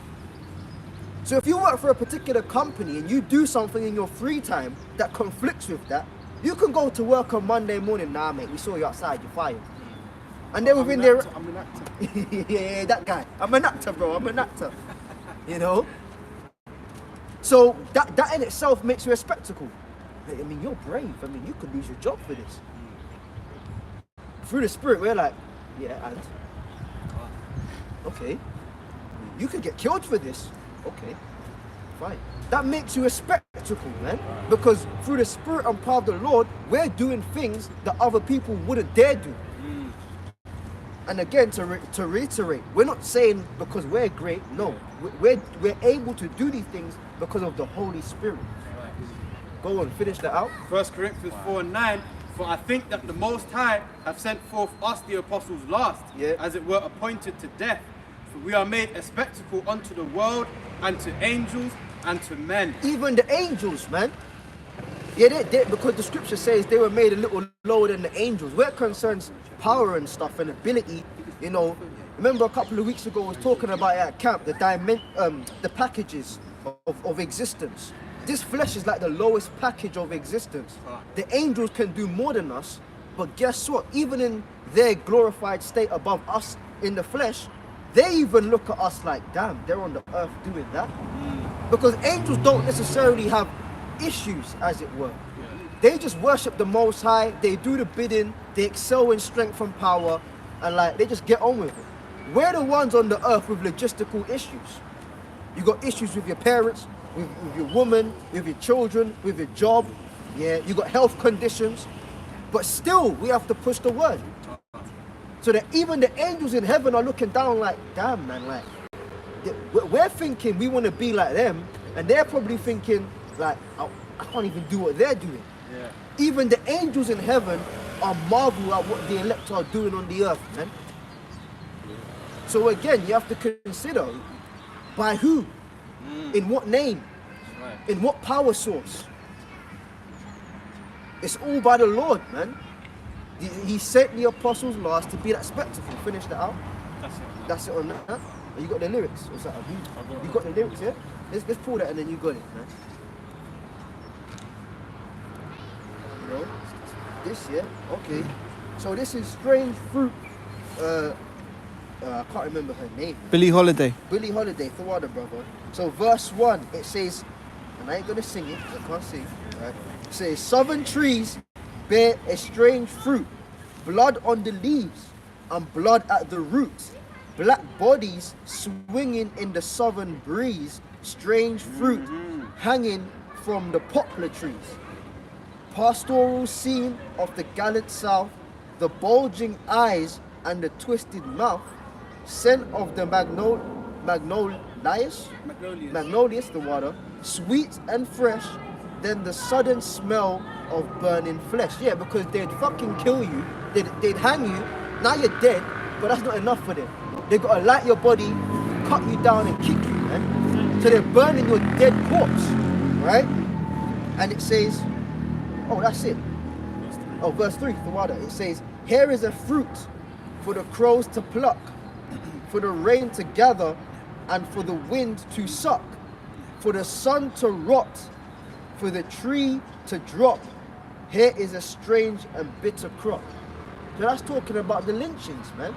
So if you work for a particular company and you do something in your free time that conflicts with that, you can go to work on Monday morning. Nah, mate, we saw you outside, you're fired. And then within there, I'm an actor. yeah, that guy. I'm an actor, bro. I'm an actor. You know. So that in itself makes you a spectacle. I mean, you're brave. I mean, you could lose your job for this. Through the Spirit, we're like, yeah, and okay, you could get killed for this. Okay, fine. That makes you a spectacle, man. Because through the Spirit and power of the Lord, we're doing things that other people wouldn't dare do. And again, to reiterate, we're not saying because we're great. No, we're able to do these things because of the Holy Spirit. Go on, finish that out. 1 Corinthians 4:9. For I think that the Most High have sent forth us the apostles last, as it were appointed to death. For we are made a spectacle unto the world, and to angels, and to men. Even the angels, man. Yeah, because the scripture says they were made a little lower than the angels. Where it concerns power and stuff and ability, you know, remember a couple of weeks ago I was talking about at camp, the packages of existence. This flesh is like the lowest package of existence. The angels can do more than us, but guess what? Even in their glorified state above us in the flesh, they even look at us like, damn, they're on the earth doing that. Because angels don't necessarily have issues, as it were. They just worship the Most High, they do the bidding, they excel in strength and power, and like, they just get on with it. We're the ones on the earth with logistical issues. You got issues with your parents, with your woman, with your children, with your job. Yeah, you got health conditions, but still we have to push the word. So that even the angels in heaven are looking down like, damn, man, like we're thinking we want to be like them, and they're probably thinking like, I can't even do what they're doing. Yeah. Even the angels in heaven are marvel at what the elect are doing on the earth, man. So again, you have to consider by who. In what name? In what power source? It's all by the Lord, man. He sent the apostles last to be that spectacle. Finish that out. That's it on that. Oh, you got the lyrics? What's that? You got the lyrics, yeah? Let's pull that and then you got it, man. You know? This, yeah? Okay. So this is Strange Fruit. I can't remember her name. Billie Holiday. Billie Holiday, Tawada, brother. So verse 1, it says, and I ain't gonna sing it, I can't sing. Right? It says, southern trees bear a strange fruit, blood on the leaves and blood at the roots, black bodies swinging in the southern breeze, strange fruit hanging from the poplar trees. Pastoral scene of the gallant south, the bulging eyes and the twisted mouth, scent of the magnolias, the water, sweet and fresh, then the sudden smell of burning flesh. Yeah, because they'd fucking kill you, they'd hang you, now you're dead, but that's not enough for them. They gotta light your body, cut you down and kick you, man. So they're burning your dead corpse, right? And it says, oh, that's it. Oh, verse 3, the water. It says, here is a fruit for the crows to pluck, for the rain to gather, and for the wind to suck, for the sun to rot, for the tree to drop. Here is a strange and bitter crop. So that's talking about the lynchings, man.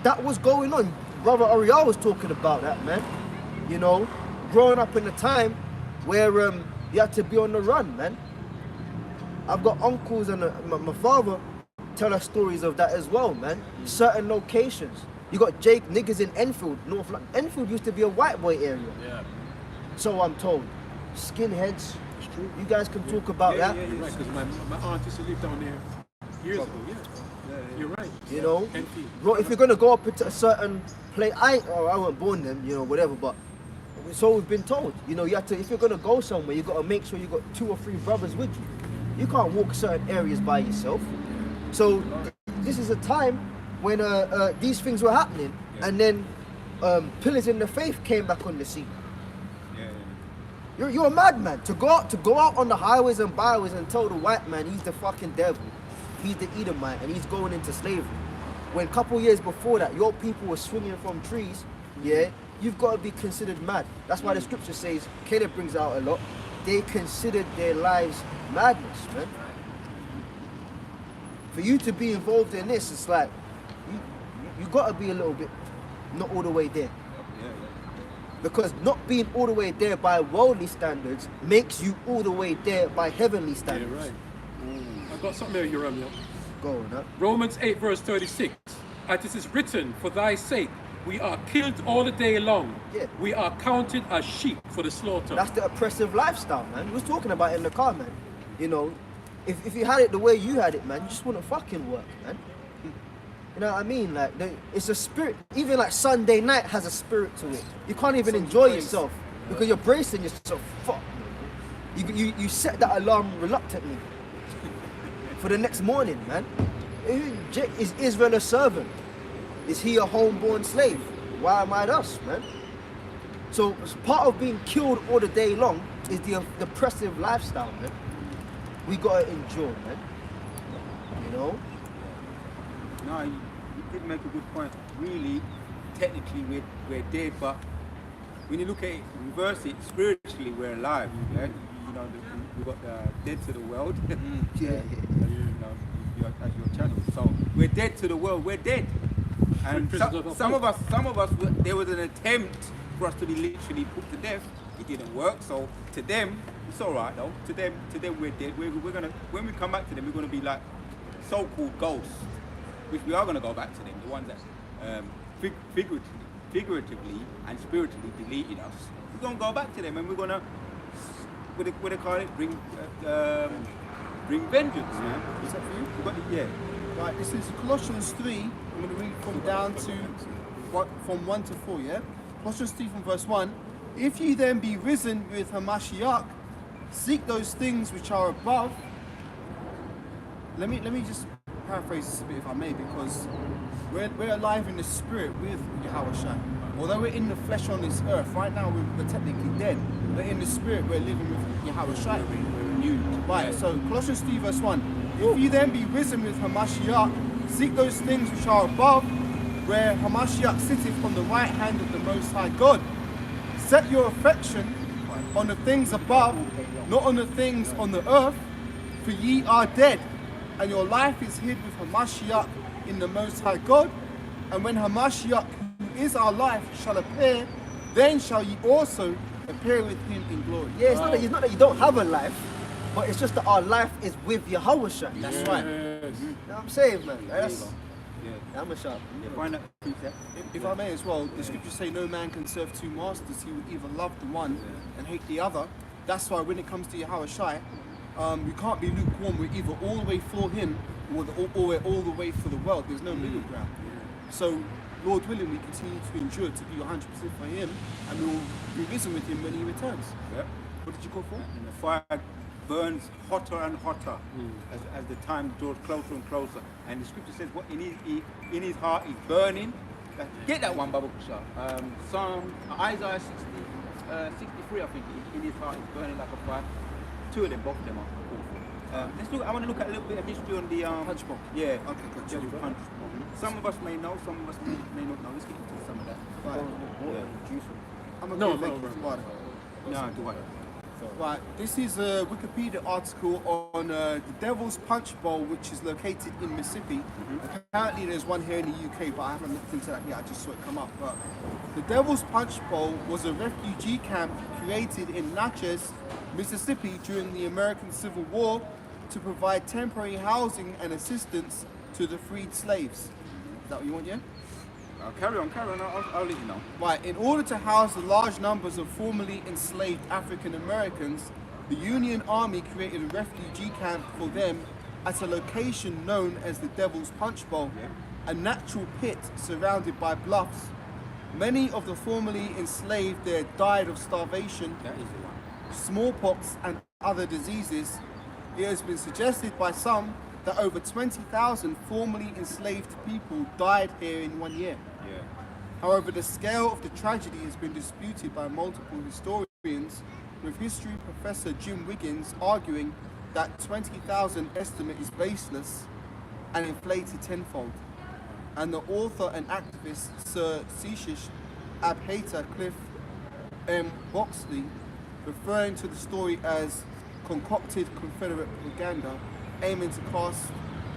That was going on. Brother Ariel was talking about that, man. You know, growing up in a time where you had to be on the run, man. I've got uncles and my father tell us stories of that as well, man. Certain locations. You got Jake niggas in Enfield, North London. Enfield used to be a white boy area. Yeah. So I'm told. Skinheads. It's true. You guys can talk about that. Yeah, you're right, because my aunt used to live down there years ago, yeah. You're right. You know, bro, if you're gonna go up into a certain place, I wasn't born then, you know, whatever, but so we've been told. You know, you have to, if you're gonna go somewhere, you gotta make sure you got 2 or 3 brothers with you. You can't walk certain areas by yourself. So this is a time when these things were happening, and then pillars in the faith came back on the scene. You're a madman to go out on the highways and byways and tell the white man he's the fucking devil, he's the Edomite, and he's going into slavery. When a couple years before that, your people were swinging from trees. Yeah, you've got to be considered mad. That's why the scripture says, Caleb brings out a lot. They considered their lives madness, man. For you to be involved in this, it's like you got to be a little bit not all the way there. Because not being all the way there by worldly standards makes you all the way there by heavenly Yeah, standards. right. I've got something there, Jeremiah. Go on, huh? Romans 8 verse 36. As it is written, for thy sake we are killed all the day long. Yeah. We are counted as sheep for the slaughter. That's the oppressive lifestyle, man. We was talking about it in the car, man. You know, if you had it the way you had it, man, you just wouldn't fucking work, man. You know what I mean? Like, it's a spirit. Even like Sunday night has a spirit to it. You can't even enjoy yourself because you're bracing yourself. Fuck. You set that alarm reluctantly for the next morning, man. Is Israel a servant? Is he a homeborn slave? Why am I thus, man? So part of being killed all the day long is the oppressive lifestyle, man. We gotta endure, man. You know? No, you did make a good point. Really, technically, we're dead, but when you look at it, reverse it, spiritually, we're alive. Yeah? You know, we've got dead to the world. Yeah. As your channel. So we're dead to the world. We're dead. And some of us, there was an attempt for us to be literally put to death. It didn't work. So to them, it's all right though. To them, we're dead. We're gonna, when we come back to them, we're gonna be like so-called ghosts, which we are gonna go back to them, the ones that figuratively and spiritually deleted us. We're gonna go back to them, and we're gonna, what they call it, bring vengeance, man. Is that for you? We've got yeah. Right, this is Colossians 3. I'm going to read from 1 to 4, yeah? Colossians 3 from verse 1. If ye then be risen with Hamashiach, seek those things which are above. Let me just paraphrase this a bit if I may, because we're alive in the spirit with Yahushua. Although we're in the flesh on this earth, right now we're technically dead, but in the spirit we're living with Yahushua. Right, so Colossians 3 verse 1. If you then be risen with Hamashiach, seek those things which are above, where Hamashiach sitteth on the right hand of the Most High God. Set your affection on the things above, not on the things on the earth, for ye are dead, and your life is hid with Hamashiach in the Most High God. And when Hamashiach, who is our life, shall appear, then shall ye also appear with him in glory. Yeah, it's not that you don't have a life, but it's just that our life is with Yahushua. That's right. You know what I'm saying, man? That's, I'm a sharp. Yeah, find that precept. If I may as well, the scriptures say no man can serve two masters. He would either love the one and hate the other. That's why when it comes to Yahushua, we can't be lukewarm. We're either all the way for him or we're all the way for the world. There's no middle ground. So, Lord willing, we continue to endure to be 100% for him, and we will be risen with him when he returns. Yep. What did you call for? And the fire burns hotter and hotter as the time draws closer and closer. And the scripture says what in his heart is burning. Get that one, Baba Kusha. Isaiah 63, I think. In his heart is burning like a fire. Two of them, both of them are awful. Let's look. I want to look at a little bit of history on the Punch bowl. Yeah. Okay, good. Yeah, the punch bowl. Some of us may know, some of us may not know. Let's get into some of that. Right. I'm okay, No, thank no, you for water. No, do I? Right, this is a Wikipedia article on the Devil's Punch Bowl, which is located in Mississippi. Apparently there's one here in the UK, but I haven't looked into that yet, I just saw it come up. But the Devil's Punch Bowl was a refugee camp created in Natchez, Mississippi during the American Civil War to provide temporary housing and assistance to the freed slaves. Is that what you want, yeah? Carry on, I'll let you know. Right, in order to house the large numbers of formerly enslaved African Americans, the Union Army created a refugee camp for them at a location known as the Devil's Punch Bowl, a natural pit surrounded by bluffs. Many of the formerly enslaved there died of starvation, smallpox, and other diseases. It has been suggested by some that over 20,000 formerly enslaved people died here in 1 year. However, the scale of the tragedy has been disputed by multiple historians, with history professor Jim Wiggins arguing that 20,000 estimate is baseless and inflated tenfold. And the author and activist Sir Ceashish Abhater Cliff M. Boxley, referring to the story as concocted Confederate propaganda, aiming to cast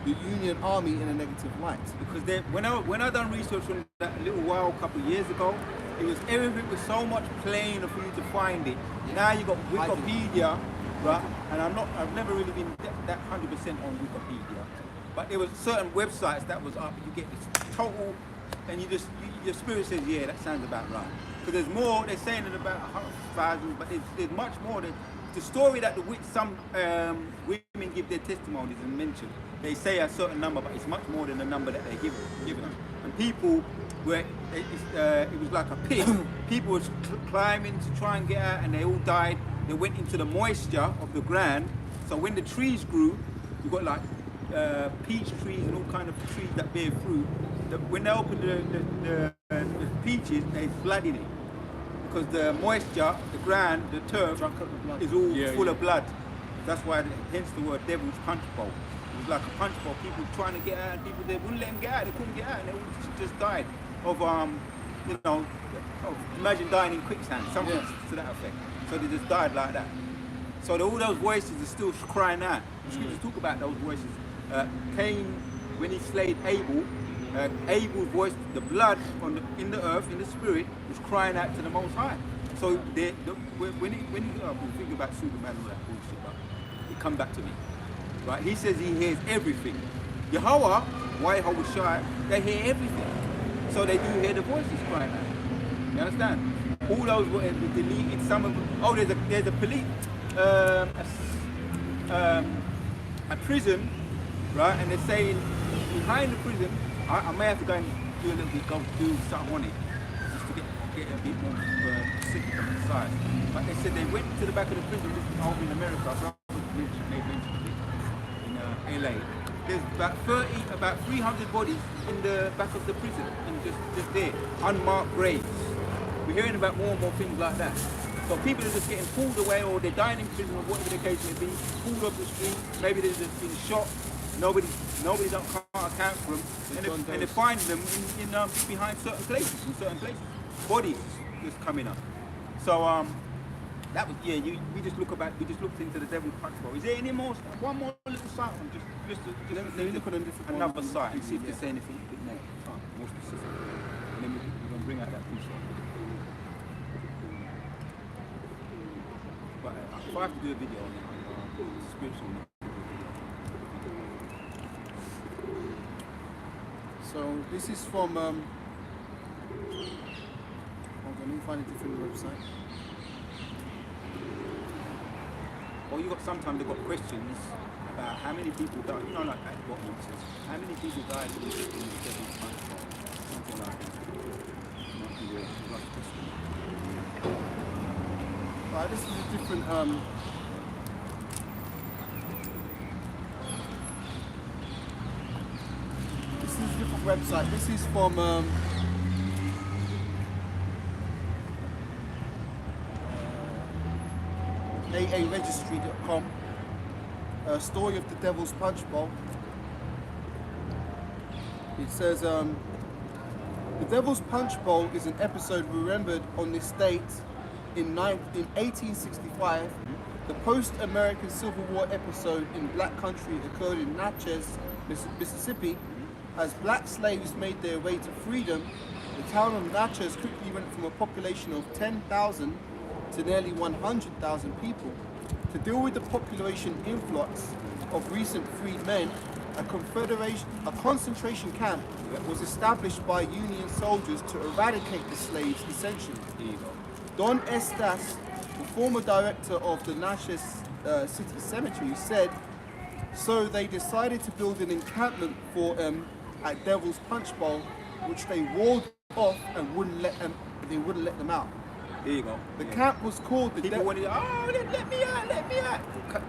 the Union Army in a negative light. Because when I done research on that a little while, a couple of years ago, It was everything was so much plainer for you to find it. Now you got Wikipedia, right? And I've never really been that 100% on Wikipedia, but there was certain websites that was up. You get this total, and your spirit says, yeah, that sounds about right. Because there's more. They're saying it about 100,000, but there's much more. The story that some women give their testimonies and mention, they say a certain number, but it's much more than the number that they're giving them. And people it was like a pit. People were climbing to try and get out, and they all died. They went into the moisture of the ground. So when the trees grew, you got like peach trees and all kind of trees that bear fruit. When they opened the peaches, there's blood in it. Because the moisture, the ground, the turf is all full of blood. That's why, hence the word devil's punch bowl. It was like a punch bowl. People trying to get out, and people, they wouldn't let them get out. They couldn't get out, and they all just died of, imagine dying in quicksand, something to that effect. So they just died like that. So all those voices are still crying out. The scriptures talk about those voices. Cain, when he slayed Abel, Abel's voice, the blood in the earth, in the spirit, was crying out to the Most High. So when you think about Superman and all that bullshit, but it come back to me. Right? He says he hears everything. Yahweh, Yahweh Shai, they hear everything. So they do hear the voices crying out. You understand? All those were deleted. Some of them. Oh, there's a police, a prison, right? And they're saying behind the prison. I may have to go and do a little bit, do something on it, just to get a bit more specific on the side. But they said they went to the back of the prison, this is over in America, in LA. There's about 300 bodies in the back of the prison, and just there, unmarked graves. We're hearing about more and more things like that. So people are just getting pulled away, or they're dying in prison, or whatever the case may be, pulled off the street, maybe they've just been shot. Nobody can't account for them, and they find them in behind certain places, bodies just coming up. So that was we just looked into the devil's punch bowl. Is there any more? One more little site on just look at another site and see if there's anything a bit more specific. And then we're gonna bring out that piece. But if I have to do a video on spiritual. So this is from, hold on, let me find a different website. Or sometimes they've got questions about how many people died, like at what says, how many people died in the devil's punch bowl, something like that. Might be a rough question. Right, this is a different, website. This is from AAregistry.com. Story of the Devil's Punch Bowl. It says, the Devil's Punch Bowl is an episode remembered on this date in 1865. The post-American Civil War episode in Black Country occurred in Natchez, Mississippi. As black slaves made their way to freedom, the town of Natchez quickly went from a population of 10,000 to nearly 100,000 people. To deal with the population influx of recent freed men, a concentration camp was established by Union soldiers to eradicate the slaves, essentially. Don Estes, the former director of the Natchez City Cemetery, said, so they decided to build an encampment for at Devil's Punch Bowl, which they walled off and wouldn't let them out. There you go. The camp was called the People wanted, let me out.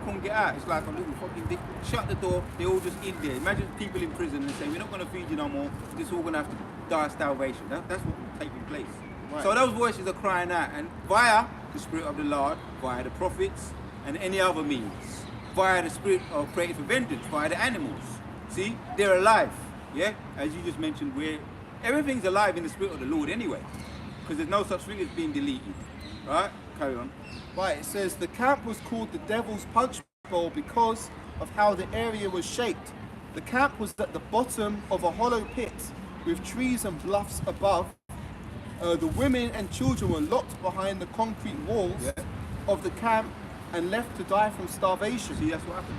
Couldn't get out. It's like a little fucking dick. Shut the door, they're all just in there. Imagine people in prison and say, we're not going to feed you no more, we're just all going to have to die of starvation. That's what's taking place. Right. So those voices are crying out, and via the Spirit of the Lord, via the prophets, and any other means, via the Spirit of creative vengeance, via the animals. See, they're alive. Yeah, as you just mentioned, everything's alive in the Spirit of the Lord anyway, because there's no such thing as being deleted. Right? Carry on. Right, it says the camp was called the Devil's Punch Bowl because of how the area was shaped. The camp was at the bottom of a hollow pit with trees and bluffs above. The women and children were locked behind the concrete walls of the camp and left to die from starvation. See, that's what happened.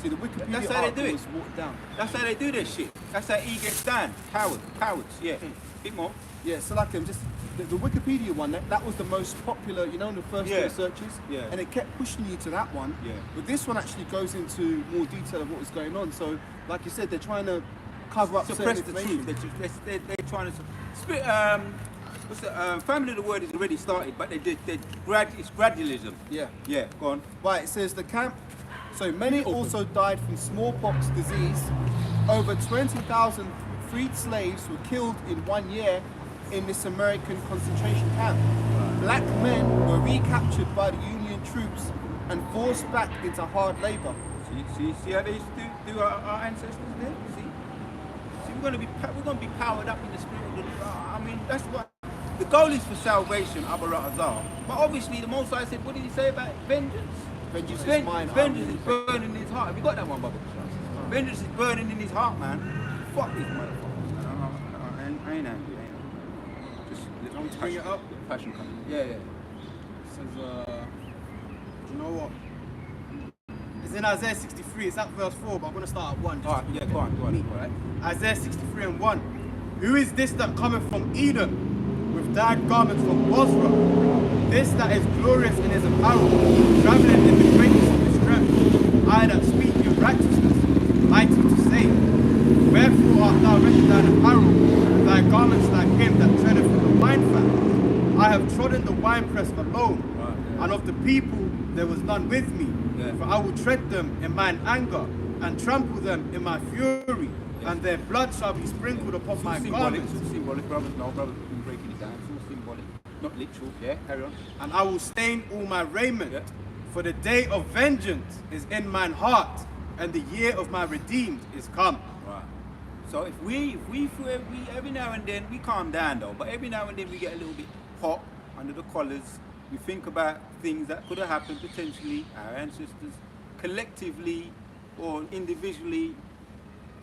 See, the Wikipedia that's how they do article it. was watered down. That's how they do their shit. That's how E gets down. Cowards. Yeah. Bit more. Yeah, so like just the Wikipedia one, that was the most popular, you know, in the first Yeah. day of searches. Yeah. And it kept pushing you to that one. Yeah. But this one actually goes into more detail of what was going on. So, like you said, they're trying to cover up Suppress certain the information. truth. They're trying to split. What's the family of the word is already started, but it's gradualism. Yeah. Yeah. Go on. Right, it says the camp, so many also died from smallpox disease. Over 20,000 freed slaves were killed in 1 year in this American concentration camp. Black men were recaptured by the Union troops and forced back into hard labor. See how they used to do our ancestors did? See, we're gonna be powered up in the spirit of the. I mean, that's what the goal is for salvation, Abarazar. But obviously, the Most High said, what did he say about vengeance? Vengeance is mine. Vengeance is burning in his heart. Have you got that one, Bubba? Vengeance is burning in his heart, man. Fuck these motherfuckers, man. I ain't angry. Just Want me to bring it up? Passion coming. Yeah. It says, do you know what? It's in Isaiah 63, it's at verse 4, but I'm going to start at 1. Alright, yeah, go on. Isaiah 63 and 1. Who is this that cometh from Edom, with dyed garments from Bozrah? This that is glorious in his apparel, travelling in the greatness of his strength. I that speak in righteousness, mighty to save. Wherefore art thou wretched thine apparel, thy garments like him that treadeth in the wine fat? I have trodden the winepress alone, and of the people there was none with me. For I will tread them in mine anger, and trample them in my fury, and their blood shall be sprinkled upon my garments. It's all symbolic, brothers. No, brothers have been breaking it down. It's all symbolic, not literal. Yeah, carry on. And I will stain all my raiment, for the day of vengeance is in mine heart, and the year of my redeemed is come. Right. So if we every now and then we calm down though, but every now and then we get a little bit hot under the collars. We think about things that could have happened potentially, our ancestors, collectively or individually.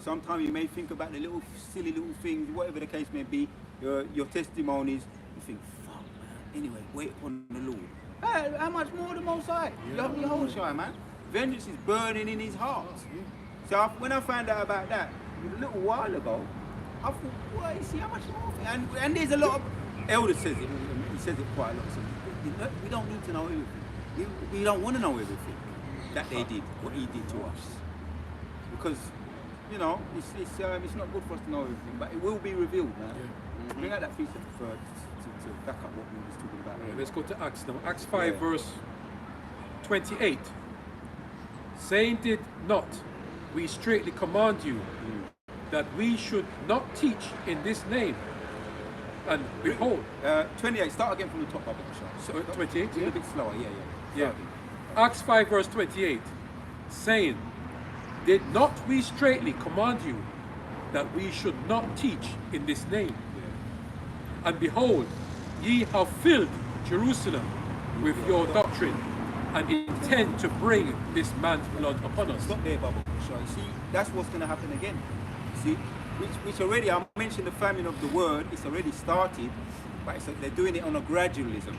Sometimes you may think about the little silly little things, whatever the case may be, your testimonies. You think, fuck man. Anyway, wait upon the Lord. How much more the Most High? Your whole shy, man. Vengeance is burning in his heart. So when I found out about that a little while ago, I thought, well, you see how much more? And there's a lot of Elder says it. He says it quite a lot. So we don't need to know everything. We don't want to know everything that they did, what he did to us, because you know it's not good for us to know everything, but it will be revealed, man. Bring out that piece to back up what we was talking about. Let's go to Acts now. Acts 5 verse 28. Saying, did not we straitly command you that we should not teach in this name? And behold, 28. Start again from the top of it. So 28. A little bit slower. Yeah. Acts 5 verse 28. Saying, did not we straitly command you that we should not teach in this name? And behold, ye have filled Jerusalem with your doctrine, and intend to bring this man's blood upon us. Stop there, Bubba. See, that's what's going to happen again. See, which already, I mentioned the famine of the word, it's already started, but they're doing it on a gradualism.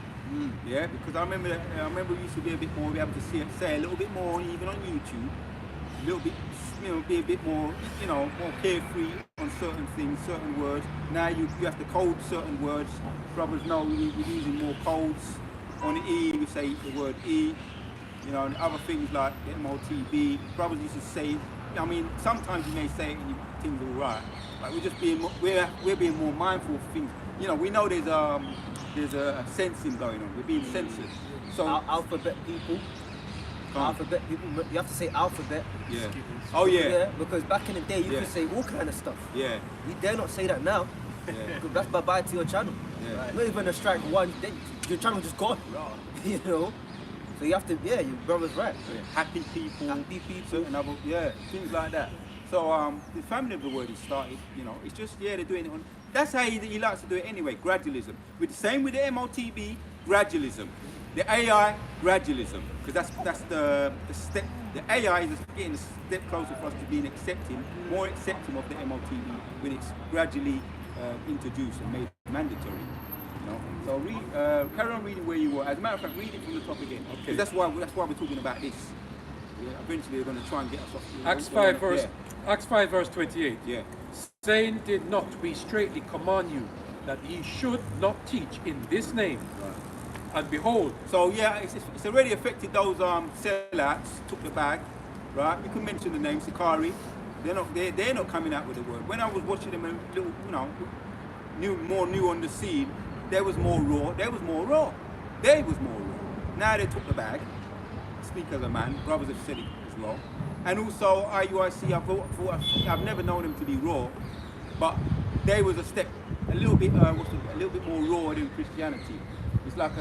Yeah, because I remember we used to be able to say a little bit more, even on YouTube, a little bit, be a bit more, more carefree on certain things, certain words. Now you have to code certain words. Brothers know we're using more codes. On the E, we say the word E, and other things like the MOTB. Brothers used to say, sometimes you may say it and things are right, but we're being more mindful of things. We know there's a sensing going on. We're being censored. So alphabet people. Alphabet people. You have to say alphabet. Yeah. Oh yeah. Yeah. Because back in the day, you could say all kind of stuff. Yeah. You dare not say that now. Yeah. Because that's bye-bye to your channel. Yeah. Right? Not even a strike one, then your channel just gone. So you have to, your brother's right. Yeah. Happy people, certain other, things like that. So the family of the word is started. It's just they're doing it on. That's how he likes to do it anyway. Gradualism. With the same with the MOTB, gradualism. The AI, gradualism. Because that's the step. The AI is getting a step closer for us to being more accepting of the MOTB when it's gradually introduced and made mandatory. No. So read, carry on reading where you were. As a matter of fact, read it from the top again. Okay. That's why we're talking about this. Yeah, eventually, they're going to try and get us off. Acts 5 verse 28. Yeah. Saying, did not we straightly command you that ye should not teach in this name? Right. And behold, So yeah, it's already affected those sellouts. Took the bag, right? You can mention the name Sikari. They're not coming out with the word. When I was watching them, a little, more new on the scene, there was more raw. They was more raw. Now they took the bag. Speak as a man. Brothers have said it as well. And also IUIC, I've never known them to be raw, but they was a little bit more raw than Christianity. It's like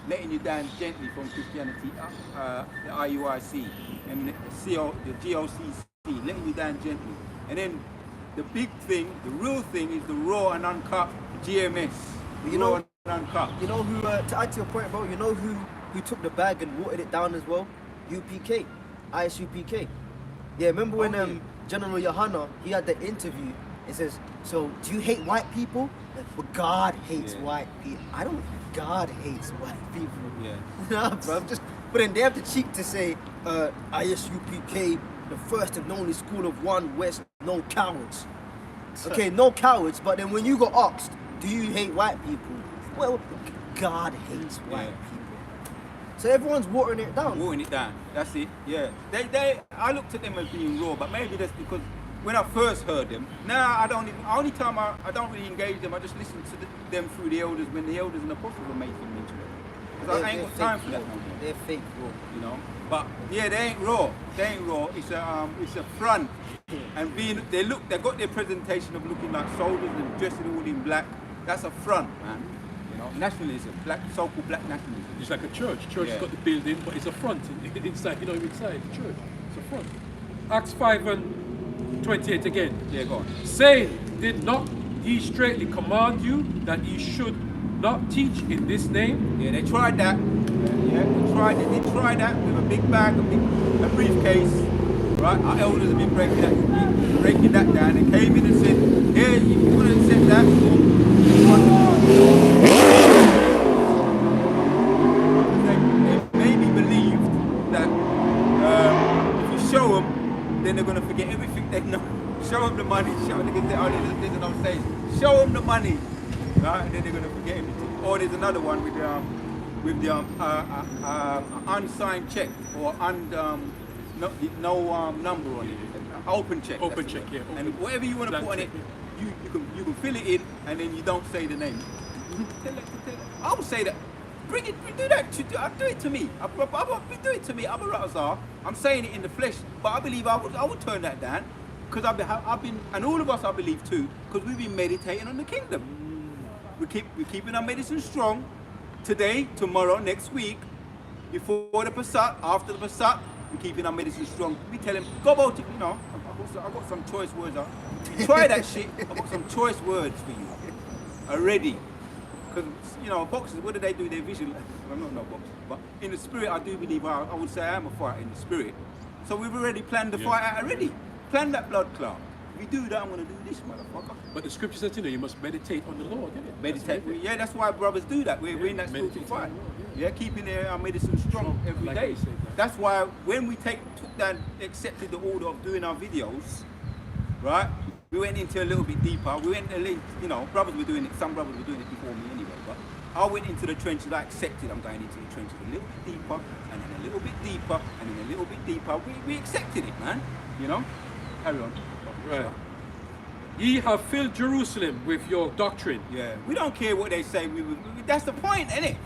letting you down gently from Christianity, the IUIC and the GOCC, letting you down gently. And then the big thing, the real thing, is the raw and uncut GMS. Raw and uncut. You know who, to add to your point, bro, you know who took the bag and watered it down as well? UPK, ISUPK. Yeah, remember when General Yohana, he had the interview, it says, so do you hate white people? But God hates white people. I don't, God hates white people. Yeah. Nah, bro, but then they have the cheek to say, ISUPK, the first and only school of one West, no cowards. Okay, no cowards, but then when you got asked, do you hate white people? Well, God hates white people. So everyone's watering it down. Watering it down. That's it. Yeah. I looked at them as being raw, but maybe that's because when I first heard them, I don't really engage them. I just listen to them through the elders when the elders and apostles are making mention of it. Because I ain't got time for that no more. They're fake raw. But yeah, they ain't raw. It's a front. And they got their presentation of looking like soldiers and dressing all in black. That's a front, man. Nationalism, so-called black nationalism. it's like a church. Church has got the building, but it's a front inside. Inside the church, it's a front. Acts 5 and 28 again. Yeah, go on. Saying, did not ye straightly command you that ye should not teach in this name? Yeah, they tried that. Yeah, they tried that with a big bag, a briefcase. Right, our elders have been breaking that down. They came in and said, "Here, you want to accept that?" They maybe believed that if you show them, then they're going to forget everything they know. Show them the money. Show them the money. Right, and then they're going to forget everything. Or there's another one with the unsigned check or no number on it. Open check. Open check, yeah. Open. And whatever you want to put on it, you can fill it in, and then you don't say the name. I would say that. Bring it. Do that. Do it to me. Do it to me. I'm a Razar. I'm saying it in the flesh, but I believe I would turn that down because I've been, and all of us I believe too, because we've been meditating on the kingdom. We're keeping our medicine strong. Today, tomorrow, next week, before the Passat, after the Passat, we're keeping our medicine strong. We tell him, go about it, I've got some choice words. Try that shit. I've got some choice words for you already. Because, boxers, what do they do? They visual. I'm not no boxer, but in the spirit, I do believe I would say I am a fighter in the spirit. So we've already planned the fight out already. Plan that blood clot. If you do that, I'm going to do this, motherfucker. But the scripture says, you must meditate on the Lord, isn't it? Meditate. Yeah, that's why brothers do that. We're in that spiritual fight. Yeah, keeping our medicine strong every day. That's why when we accepted the order of doing our videos, right? We went into a little bit deeper. We went brothers were doing it. Some brothers were doing it before me anyway. But I went into the trenches. I accepted I'm going into the trenches a little bit deeper, and then a little bit deeper, and then a little bit deeper. We accepted it, man. Carry on. Right. Ye have filled Jerusalem with your doctrine. Yeah. We don't care what they say. That's the point, isn't it?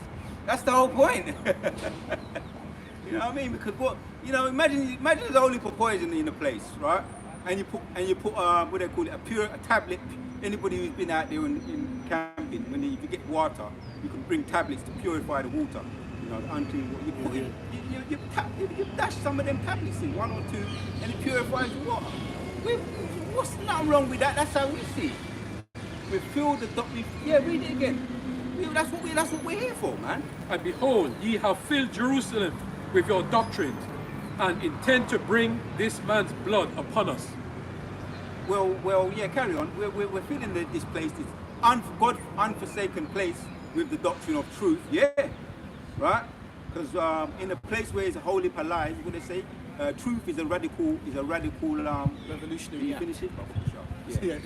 That's the whole point. You know what I mean? Because imagine there's only for poison in the place, right? And you put what they call it, a tablet. Anybody who's been out there in camping, if you get water, you can bring tablets to purify the water. Until you put it, you dash some of them tablets in, 1 or 2, and it purifies the water. What's nothing wrong with that? That's how we see it. We feel the doctrine. Yeah, read it again. That's what we're here for, man. And behold, ye have filled Jerusalem with your doctrine, and intend to bring this man's blood upon us. Well, yeah, carry on. We're filling this place, this God unforsaken place, with the doctrine of truth, right? Because in a place where it's a holy lies, what they say, truth is a radical Revolutionary act. finish it? Yeah.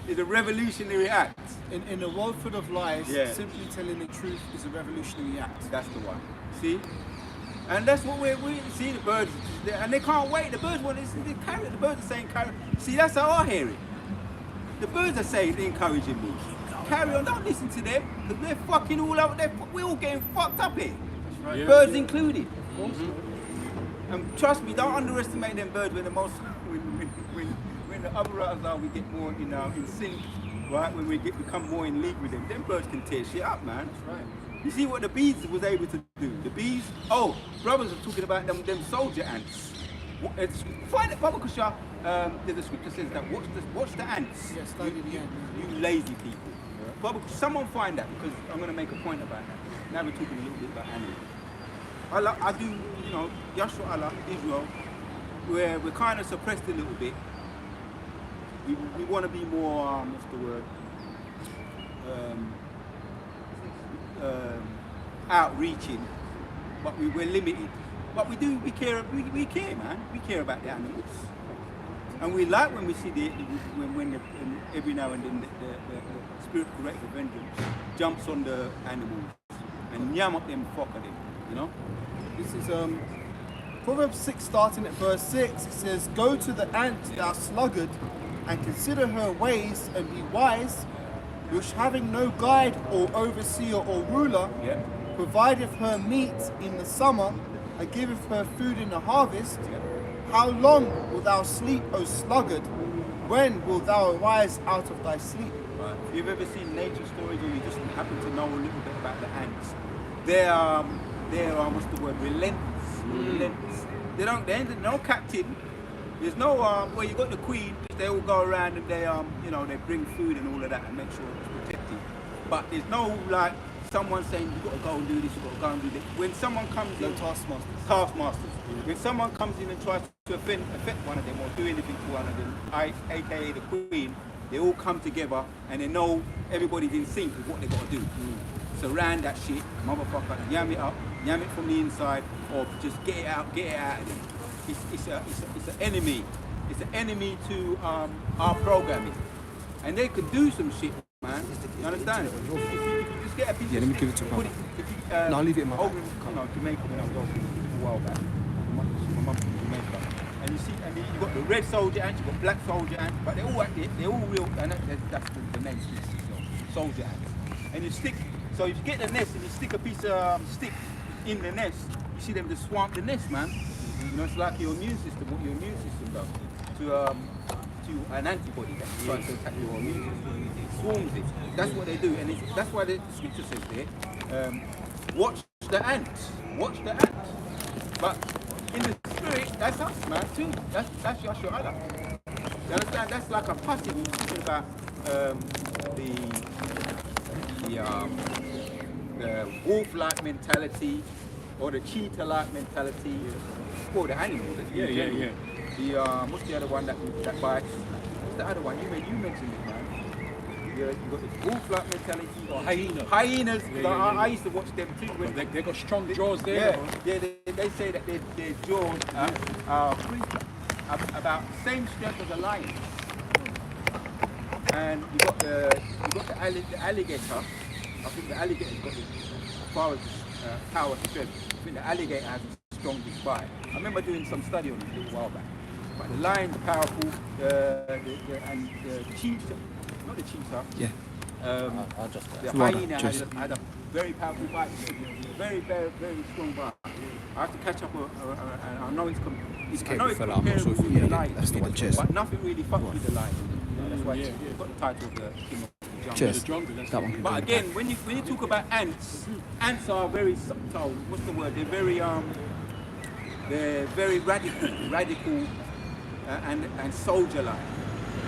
It's a revolutionary act. In a world full of lies, Yeah. simply telling the truth is a revolutionary act. That's the one. See? And that's what we see the birds, and they can't wait. The birds want to carry. The birds are saying carry. See, that's how I hear it. The birds are saying, encouraging me. Carry on, don't listen to them, because they're fucking all out there. We're all getting fucked up here. right. Yeah. Birds included. And trust me, don't underestimate them birds when the most when the other others are, we get more in sync, right? When we become more in league with them, them birds can tear shit up, man. That's right. You see what the bees was able to do. The bees, brothers are talking about them soldier ants. Find it, Baba Kusha. There's a scripture says that watch the ants. Yeah, study the ant. You lazy people. Baba, someone find that, because I'm going to make a point about that. Now we're talking a little bit about animals. I do, Yashua Allah, Israel, we're kind of suppressed a little bit. We want to be more, what's the word? Outreaching, but we're limited. But we care, man. We care about the animals, and we like when we see when every now and then the spirit corrective vengeance jumps on the animals and yam up them, fuck at them, This is Proverbs 6, starting at verse 6. It says, "Go to the ant, thou sluggard, and consider her ways, and be wise, which having no guide or overseer or ruler, Yeah. provideth her meat in the summer, and giveth her food in the harvest. Yeah. How long wilt thou sleep, O sluggard? When wilt thou arise out of thy sleep?" Right. If you've ever seen nature stories, or you just happen to know a little bit about the ants, they're what's the word? Relentless. Relentless. There ain't no captain. There's no you got the queen. They all go around and they bring food and all of that and make sure it's protected. But there's no someone saying you've got to go and do this, you've got to go and do this. When someone comes in, taskmasters. When someone comes in and tries to affect one of them or do anything to one of them, aka the queen, they all come together and they know everybody's in sync with what they got to do. Surround that shit, motherfucker, yam it up, yam it from the inside, or just get it out of them. It's an enemy. It's an enemy to our programming, and they could do some shit, man. You understand? If you just get a piece Yeah, let me give it to put Papa. No, I'll leave it in my bag. Jamaica when I was over a while back. My mum from Jamaica, and you see, and you got the red soldier ants, you got black soldier ants, but they're all real, and that's the name, soldier ants. And you stick. So if you get the nest and you stick a piece of stick in the nest, you see them just swamp the nest, man. It's like your immune system, what your immune system does to an antibody that tries to attack your immune system. It swarms it. That's what they do, and that's why the scripture says there, watch the ants. Watch the ants. But in the spirit, that's us, man, too. That's Yashua Allah. You understand? That's like a passive talking about the wolf-like mentality or the cheetah-like mentality for the animal. Yeah. The what's the other one that bites? What's the other one? You mentioned it, man. You got the wolf-like mentality Or hyenas. Hyenas. Yeah. I used to watch them too. When They got strong jaws there. yeah, they say that their jaws are about the same strength as a lion. And you got the alligator. I think the alligator's got as far as power strength. I think the alligator has the strongest bite. I remember doing some study on it a little while back. But the lion's powerful, and the cheetah, not the cheetah. Yeah. The hyena had a very powerful bite. Very, very, very strong bite. I have to catch up, and I know it's capable fella, I'm not sure if you lion, that's the one, cheers. but nothing really fucks with the lion. That's why it's got the title of the King of the Jungle. Cheers. The jungle, that's That one. it. can But go in the again, when you talk about ants are very subtle. What's the word? They're very radical, and soldier-like.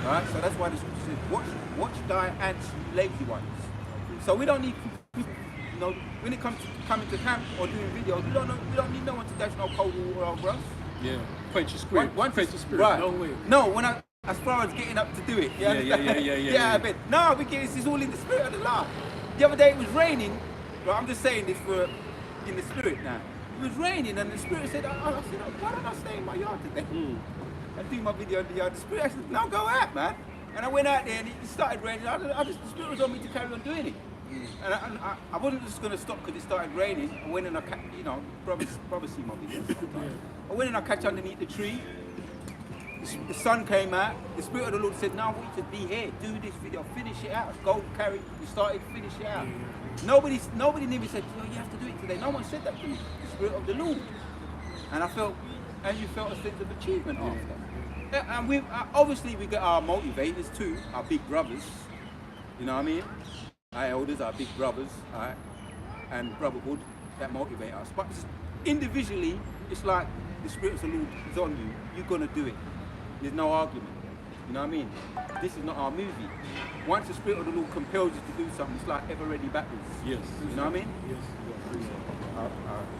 Right? So that's why the scripture says, watch thy ants, you lazy ones. So we don't need, when it comes to coming to camp or doing videos, we don't need no one to dash no cold water over us. Yeah. Quench your spirit. Once Quench your spirit. right. No way. No, as far as getting up to do it. Yeah. I bet. No, it's all in the spirit of the Lord. The other day it was raining. Right, I'm just saying this for in the spirit now. It was raining and the spirit said, I said, why don't I stay in my yard today? And do my video in the yard. The spirit said, no, go out, man. And I went out there and it started raining. The spirit was on me to carry on doing it. And I wasn't just going to stop because it started raining. I went and brothers see my video. I went and I catch underneath the tree. The sun came out. The Spirit of the Lord said, "Now I want you to be here. Do this video. Finish it out. Go carry. You started. Finish it out." Nobody never said, "You have to do it today." No one said that to me. The Spirit of the Lord. And I felt, and you felt a sense of achievement after. And we obviously we get our motivators too, our big brothers. You know what I mean? Our elders, our big brothers, and brotherhood that motivate us. But individually, it's like the Spirit of the Lord is on you. You're gonna do it. There's no argument. You know what I mean? This is not our movie. Once the Spirit of the Lord compels you to do something, it's like ever ready backwards. Yes. You know what I mean? Yes.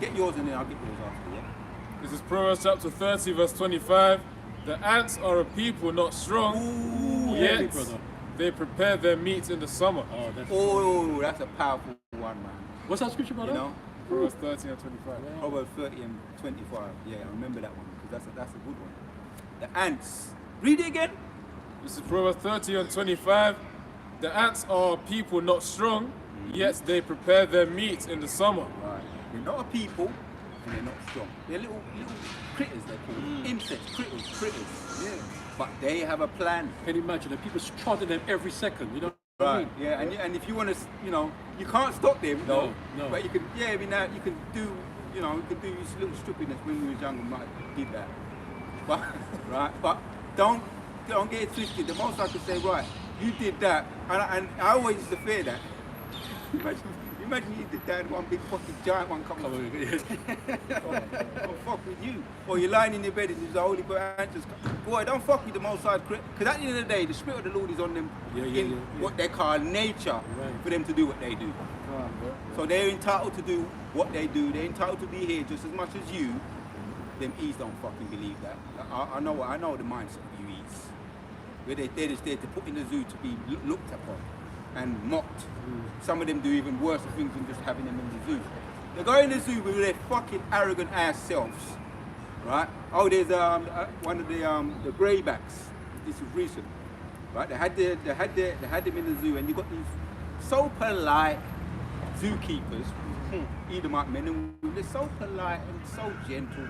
Get yours and then I'll get yours after, yeah? This is Proverbs chapter 30, verse 25. The ants are a people not strong, Heavy, yet brother. they prepare their meat in the summer. That's a powerful one, man. What's that scripture, brother? You know? Proverbs 30 and 25. Proverbs 30 and 25. Yeah, I remember that one because that's a good one. The ants. Read it again. This is Proverbs 30 and 25. The ants are a people not strong, yet they prepare their meat in the summer. Right. They're not a people and they're not strong. They're little critters, they're called. Insects, critters. Yeah. But they have a plan. Can you imagine? And people strutting them every second, you know what I mean? Yeah, and if you want to, you can't stop them. No. But you can, you can do, you can do this little stupidness when we were young. We might have did that. But but don't get it twisted. The most I could say, right, you did that, and I always used to fear that. Imagine you did that, one big fucking giant one coming. Don't fuck with you. Or you're lying in your bed and there's a holy ant just boy, don't fuck with the most side crit. Because at the end of the day, the Spirit of the Lord is on them in what they call nature for them to do what they do. So they're entitled to do what they do. They're entitled to be here just as much as you. Them E's don't fucking believe that. I know the mindset of you E's. Where they're just there to put in the zoo to be looked upon and mocked. Some of them do even worse things than just having them in the zoo. They go in the zoo with their fucking arrogant ass selves, right? Oh, there's one of the greybacks. This was recent, right? They had them in the zoo, and you got these so polite zookeepers, Edomite men, and they're so polite and so gentle,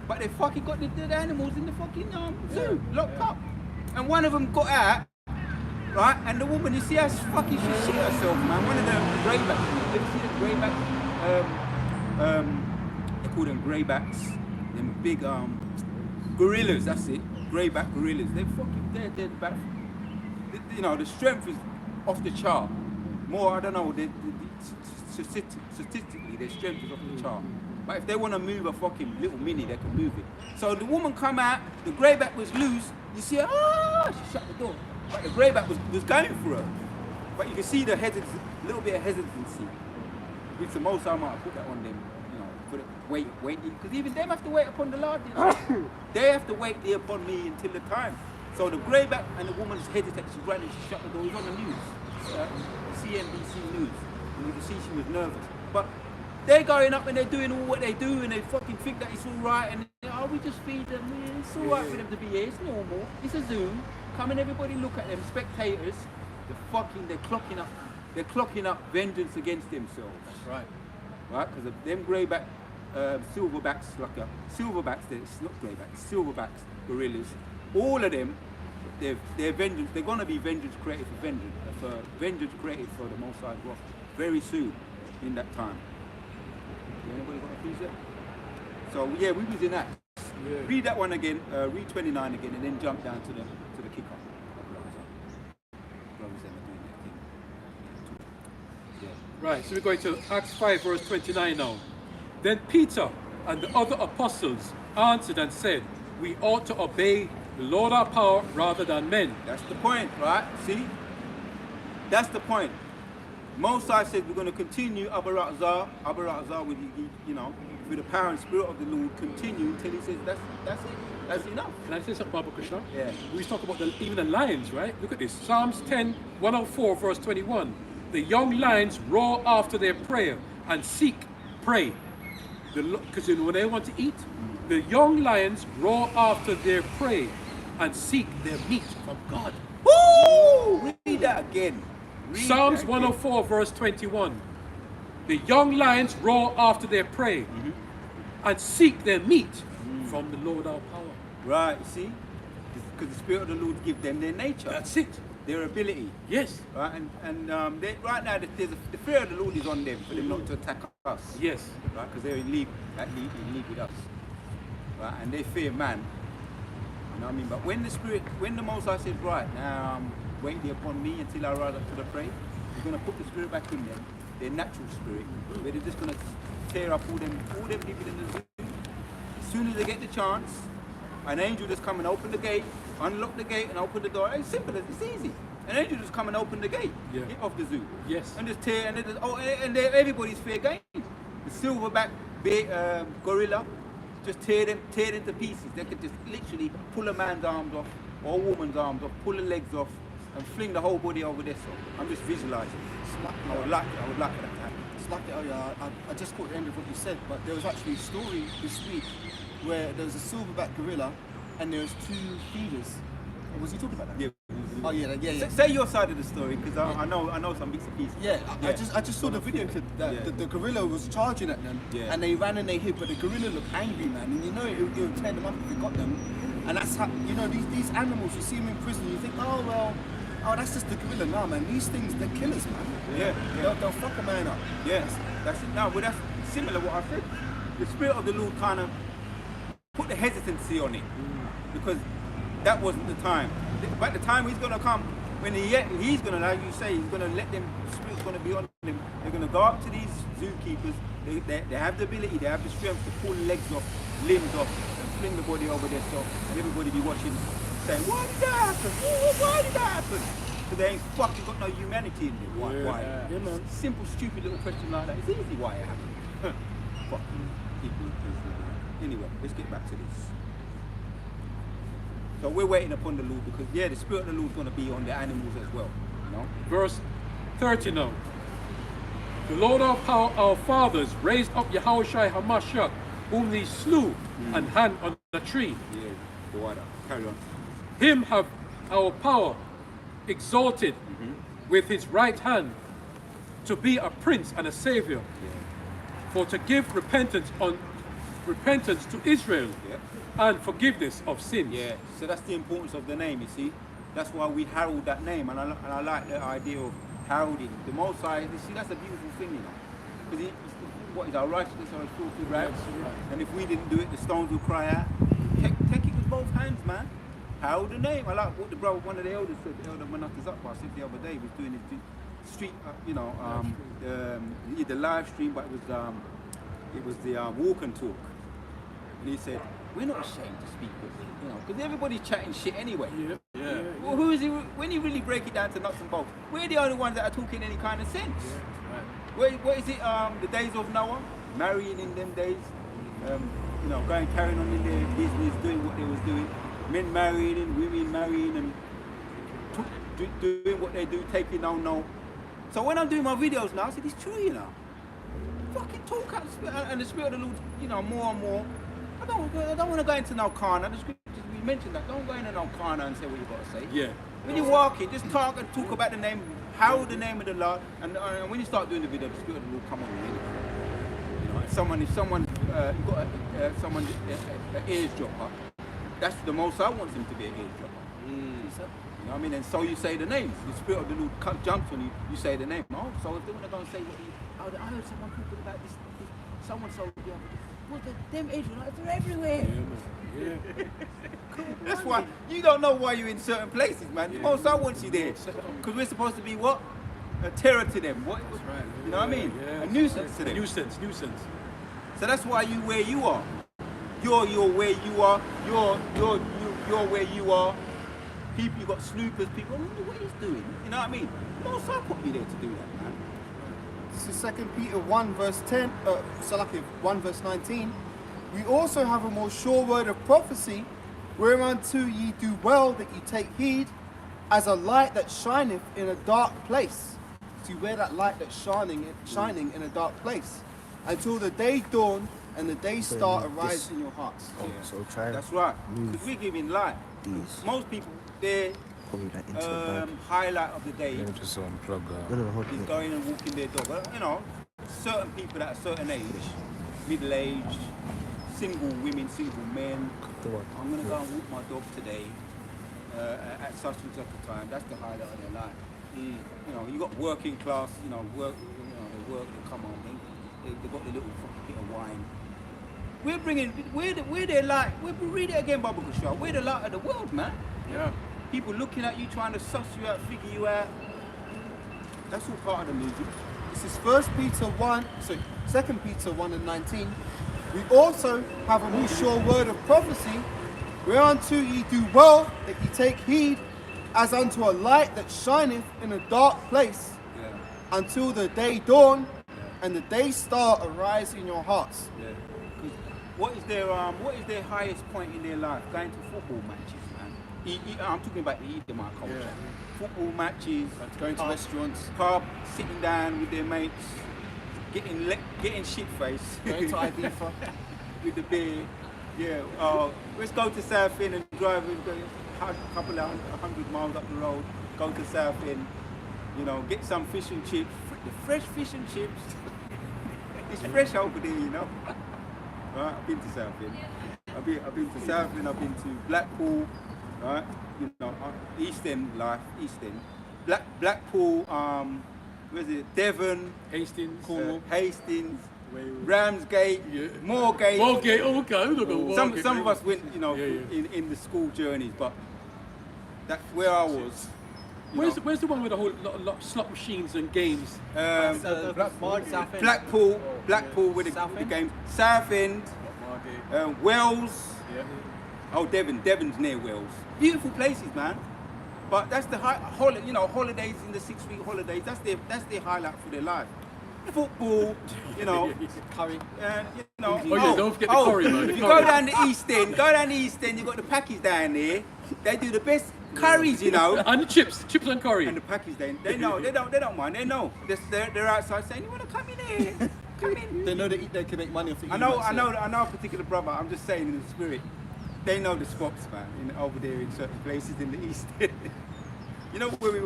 but they fucking got the animals in the fucking zoo locked up, and one of them got out. Right, and the woman, you see how fucking she shit herself, man. One of the greybacks, you see the greyback? They call them greybacks. Them big gorillas, that's it. Greyback gorillas. They're about, the strength is off the chart. More, I don't know, statistically, their strength is off the chart. But if they want to move a fucking little mini, they can move it. So the woman come out, the greyback was loose, you see her, she shut the door. But the greyback was going for her. But you can see the little bit of hesitancy. Which the most I might have put that on them, for the waiting. Because even them have to wait upon the Lord. They have to wait there upon me until the time. So the greyback and the woman's hesitate, she ran and she shut the door. It was on the news. CNBC News. And you can see she was nervous. But they're going up and they're doing all what they do and they fucking think that it's all right. And we just feed them. It's all right for them to be here. It's normal. It's a zoo. Come and everybody look at them, spectators. They're clocking up vengeance against themselves. That's right. Right? Because of them greyback, silverbacks, it's not greybacks, silverbacks, gorillas. All of them, they're vengeance. They're gonna be vengeance created for vengeance created for the Most High God very soon in that time. Anybody got a piece there? So yeah, we was in that. Yeah. Read that one again, read 29 again, and then jump down to the kickoff. Right, so we're going to Acts 5 verse 29 now. Then Peter and the other apostles answered and said, we ought to obey the Lord our power rather than men. That's the point, right? See? That's the point. Most High said we're going to continue Abarazah with with the power and spirit of the Lord, continue until he says that's it. That's enough. Can I say something, Baba Krishna? Yeah. We talk about even the lions, right? Look at this. Psalms 10, 104, verse 21. The young lions roar after their prey and seek prey. Because when they want to eat, the young lions roar after their prey and seek their meat from God. Woo! Read that again. Read Psalms that again. 104 verse 21. The young lions roar after their prey and seek their meat from the Lord our power. Right, you see? Because the Spirit of the Lord gives them their nature. That's it. Their ability. Yes. Right, right now, the fear of the Lord is on them for them not to attack us. Yes. Right, because they're in league with us. Right, and they fear man. You know what I mean? But when the Most High says, right, now wait thee upon me until I rise up to the prey, He's going to put the Spirit back in them, their natural spirit, where they're just going to tear up all them people in the zoo. As soon as they get the chance, an angel just come and open the gate, unlock the gate and open the door. It's simple, it's easy. An angel just come and open the gate of the zoo. Yes. And just tear, and everybody's fair game. The silverback gorilla, just tear them to pieces. They could just literally pull a man's arms off or a woman's arms off, pull the legs off, and fling the whole body over there. So I'm just visualizing. I would like for that to happen. It's like, I just caught the end of what you said, but there was actually a story this week where there was a silverback gorilla and there was two feeders. Was he talking about that? Yeah. Oh yeah. Say your side of the story, because I know some bits and pieces. Yeah, I just saw the video clip that the gorilla was charging at them, and they ran and they hid, but the gorilla looked angry, man, and you know it would tear them up if it got them. And that's how, you know, these animals, you see them in prison, you think, oh that's just the gorilla. Nah, man, these things, they're killers, man. Yeah. They'll fuck a man up. Yes, that's it. No, but that's similar to what I said. The Spirit of the Lord kind of put the hesitancy on it, because that wasn't the time. But the time He's going to come, when He's going to, like you say, He's going to let them, Spirit's going to be on them. They're going to go up to these zookeepers. They have the ability, they have the strength to pull legs off, limbs off, and fling the body over their self. And everybody be watching, saying, why did that happen? Why did that happen? Because they ain't fucking got no humanity in them. Why? Yeah, man. Simple, stupid little question like that. It's easy why it happened. Fucking people. Anyway, let's get back to this. So we're waiting upon the Lord, because the Spirit of the Lord is going to be on the animals as well. You know? Verse 30 now. The Lord our fathers raised up Yahushua HaMashiach, whom they slew and hanged on a tree. Yeah, go on. Carry on. Him have our power exalted with his right hand to be a prince and a savior, for to give repentance to Israel and forgiveness of sins. Yeah, so that's the importance of the name, you see. That's why we herald that name, and I like the idea of heralding. The Most High, you see, that's a beautiful thing, you know. Because what is our righteousness, our filthy rags? And if we didn't do it, the stones will cry out. Take it with both hands, man. Herald the name. I like what the brother, one of the elders said, the elder Manakas Akbar said the other day. He was doing his street, the live stream, but it was the walk and talk. And he said, we're not ashamed to speak with it, you know, because everybody's chatting shit anyway. Yeah. Well, who is it? When you really break it down to nuts and bolts, we're the only ones that are talking any kind of sense. What is it? The days of Noah, marrying in them days, carrying on in their business, doing what they was doing, men marrying and women marrying and doing what they do, taking no. So when I'm doing my videos now, I said, it's true, you know. Fucking talk out, and the Spirit of the Lord, you know, more and more. I don't want to go into no corner. The scriptures, we mentioned that. Don't go into no corner and say what you got to say. Yeah. When you walk in, just talk about the name, herald the name of the Lord, and when you start doing the video, the Spirit of the Lord come on you. You know, if someone's got someone's an eavesdropper, that's the Most I want him to be an eavesdropper. You know what I mean? And so you say the names. The Spirit of the Lord jumps on you. You say the name. Oh, so if they want to go and say I heard someone talking about this someone so the other day. Well, them Israelites are everywhere. Yeah. That's why you don't know why you're in certain places, man. The Most High wants you there, because we're supposed to be what? A terror to them. What? That's right. You know what I mean? Yeah. A nuisance to them. Nuisance. So that's why you where you are. You're where you are. You're where you are. People, you got snoopers. People, I wonder what he's doing. You know what I mean? The Most High put you there to do that, man. This is 2 Peter 1 verse 10, 1 verse 19. We also have a more sure word of prophecy, whereunto ye do well that ye take heed, as a light that shineth in a dark place, So we're that light that's shining in a dark place, until the day dawn and the day star arise in your hearts. Oh, so try That's right. move Because we're giving light. these. Most people, their Probably like into the bag. highlight of the day Let me just unplug No, hold is it. going and walking their dog. Well, you know, certain people at a certain age, middle-aged, single women, single men. I'm gonna go and walk my dog today at such and such a time. That's the highlight of their life. You know, you got working class. You know, they work. They come home. They got the little bit of wine. We're bringing. We're their light. Read it again, Baba Kushar. We're the light of the world, man. Yeah. People looking at you, trying to suss you out, figure you out. That's all part of the music. This is 2 Peter 1 and 19. We also have a more sure word of prophecy, whereunto ye do well that ye take heed, as unto a light that shineth in a dark place, Yeah. until the day dawn and the day star arise in your hearts. Yeah. 'Cause what is their highest point in their life? Going to football matches, man. I'm talking about the Edomite culture. Yeah. Football matches, Going to restaurants, pub, sitting down with their mates, getting shit faced. going to Ibiza. with the beer. Yeah. Let's go to South End and drive a couple of 100 miles up the road. Go to South End. You know, get some fish and chips. The fresh fish and chips. It's fresh over there, you know. Right? I've been to South End. I've been to South End. I've been to Blackpool. Right? You know, East End life. East End. Blackpool. Where's it? Devon. Hastings. Hastings. Ramsgate, Yeah. Moorgate. Okay, okay. Some of us went, you know, Yeah. in the school journeys, but that's where I was. Where's the one with a whole lot of slot machines and games? Blackpool with the games. Southend, Wales. Yeah. Oh, Devon's near Wales. Beautiful places, man. But that's the holidays in the 6-week holidays. That's their highlight for their life. Football, you know, Curry. and you know. Oh yeah, don't forget the curry, man. The If you curry. go down the East End, you got the Packies down there. They do the best curries, you know. And the chips and curry. And the Packies, they know, they don't mind. They know. They're outside saying, "You want to come in here? Come in." They know they can make money off the I know a particular brother. I'm just saying in the spirit. They know the spots, man. Over there in certain places in the East End. You know where we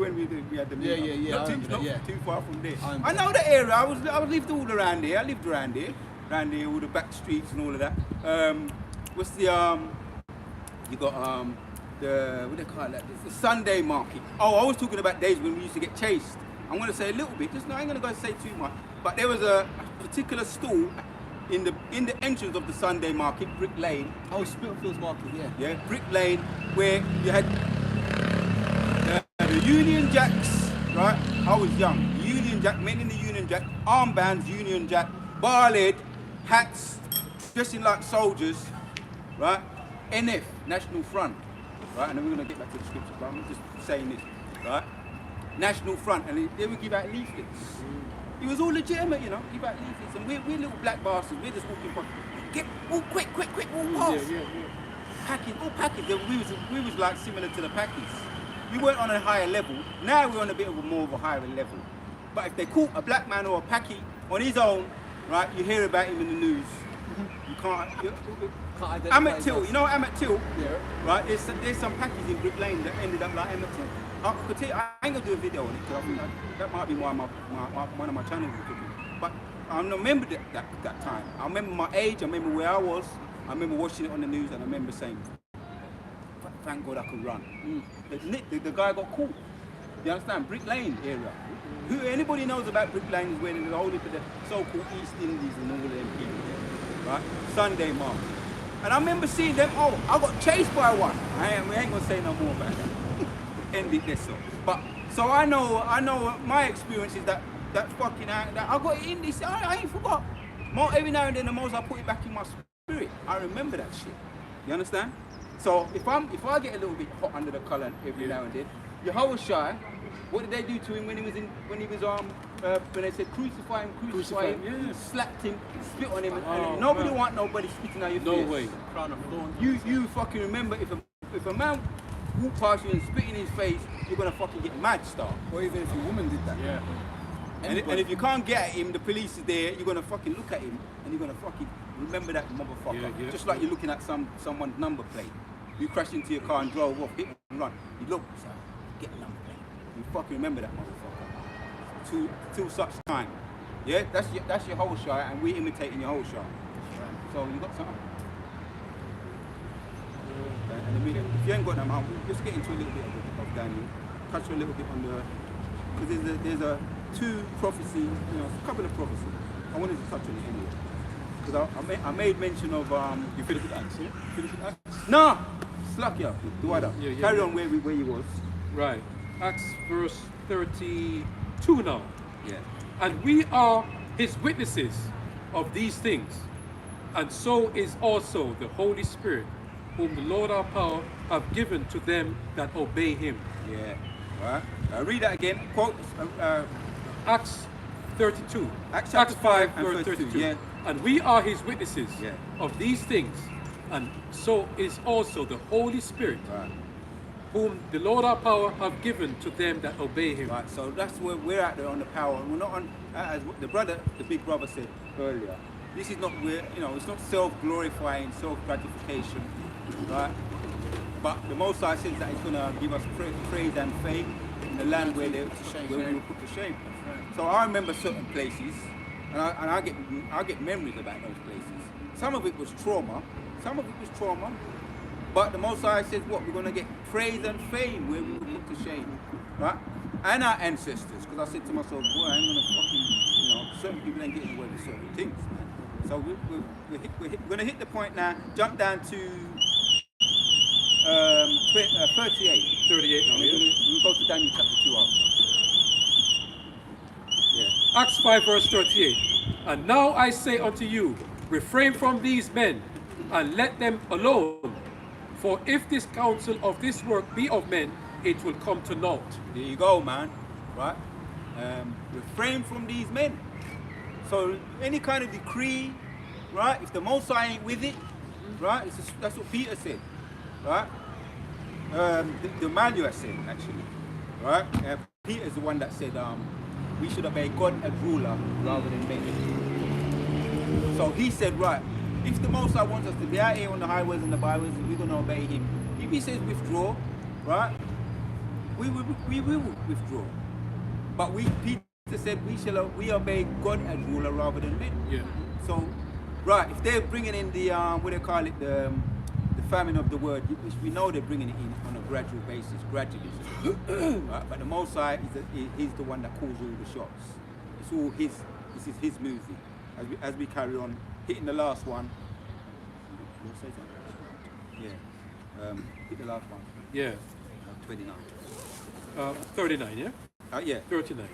had the meet up? Yeah, I remember that, yeah. Too far from there. I I know the area. I lived all around there. I lived around there, all the back streets and all of that. What's the you got the what do they call that? It's the Sunday market. Oh, I was talking about days when we used to get chased. I'm gonna say a little bit. I ain't gonna go say too much. But there was a particular stall in the entrance of the Sunday market, Brick Lane. Oh, Spitalfields Market, yeah. Yeah, Brick Lane, where you had the Union Jacks, right? I was young. Union Jack, men in the Union Jack, armbands, Union Jack, barlid, hats, dressing like soldiers, right? NF, National Front, right? And then we're going to get back to the scripture, but I'm just saying this, right? National Front, and they would give out leaflets. It was all legitimate, you know, give out leaflets. And we're little black bastards, we're just walking past. All quick, all past. Package. We was like similar to the Packies. We weren't on a higher level. Now we're on a bit of more of a higher level. But if they caught a black man or a Packie on his own, right, you hear about him in the news. You can't Emmett Till, you know Emmett Till? Yeah. Right, there's some Packies in Brick Lane that ended up like Emmett Till. I could tell you, I ain't gonna do a video on it because I think that might be one of my channels. But I remember that time. I remember my age, I remember where I was, I remember watching it on the news, and I remember saying, thank God I could run. The guy got caught. You understand? Brick Lane area. Anybody knows about Brick Lane is where there's a whole heap of the so-called East Indies and all of them people. Right? Sunday market. And I remember seeing them, I got chased by one. We ain't gonna say no more about that. End it this so. But so I know my experience is that fucking that I got it in this. I ain't forgot. Every now and then the most I put it back in my spirit. I remember that shit. You understand? So if I get a little bit hot under the collar every now and then, Yehoshua, what did they do to him when he was when they said crucify him, yeah. slapped him, spit on him, and nobody want nobody spitting on your face. No way. Crown of thorns. You fucking remember if a man walk past you and spit in his face, you're gonna fucking get mad, star. Or even if a woman did that. Yeah. And if you can't get at him, the police is there, you're gonna fucking look at him and you're gonna fucking remember that motherfucker. Yeah. Just like you're looking at someone's number plate. You crashed into your car and drove off, hit and run. You look, so get the number plate. You fucking remember that motherfucker. Till such time. Yeah, that's your whole shot, and we're imitating your whole shot. So you got something? And if you ain't got them, I'll just get into a little bit of Daniel. Touch a little bit on the, because there's a two prophecies, a couple of prophecies. I wanted to touch on it anyway. Because I made mention of You finished with Acts, yeah? Finished with Acts? No! Slack you up. Do what up? Yeah, Carry yeah. on where you was. Right. Acts verse 32 now. Yeah. And we are his witnesses of these things, and so is also the Holy Spirit, whom the Lord our power have given to them that obey him. Yeah. All right. Read that again. Quote. Acts 32. Acts 5 and verse 32. yeah. And we are his witnesses Yeah. of these things, and so is also the Holy Spirit, Right. whom the Lord our power have given to them that obey him. Right, so that's where we're out there on the power. We're not on, as the big brother said earlier. This is not it's not self-glorifying, self-gratification, right? But the Most High says that it's going to give us praise and fame in the land where we will put to shame. So I remember certain places, and I get memories about those places. Some of it was trauma, but the Most High says what? We're going to get praise and fame where we will put to shame, right? And our ancestors, because I said to myself, boy, I ain't going to fucking, certain people ain't getting away with certain things, man. So we're going to hit the point now, jump down to 38. 38 now, yeah? We'll go to Daniel chapter 2 after. Yeah. Acts 5 verse 38. And now I say unto you, refrain from these men, and let them alone. For if this counsel of this work be of men, it will come to naught. There you go, man. Right? Refrain from these men. So any kind of decree, right? If the Most High ain't with it, right? That's what Peter said, right? The Manuel said actually, right? Peter's the one that said we should obey God as ruler rather than men. So he said, right? If the Most High wants us to be out here on the highways and the byways, we're going to obey him. If he says withdraw, right, we will withdraw. But Peter said we obey God as ruler rather than men. Yeah. So, right, if they're bringing in the, what they call it, the famine of the word, which we know they're bringing it in on a gradual basis, gradually. Right? But the Most High, he's the one that calls all the shots. It's all his, this is his movie. As we carry on, hitting the last one. You want to say something? Yeah. Hit the last one. Yeah. 29. 39, yeah? Yeah. 39.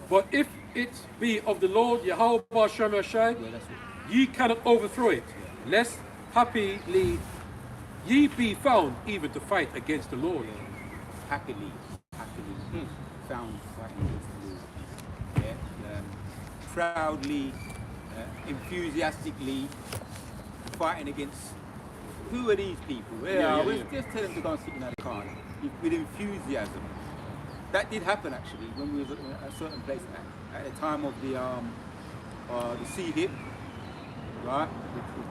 But if it be of the Lord Yahweh Ba'ashem Yashai, Yeah, that's it. ye cannot overthrow it, lest happily ye be found even to fight against the Lord. Happily found fighting against the Lord. Yeah. Proudly, enthusiastically fighting against. Who are these people? We'll just tell them to go and sit in that car with enthusiasm. That did happen actually when we was at a certain place at the time of the sea hip, right?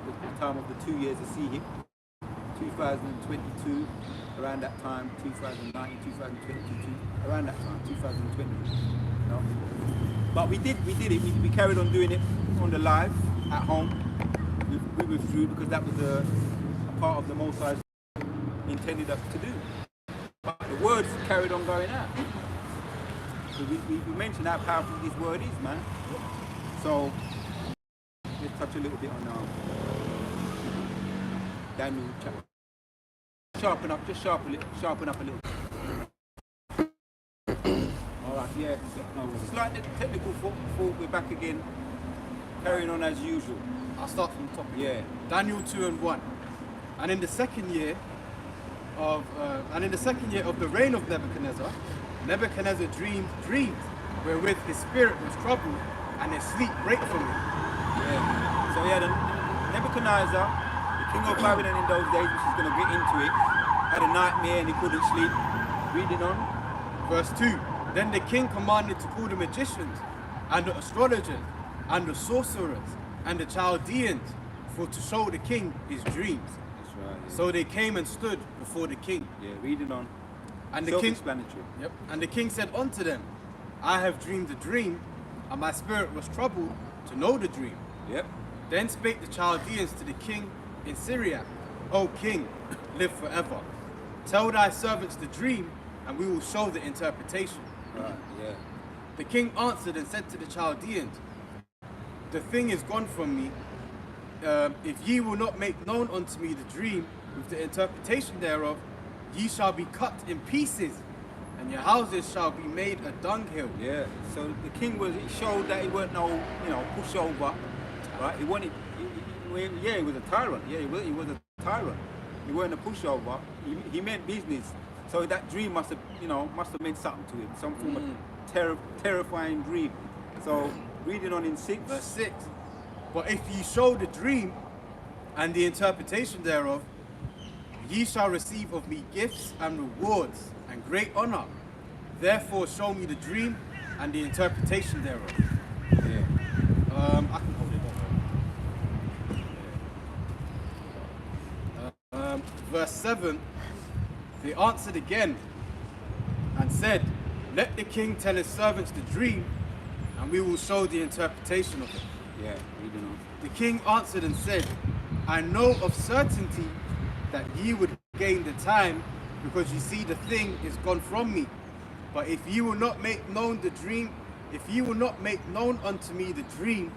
The time of the 2 years of sea hip, 2022, around that time, 2019, 2022, around that time, 2020. You know? But we did it. We carried on doing it on the live at home. We withdrew because that was a part of the Most High intended us to do. But the words carried on going out. So we mentioned how powerful this word is, man. So let's touch a little bit on Daniel chapter. Sharpen up a little. Alright, yeah. Slightly technical fault, we're back again. Carrying on as usual. I'll start from the top. Yeah. Daniel 2:1. And in the second year of the reign of Nebuchadnezzar dreamed dreams wherewith his spirit was troubled and his sleep brake from him. Yeah. So yeah, Nebuchadnezzar, the king of Babylon in those days, which is going to get into it, had a nightmare and he couldn't sleep. Reading on. Verse 2. Then the king commanded to call the magicians and the astrologers and the sorcerers and the Chaldeans for to show the king his dreams. That's right. Yeah. So they came and stood before the king. Yeah, reading on. And the king, Self-explanatory. yep, and the king said unto them, I have dreamed a dream, and my spirit was troubled to know the dream. Yep. Then spake the Chaldeans to the king in Syria, O king, live forever. Tell thy servants the dream, and we will show the interpretation. Right. Yeah. The king answered and said to the Chaldeans, the thing is gone from me. If ye will not make known unto me the dream with the interpretation thereof, ye shall be cut in pieces, and your houses shall be made a dunghill. Yeah. So the king it showed that he weren't no, pushover, right? He wanted, he was a tyrant. Yeah, he was a tyrant. He weren't a pushover. He meant business. So that dream must have meant something to him, some form of terrifying dream. So reading on in 6. Verse 6. But if ye show the dream and the interpretation thereof, ye shall receive of me gifts and rewards and great honor. Therefore show me the dream and the interpretation thereof. Yeah. I can hold it over. Verse 7, they answered again and said, let the king tell his servants the dream, and we will show the interpretation of it. Yeah, reading on. The king answered and said, I know of certainty that ye would gain the time, because ye see the thing is gone from me. But if ye will not make known the dream, if ye will not make known unto me the dream,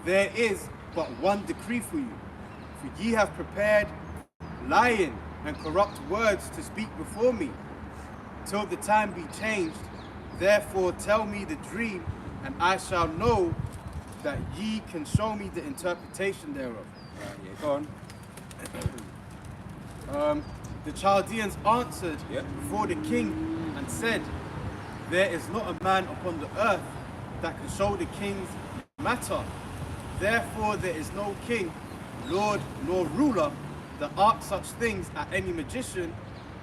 there is but one decree for you. For ye have prepared lying and corrupt words to speak before me, till the time be changed. Therefore tell me the dream, and I shall know that ye can show me the interpretation thereof. Right, yeah, go on. The Chaldeans answered Yep. before the king and said, there is not a man upon the earth that can show the king's matter. Therefore there is no king, lord, nor ruler that asks such things at any magician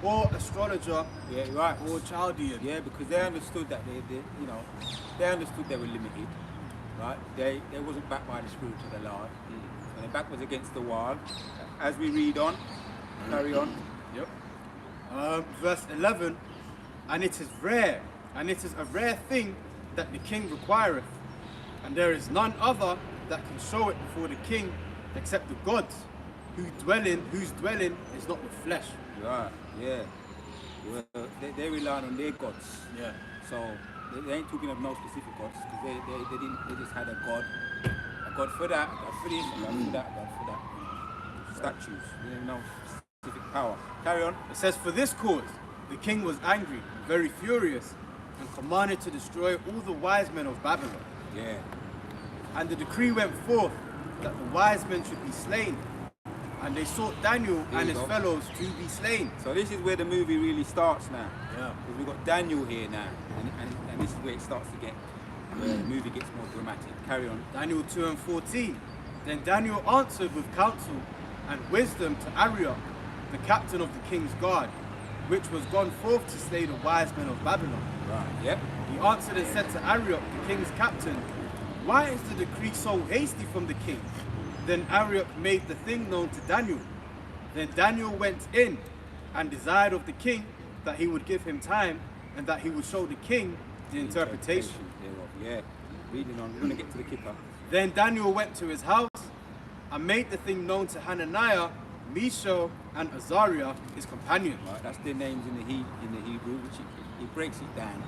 or astrologer Yeah, right. or Chaldean. Yeah, because they understood that they understood they were limited, right? They wasn't backed by the Spirit of the Lord, and their back was against the wall. As we read on, carry on. Yep. Verse 11, and it is rare, and it is a rare thing that the king requireth, and there is none other that can show it before the king except the gods, whose dwelling is not with flesh. Right, yeah. Well, they rely on their gods. Yeah. So they ain't talking of no specific gods, because they just had a god for that, a god for this, a god for that, a god for that. Statues. They didn't know specific power. Carry on. It says, for this cause the king was angry, very furious, and commanded to destroy all the wise men of Babylon. Yeah. And the decree went forth that the wise men should be slain, and they sought Daniel There and you his go. fellows to be slain. So this is where the movie really starts now. Yeah. Because we've got Daniel here now, and this is where it starts to get, where the movie gets more dramatic. Carry on. Daniel 2 and 14. Then Daniel answered with counsel and wisdom to Arioch, the captain of the king's guard, which was gone forth to slay the wise men of Babylon. Right, yep. He answered and said to Arioch, the king's captain, why is the decree so hasty from the king? Then Arioch made the thing known to Daniel. Then Daniel went in and desired of the king that he would give him time, and that he would show the king the interpretation. Thereof, yeah. Reading on, we're going to get to the kicker. Then Daniel went to his house and made the thing known to Hananiah, Mishael, and Azariah, his companions. Right, that's their names in the Hebrew, which he breaks it down.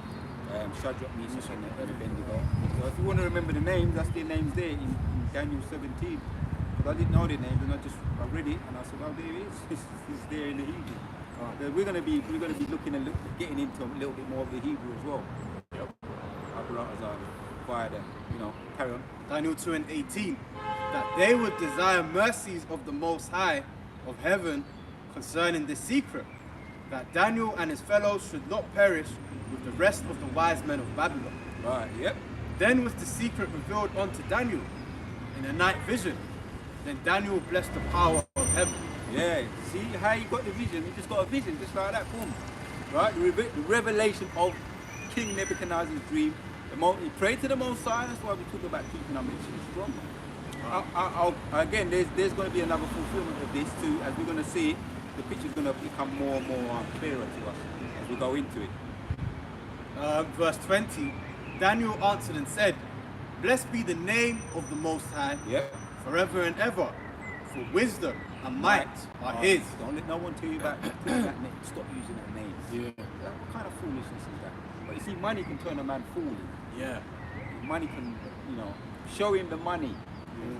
Shadrach, Meshach, and Abednego. So if you want to remember the names, that's their names there in Daniel 17. But I didn't know their names, and I read it, and I said, oh, there it is. It's there in the Hebrew. We're going to be looking and getting into a little bit more of the Hebrew as well. Yep. Via the, carry on. Daniel 2 and 18, that they would desire mercies of the Most High of heaven concerning this secret, that Daniel and his fellows should not perish with the rest of the wise men of Babylon. Right, yep. Then was the secret revealed unto Daniel in a night vision. Then Daniel blessed the power of heaven. Yeah, see how you got the vision? You just got a vision, just like that, boom. Right, the revelation of King Nebuchadnezzar's dream. He prayed to the Most High. That's why we talk about keeping our mission strong. Again, there's going to be another fulfillment of this too. As we're going to see, the picture's going to become more and more clearer to us as we go into it. Verse 20, Daniel answered and said, "Blessed be the name of the Most High forever and ever, for wisdom and might are his." Don't let no one tell you about that name. Stop using that name. Yeah. What kind of foolishness is that? But you see, money can turn a man foolish. Yeah. Money can, show him the money.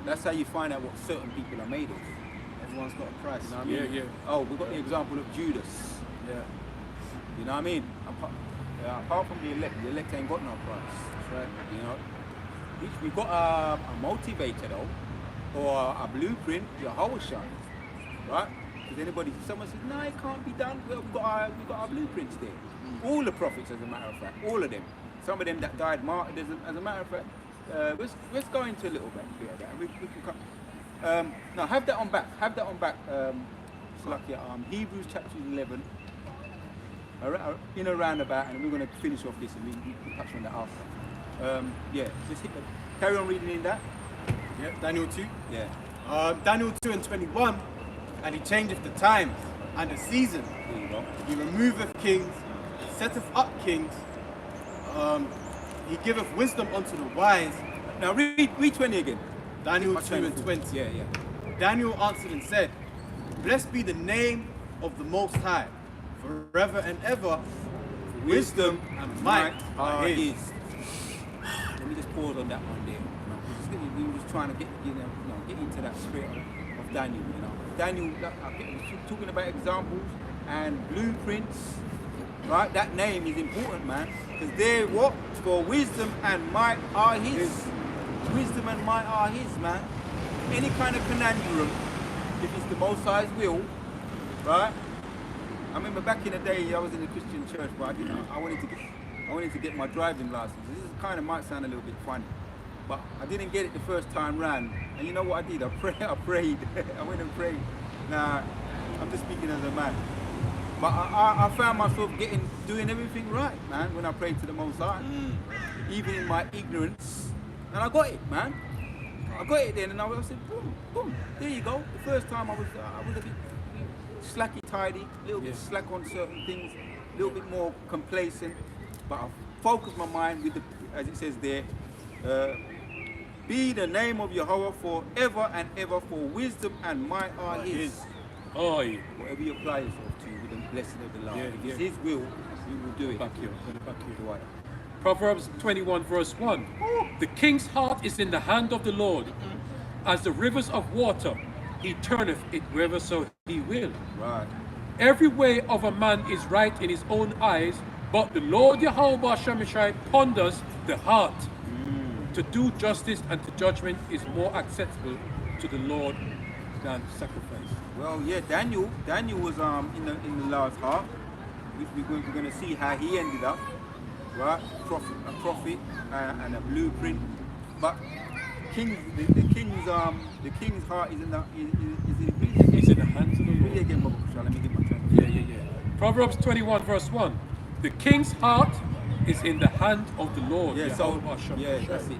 That's how you find out what certain people are made of. Everyone's got a price. You know what I mean? Yeah. Oh, we've got the example of Judas. Yeah. You know what I mean? Apart from the elect ain't got no price. That's right. You know, we got a motivator though, or a blueprint, Yahweh shine, right? Because someone says, no, it can't be done. Well, we've got our blueprints there. All the prophets, as a matter of fact, all of them. Some of them that died martyred, as a matter of fact. Let's go into a little bit of that. We can come. Now, have that on back. Hebrews chapter 11. In a roundabout, and we're going to finish off this, and we can touch on that after. Just carry on reading in that. Yeah, Daniel 2. Yeah. Daniel 2 and 21, and he changeth the times and the season. There you go. He removeth kings, setteth up kings. He giveth wisdom unto the wise. Now read 20 again. Daniel 2 and 20. Yeah. Daniel answered and said, "Blessed be the name of the Most High, forever and ever. For wisdom and might are his." Let me just pause on that one there. We were just trying to get into that spirit of Daniel. Daniel, talking about examples and blueprints. Right, that name is important, man, because they're what? For wisdom and might are his. Wisdom and might are his, man. Any kind of conundrum, if it's the Most High's will, right? I remember back in the day, I was in a Christian church, but I wanted to get my driving license. This is kind of might sound a little bit funny, but I didn't get it the first time round. And you know what I did? I prayed. I went and prayed. Nah, I'm just speaking as a man. But I found myself doing everything right, man, when I prayed to the Most High. Even in my ignorance. And I got it, man. I got it then, and I said, boom, boom, there you go. The first time I was a bit slacky tidy, a little bit slack on certain things, a little bit more complacent. But I focused my mind with as it says there, be the name of Yahweh forever and ever, for wisdom and might are his. Oh, yeah. Whatever you apply yourself to with the blessing of the Lord. Yeah, if it's his will, he will do it. Back here. Right. Proverbs 21 verse 1. The king's heart is in the hand of the Lord. As the rivers of water, he turneth it whitherso he will. Right. Every way of a man is right in his own eyes, but the Lord Yahweh Shemeshai ponders the heart. To do justice and to judgment is more acceptable to the Lord than sacrifice. Well, yeah, Daniel was in the last half. We're going to see how he ended up, right? A prophet and a blueprint. But the king's heart is in the It's in the hands of the Lord. Read again, Bob. Let me get my translation. Yeah. Proverbs 21 verse 1. The king's heart is in the hand of the Lord. Yeah, so Yahweh that's it.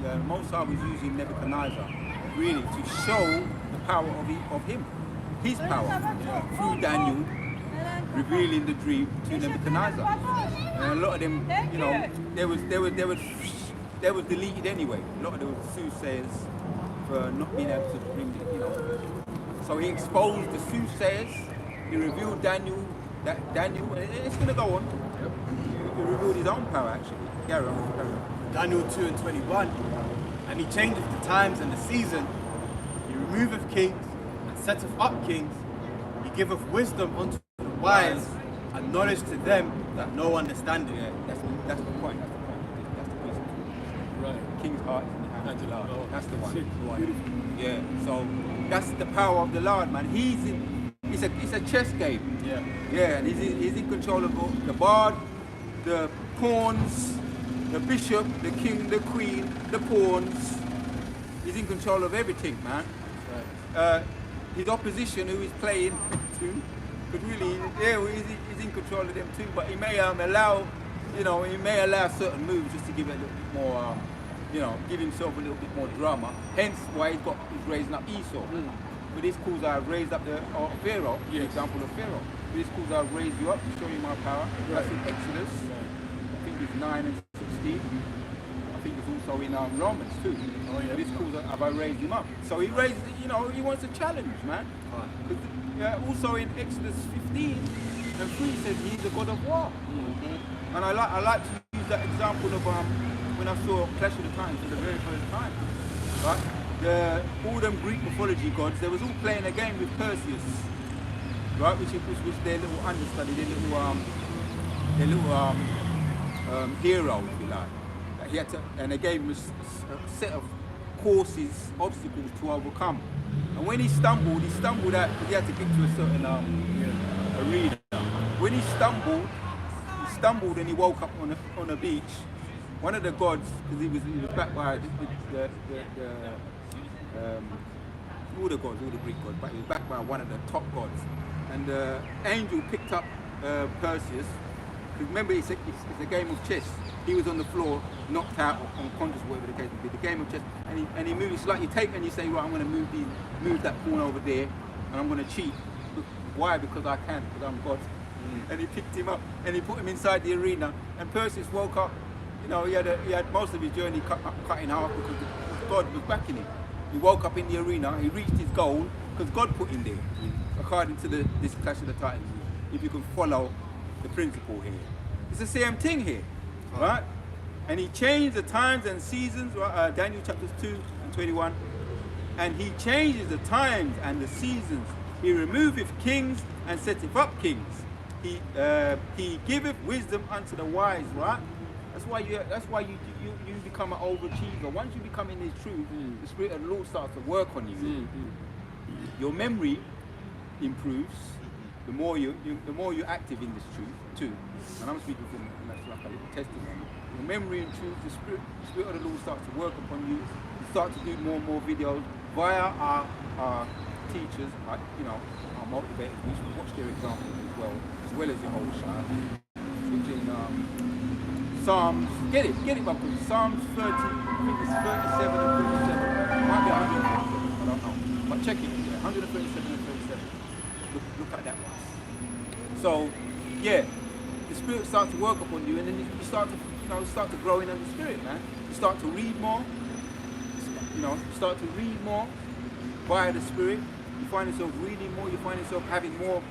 The Most High was using Nebuchadnezzar really to show the power of him, his power through Daniel, revealing the dream to Nebuchadnezzar. And a lot of them, they was deleted anyway. A lot of them were soothsayers for not being able to bring it, So he exposed the soothsayers. He revealed Daniel, and it's going to go on. He revealed his own power actually. Carry on. Daniel 2 and 21. And he changeth the times and the season. He removeth kings and setteth up kings. He giveth wisdom unto the wise and knowledge to them that no understanding. Yeah, that's the point. That's the principle. Right. King's heart is in the hand of the Lord. Oh, That's the one. Yeah. So that's the power of the Lord, man. It's a chess game. Yeah. Yeah, and he's in control of the bard, the pawns, the bishop, the king, the queen, the pawns. He's in control of everything, man. Right. His opposition, who he's playing to, could really, he's in control of them too. But he may allow you know, he may allow certain moves just to give it a little bit more, you know, give himself a little bit more drama. Hence why he's raising up Esau. With this cause I have raised up the Pharaoh, the example of Pharaoh. With this cause I have raised you up to show you my power. That's in Exodus. I think it's 9 and 16. I think it's also in Romans too. With this cause have I raised him up. So he raises, you know, he wants a challenge, man. Also in Exodus 15 and 3 says he's the God of war. And I like to use that example of when I saw Clash of the Titans for the very first time. Right? All them Greek mythology gods, they was all playing a game with Perseus, right? Which their little understudy, their little hero, if you like. That he had to, and they gave him a set of courses, obstacles to overcome. And when he stumbled out because he had to get to a certain arena. When he stumbled and he woke up on a beach. One of the gods, because he was backed by all the gods, all the Greek gods, but he was backed by one of the top gods. And the angel picked up Perseus. Remember, it's a game of chess. He was on the floor, knocked out, or unconscious, whatever the case may be. The game of chess, and he moves. It's like you take and you say, right, I'm going to move that pawn over there, and I'm going to cheat. Why? Because I can, because I'm God. And he picked him up and he put him inside the arena. And Perseus woke up. You know, he had most of his journey cut in half because God was backing him. He woke up in the arena. He reached his goal because God put him there, according to this Clash of the Titans. If you can follow the principle here, it's the same thing here, right? And he changed the times and seasons. Daniel chapters 2 and 21. And he changes the times and the seasons. He removeth kings and setteth up kings. He giveth wisdom unto the wise, right? That's why you become an overachiever. Once you become in this truth, the Spirit of the Lord starts to work on you. Your memory improves. The more you're active in this truth too. And I'm speaking from like a little testimony. Your memory and truth, the Spirit of the Lord starts to work upon you. You start to do more and more videos via our teachers, our motivators. We should watch their examples as well as your whole show. Which in Psalms, get it, Buckle. Psalms 30, I think it's 37 and 37. It might be 137, I don't know. But check it, 137 and 37. Look at that one. So, yeah, the Spirit starts to work upon you, and then you start to grow in the Spirit, man. You start to read more. Via the Spirit. You find yourself reading more. You find yourself having more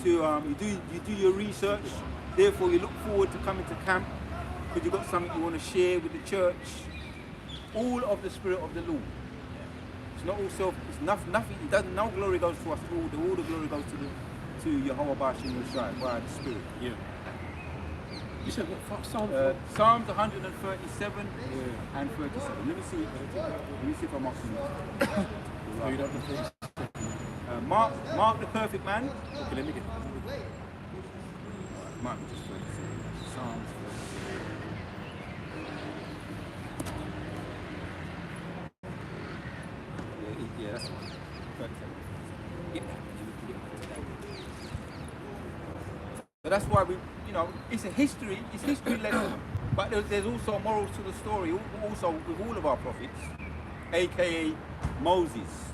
to you do your research. Therefore, you look forward to coming to camp because you've got something you want to share with the church. All of the Spirit of the Lord. It's not all self. It's nothing. It doesn't. No glory goes to us. All the glory goes to Yehovah Bashim Yeshua via the Spirit. Yeah. You said what? Psalms 137 and 37. Let me see if I'm asking you. Mark the perfect man. Okay, let me get. Mark just 37. Psalms 37. Yeah, that's one. 37. Get that. So that's why it's a history. It's history lesson, but there's also morals to the story. Also with all of our prophets, aka Moses.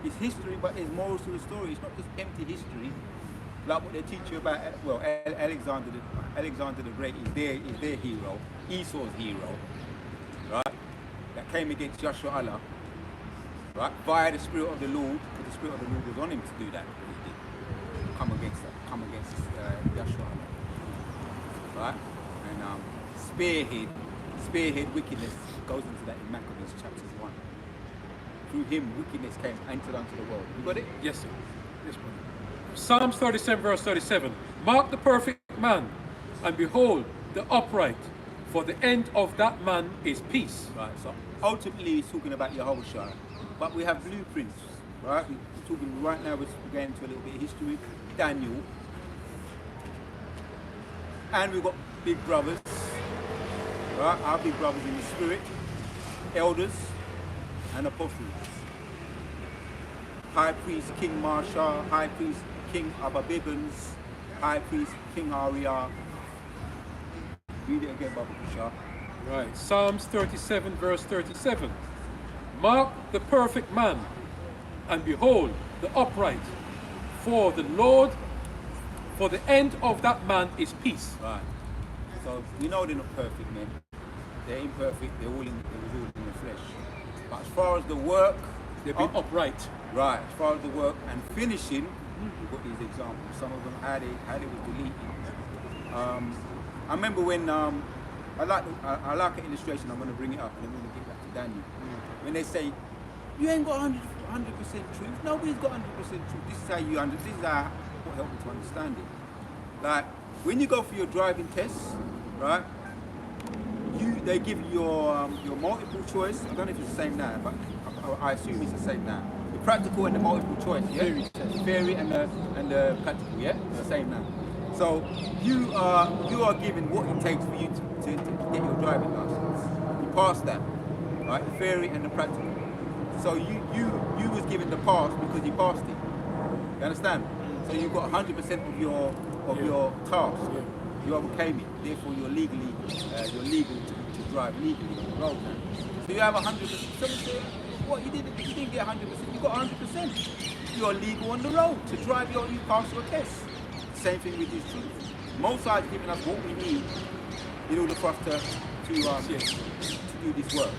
It's history, but there's morals to the story. It's not just empty history, like what they teach you about. Well, Alexander the Great is their hero, Esau's hero, right? That came against Joshua Allah, right? Via the Spirit of the Lord, because the Spirit of the Lord was on him to do that. He did come against Joshua Allah, right? And spearhead wickedness goes into that in Maccabees chapters 1. Through him, wickedness came entered unto the world. You got it? Yes, sir. Yes, brother. Psalms 37, verse 37. Mark the perfect man, and behold the upright, for the end of that man is peace. Right, so ultimately he's talking about Yehovah, but we have blueprints, right? We're talking right now, we're going into a little bit of history, Daniel, and we've got big brothers, right? Our big brothers in the Spirit, elders, and apostles. High priest King Marsha, High priest King Abba Bibbins, High priest King Arya, Read it again, Baba Kushar. Right, Psalms 37, verse 37. Mark the perfect man, and behold the upright. For the Lord, for the end of that man is peace. Right. So we know they're not perfect men. They're imperfect. They're all in the flesh. But as far as the work, They've been upright. right. As far as the work and finishing, we've got these examples. Some of them how they was deleted. I remember when I like an illustration. I'm going to bring it up and then we're going to get back to Daniel. When they say you ain't got 100% truth. Nobody's got 100% truth. This is how you understand. This is how what helped me to understand it. Like when you go for your driving tests, right? They give you your multiple choice. I don't know if it's the same now, but I assume it's the same now. The practical and the multiple choice, yeah. Theory and the practical, yeah, the same now. So you are given what it takes for you to get your driving license. You pass that, right? The theory and the practical. So you was given the pass because you passed it. You understand? So you got 100% of your task. You overcame it. Therefore, you're legal to drive legally on the road now. So you have 100%. Someone say, what you didn't get 100%. You got 100%. You're legal on the road to drive you pass your test. Same thing with this truth. Most High is giving us what we need in order for us to do this work.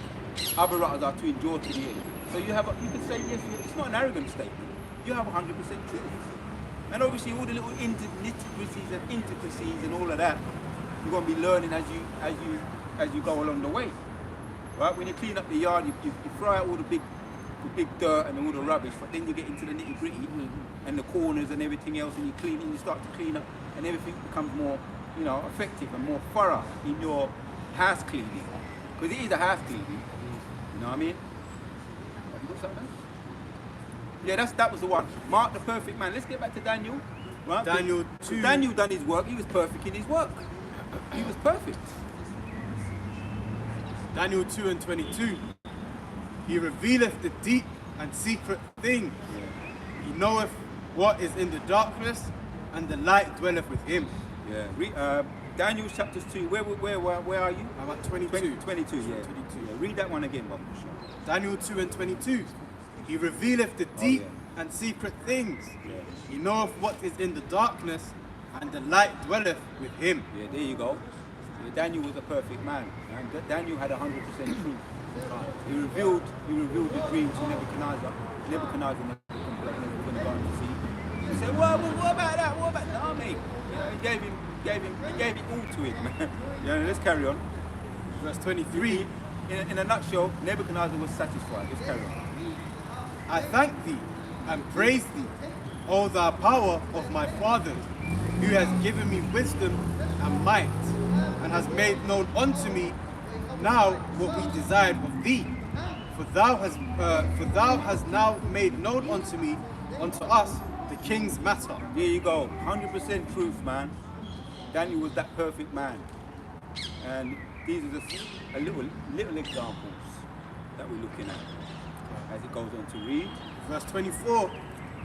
Other writers are to endure to the end. So you can say yes. It's not an arrogant statement. You have 100% truth. And obviously all the little nitty-gritties and intricacies and all of that, you're going to be learning as you go along the way. Right? When you clean up the yard, you fry out all the big dirt and all the rubbish, but then you get into the nitty-gritty and the corners and everything else, and you start to clean up, and everything becomes more, effective and more thorough in your house cleaning. Because it is a house cleaning. You know what I mean? Have you got something? Yeah, that was the one. Mark the perfect man. Let's get back to Daniel. Right? Daniel 2. Daniel done his work. He was perfect in his work. He was perfect. Daniel 2 and 22. He revealeth the deep and secret things. He knoweth what is in the darkness, and the light dwelleth with him. Yeah. Daniel chapters 2. Where are you? I'm at 22. 22. Yeah. 22. Yeah. Read that one again, Bob. Daniel 2 and 22. He revealeth the deep and secret things. Yeah. He knoweth what is in the darkness, and the light dwelleth with him. Yeah, there you go. Yeah, Daniel was a perfect man. And Daniel had 100% truth. He revealed the dream to Nebuchadnezzar. Nebuchadnezzar never complained. Never going to go and see. He said, what about that? What about the army? He gave it all to him. Let's carry on. Verse 23. In a nutshell, Nebuchadnezzar was satisfied. Let's carry on. I thank thee and praise thee, O thou power of my fathers, who has given me wisdom and might, and has made known unto me now what we desired of thee. For thou hast now made known unto us the king's matter. There you go. 100% truth, man. Daniel was that perfect man. And these are just a little examples that we're looking at as it goes on to read. Verse 24.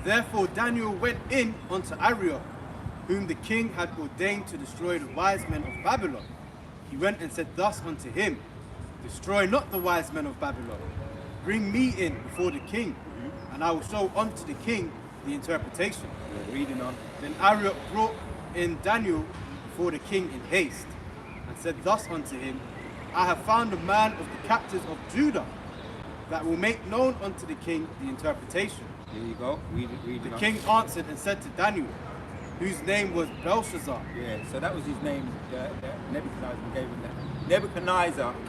Therefore Daniel went in unto Arioch, whom the king had ordained to destroy the wise men of Babylon. He went and said thus unto him, Destroy not the wise men of Babylon. Bring me in before the king, and I will show unto the king the interpretation. Yeah, reading on. Then Arioch brought in Daniel before the king in haste, and said thus unto him, I have found a man of the captives of Judah, that will make known unto the king the interpretation. There you go. Read it. The king answered and said to Daniel, whose name was Belshazzar. Yeah, so that was his name. Nebuchadnezzar gave him that.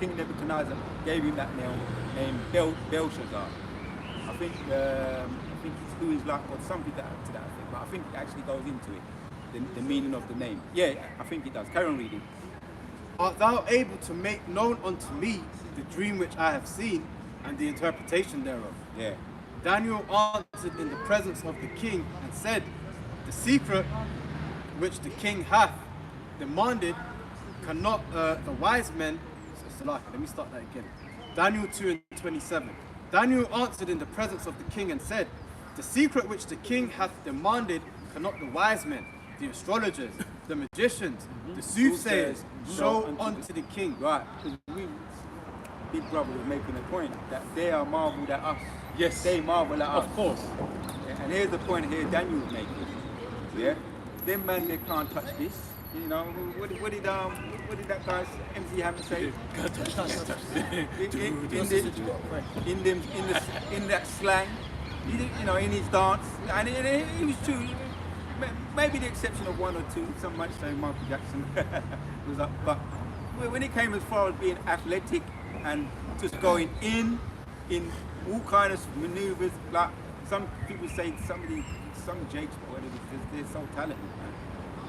King Nebuchadnezzar gave him that name Belshazzar. I think it's who he's like, or something to that effect. But I think it actually goes into it, the meaning of the name. Yeah, I think it does. Carry on reading. Art thou able to make known unto me the dream which I have seen, and the interpretation thereof? Yeah. Daniel answered in the presence of the king and said, The secret which the king hath demanded cannot the wise men. Let me start that again. Daniel 2 and 27. Daniel answered in the presence of the king and said, The secret which the king hath demanded cannot the wise men, the astrologers, the magicians, the soothsayers, Show unto the king. Right, because Big Brother was making a point that they are marveled at us. Yes. They marvel at us. Of course. And here's the point here Daniel was making. Yeah? Them man, they can't touch this. You know, what did that guy MC Hammer say? in that slang, you know, in his dance, and it was true. Maybe the exception of one or two. Some might say Michael Jackson was up, but when it came as far as being athletic and just going in all kind of maneuvers, like some people say, some Jakes or whatever, they're so talented, man.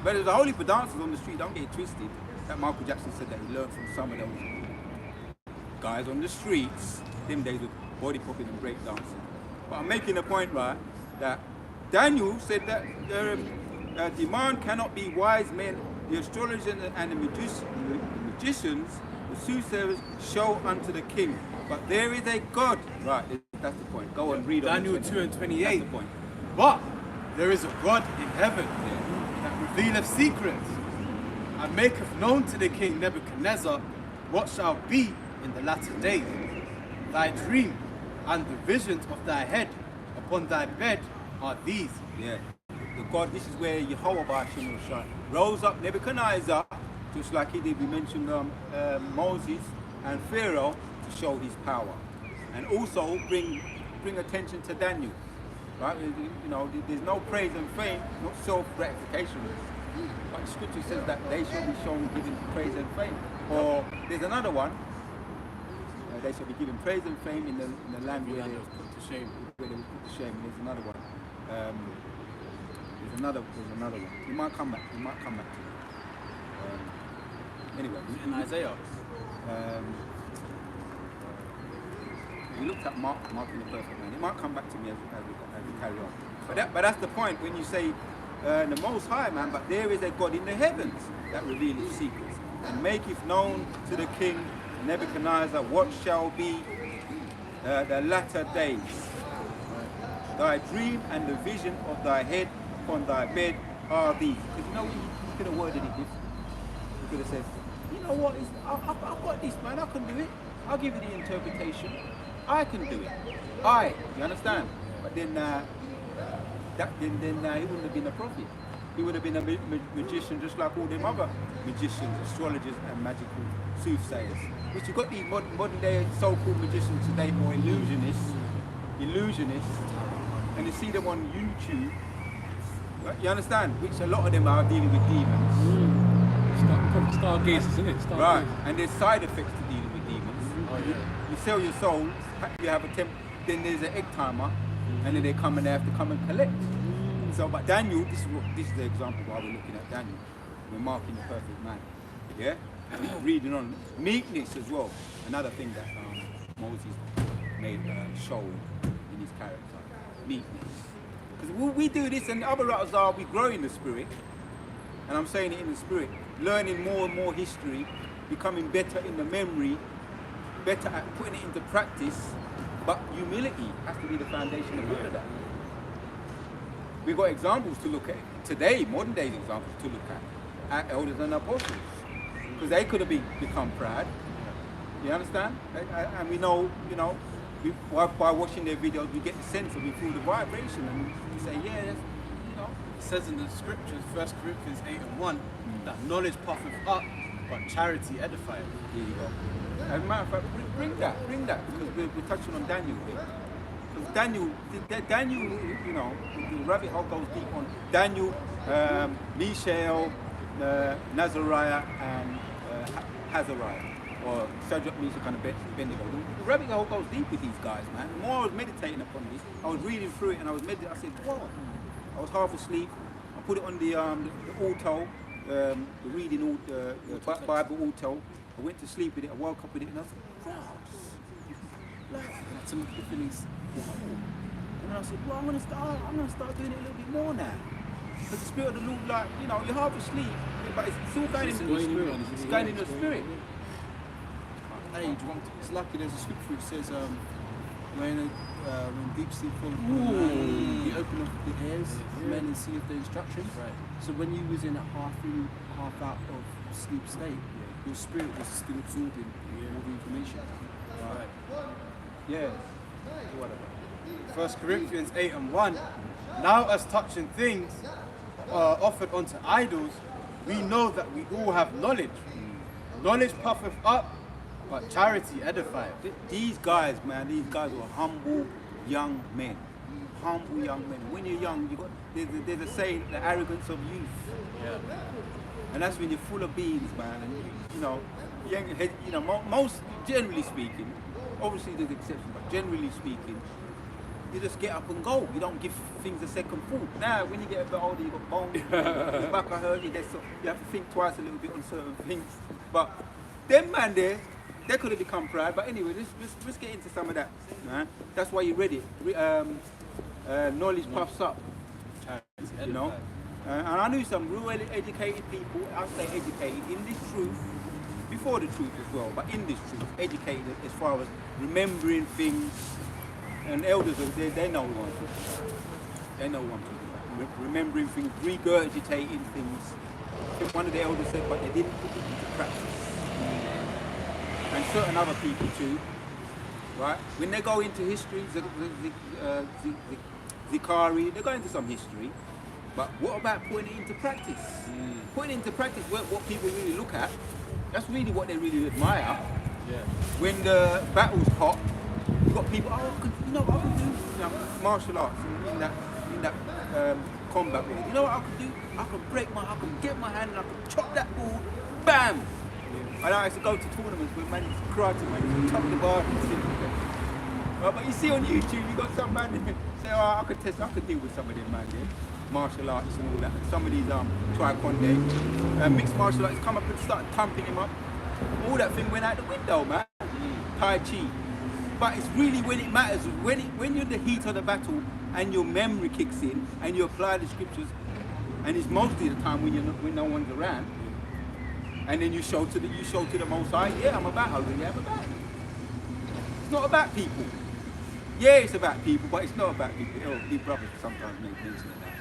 But there's a whole heap of dancers on the street, don't get it twisted, that Michael Jackson said that he learned from some of those guys on the streets, them days with body popping and break dancing. But I'm making a point, right, that Daniel said that demand cannot be wise men, the astrologers and the magicians, the soothsayers show unto the king. But there is a God. Right, that's the point. Go and read on. Daniel 2:28. That's the point. But there is a God in heaven that revealeth secrets and maketh known to the king Nebuchadnezzar what shall be in the latter days. Thy dream and the visions of thy head upon thy bed are these. Yeah. The God, this is where Jehovah rose up Nebuchadnezzar, just like he did. We mentioned Moses and Pharaoh to show his power, and also bring attention to Daniel. Right? You know, there's no praise and fame, not self-gratification. But the scripture says that they shall be shown giving praise and fame. Or there's another one. They shall be given praise and fame in the land where they were put to shame. Where they were put to shame. And there's another one. There's another one. It might come back. It might come back to you. Anyway. In Isaiah. We looked at Mark in the perfect man. It might come back to me as we carry on. But that's the point when you say the Most High, man. But there is a God in the heavens that revealeth secrets and maketh known to the king Nebuchadnezzar what shall be the latter days. Thy dream and the vision of thy head upon thy bed are these. Because you know, you could have worded it different. You could have said, you know what, I've got this, man, I can do it. I'll give you the interpretation. I can do it. You understand? But then, he wouldn't have been a prophet. He would have been a magician just like all them other magicians, astrologers and magical soothsayers. Which you've got these modern day so-called magicians today, or illusionists, and you see them on YouTube. Right? You understand? Which a lot of them are dealing with demons. Stargazers, isn't it? Stargazers. Right, and there's side effects to dealing with demons. You sell your soul, you have a then there's an egg timer, and then they come and they have to come and collect. So, but Daniel, this is the example why we're looking at Daniel. We're marking the perfect man. Yeah? And reading on meekness as well. Another thing that Moses made show in his character. Meekness. Because we do this, and the other writers are, we grow in the spirit. And I'm saying it in the spirit. Learning more and more history, becoming better in the memory, better at putting it into practice. But humility has to be the foundation of all of that. We've got examples to look at today, modern day examples to look at elders and apostles. Because they could have become proud. You understand? And we know, by watching their videos, we get the sense of it through the vibration. And we say, yeah, that's, It says in the scriptures, 1 Corinthians 8:1, that knowledge puffeth up, but charity edifieth. Here you go. As a matter of fact, bring that, because we're touching on Daniel here. Because Daniel, the rabbit hole goes deep on Daniel, Mishael, Nazariah, and Hazariah, or Shadrach, Meshach, and Abednego. The rabbit hole goes deep with these guys, man. The more I was meditating upon this, I was reading through it, and I was meditating. I said, whoa. I was half asleep. I put it on the auto, the reading the Bible auto. I went to sleep with it. I woke up with it, and I was like, had some epiphanies. And then I said, well, I'm gonna start doing it a little bit more now. Because the Spirit of the Lord, like, you're half asleep, but it's all going into the Spirit. It's going into the Spirit. It's lucky there's a scripture which says, when deep sleep falls you open up the ears of men and see of the instructions. Right. So when you was in a half out of sleep state, your spirit was still absorbing all the information. Right. Yeah. Whatever. 1 Corinthians 8:1. Now as touching things offered unto idols, we know that we all have knowledge. Knowledge puffeth up, but charity edifieth. These guys, man, these guys were humble young men. Humble young men. When you're young, there's a saying, the arrogance of youth. Yeah. And that's when you're full of beans, man. And most, generally speaking, obviously there's exceptions, but generally speaking, you just get up and go. You don't give things a second thought. Now, when you get a bit older, you've got bones, your back are hurting, you have to think twice a little bit on certain things. But them man there, they could have become proud. But anyway, let's get into some of that, man. That's why you read it. Knowledge puffs up, you know. And I knew some real educated people, I say educated, in this truth, before the truth as well, but in this truth, educated as far as remembering things. And elders, they know one. They know one. Remembering things, regurgitating things. I think one of the elders said, but they didn't put it into practice. And certain other people too, right? When they go into history, Zikari, they go into some history. But what about putting it into practice? Putting it into practice, what people really look at, that's really what they really admire. Yeah. When the battle's hot, you've got people, you know what I can do? You know, martial arts in that combat world. You know what I can do? I can get my hand and I can chop that ball, bam! Yeah. And I used to go to tournaments with man, karate man, you chop the bar and things like that. But you see on YouTube, you got some man say, I could deal with some of them man there. Martial arts and all that. And some of these Taekwondo, mixed martial arts come up and start thumping him up. All that thing went out the window, man. Tai Chi. But it's really when it matters, when you're in the heat of the battle and your memory kicks in and you apply the scriptures, and it's mostly the time when no one's around, and then you show to the Most High, yeah, I'm about it. It's not about people. Yeah, it's about people, but it's not about people. Oh, big brothers sometimes make mention of that.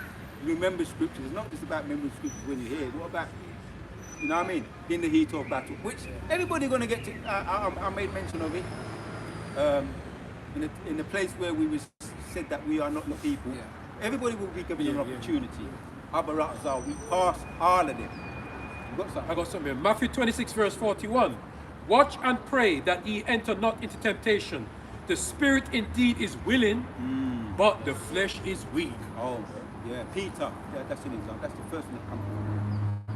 You remember scriptures. It's not just about remembering scriptures when you're here. What about, you know what I mean? In the heat of battle, which everybody's gonna get to. I made mention of it. In the place where we said that we are not the people, everybody will be given an opportunity. Abarazal, we pass all of them. You got something? I got something here. Matthew 26 verse 41. Watch and pray that ye enter not into temptation. The spirit indeed is willing, but the flesh is weak. Oh, yeah. Peter, that's an example. That's the first one that comes to mind.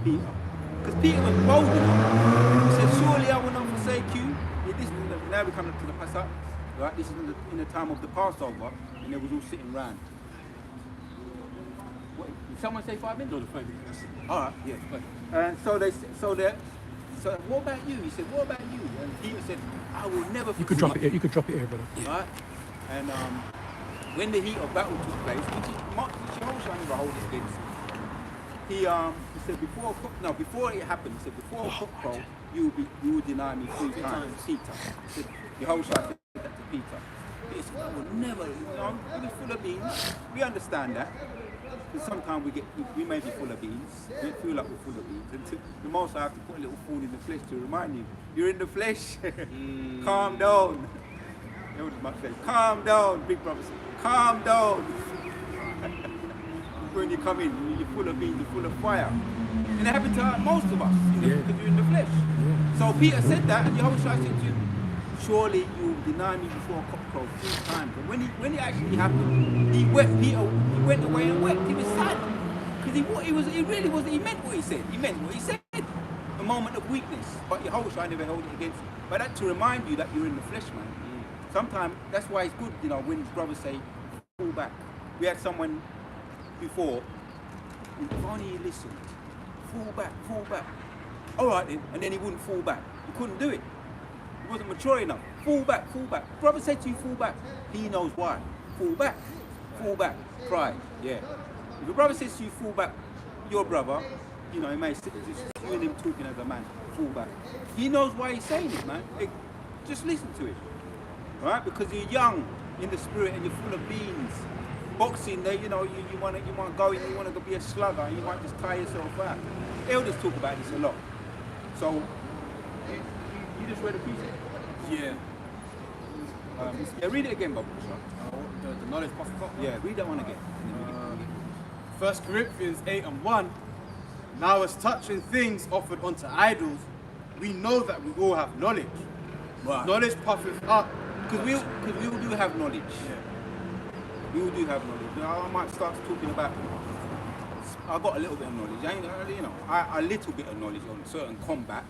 Peter. Because Peter was bold enough. He said, surely I will not forsake you. Now we're coming up to the Passover, right? This is in the time of the Passover, and they was all sitting round. What, did someone say 5 minutes? No, the 5 minutes. All right, yeah. And so what about you? He said, what about you? And Peter said, I will never. You could drop it here. You could drop it here, brother. Right? And when the heat of battle took place, which Jehoshua never hold it against him. He said before it happened, he said before cock crow, you will deny me 3 times. Peter. He said, Jehoshua said that to Peter. Peter said, I will never, we're full of beans. We understand that. Because sometimes we may be full of beans. We feel like we're full of beans. And the most I have to put a little thorn in the flesh to remind you, you're in the flesh. Calm down. That was my face. Calm down, big brother. Calm down. When you come in, you're full of beans, you're full of fire. And it happened to most of us, because you're in the flesh. So Peter said that, and Jehoshua said to him, surely you will deny me before cock crow 3 times. And when it actually happened, he went away and wept. He was sad. Because he meant what he said. He meant what he said. A moment of weakness. But Jehoshua never held it against him. But that to remind you that you're in the flesh, man. Sometimes that's why it's good, when brothers say, fall back. We had someone before, if only he listened, fall back. All right then, and then he wouldn't fall back. He couldn't do it. He wasn't mature enough. Fall back. Brother said to you, fall back. He knows why. Fall back. Pride, yeah. If a brother says to you, fall back, your brother, he may sit just you and him talking as a man, fall back. He knows why he's saying it, man. Just listen to it, right? Because you're young in the spirit and you're full of beans. Boxing, you want to go in, you want to be a slugger, you might just tire yourself out. Elders talk about this a lot. So You just read a precept? Yeah. Yeah, read it again, Bob. The knowledge puffeth up. Yeah, read that one again. 1 Corinthians 8:1. Now as touching things offered unto idols, we know that we all have knowledge. Right. Knowledge puffeth up. Because we all do have knowledge. We all do have knowledge. I might start talking about. I've got a little bit of knowledge. A little bit of knowledge on certain combat,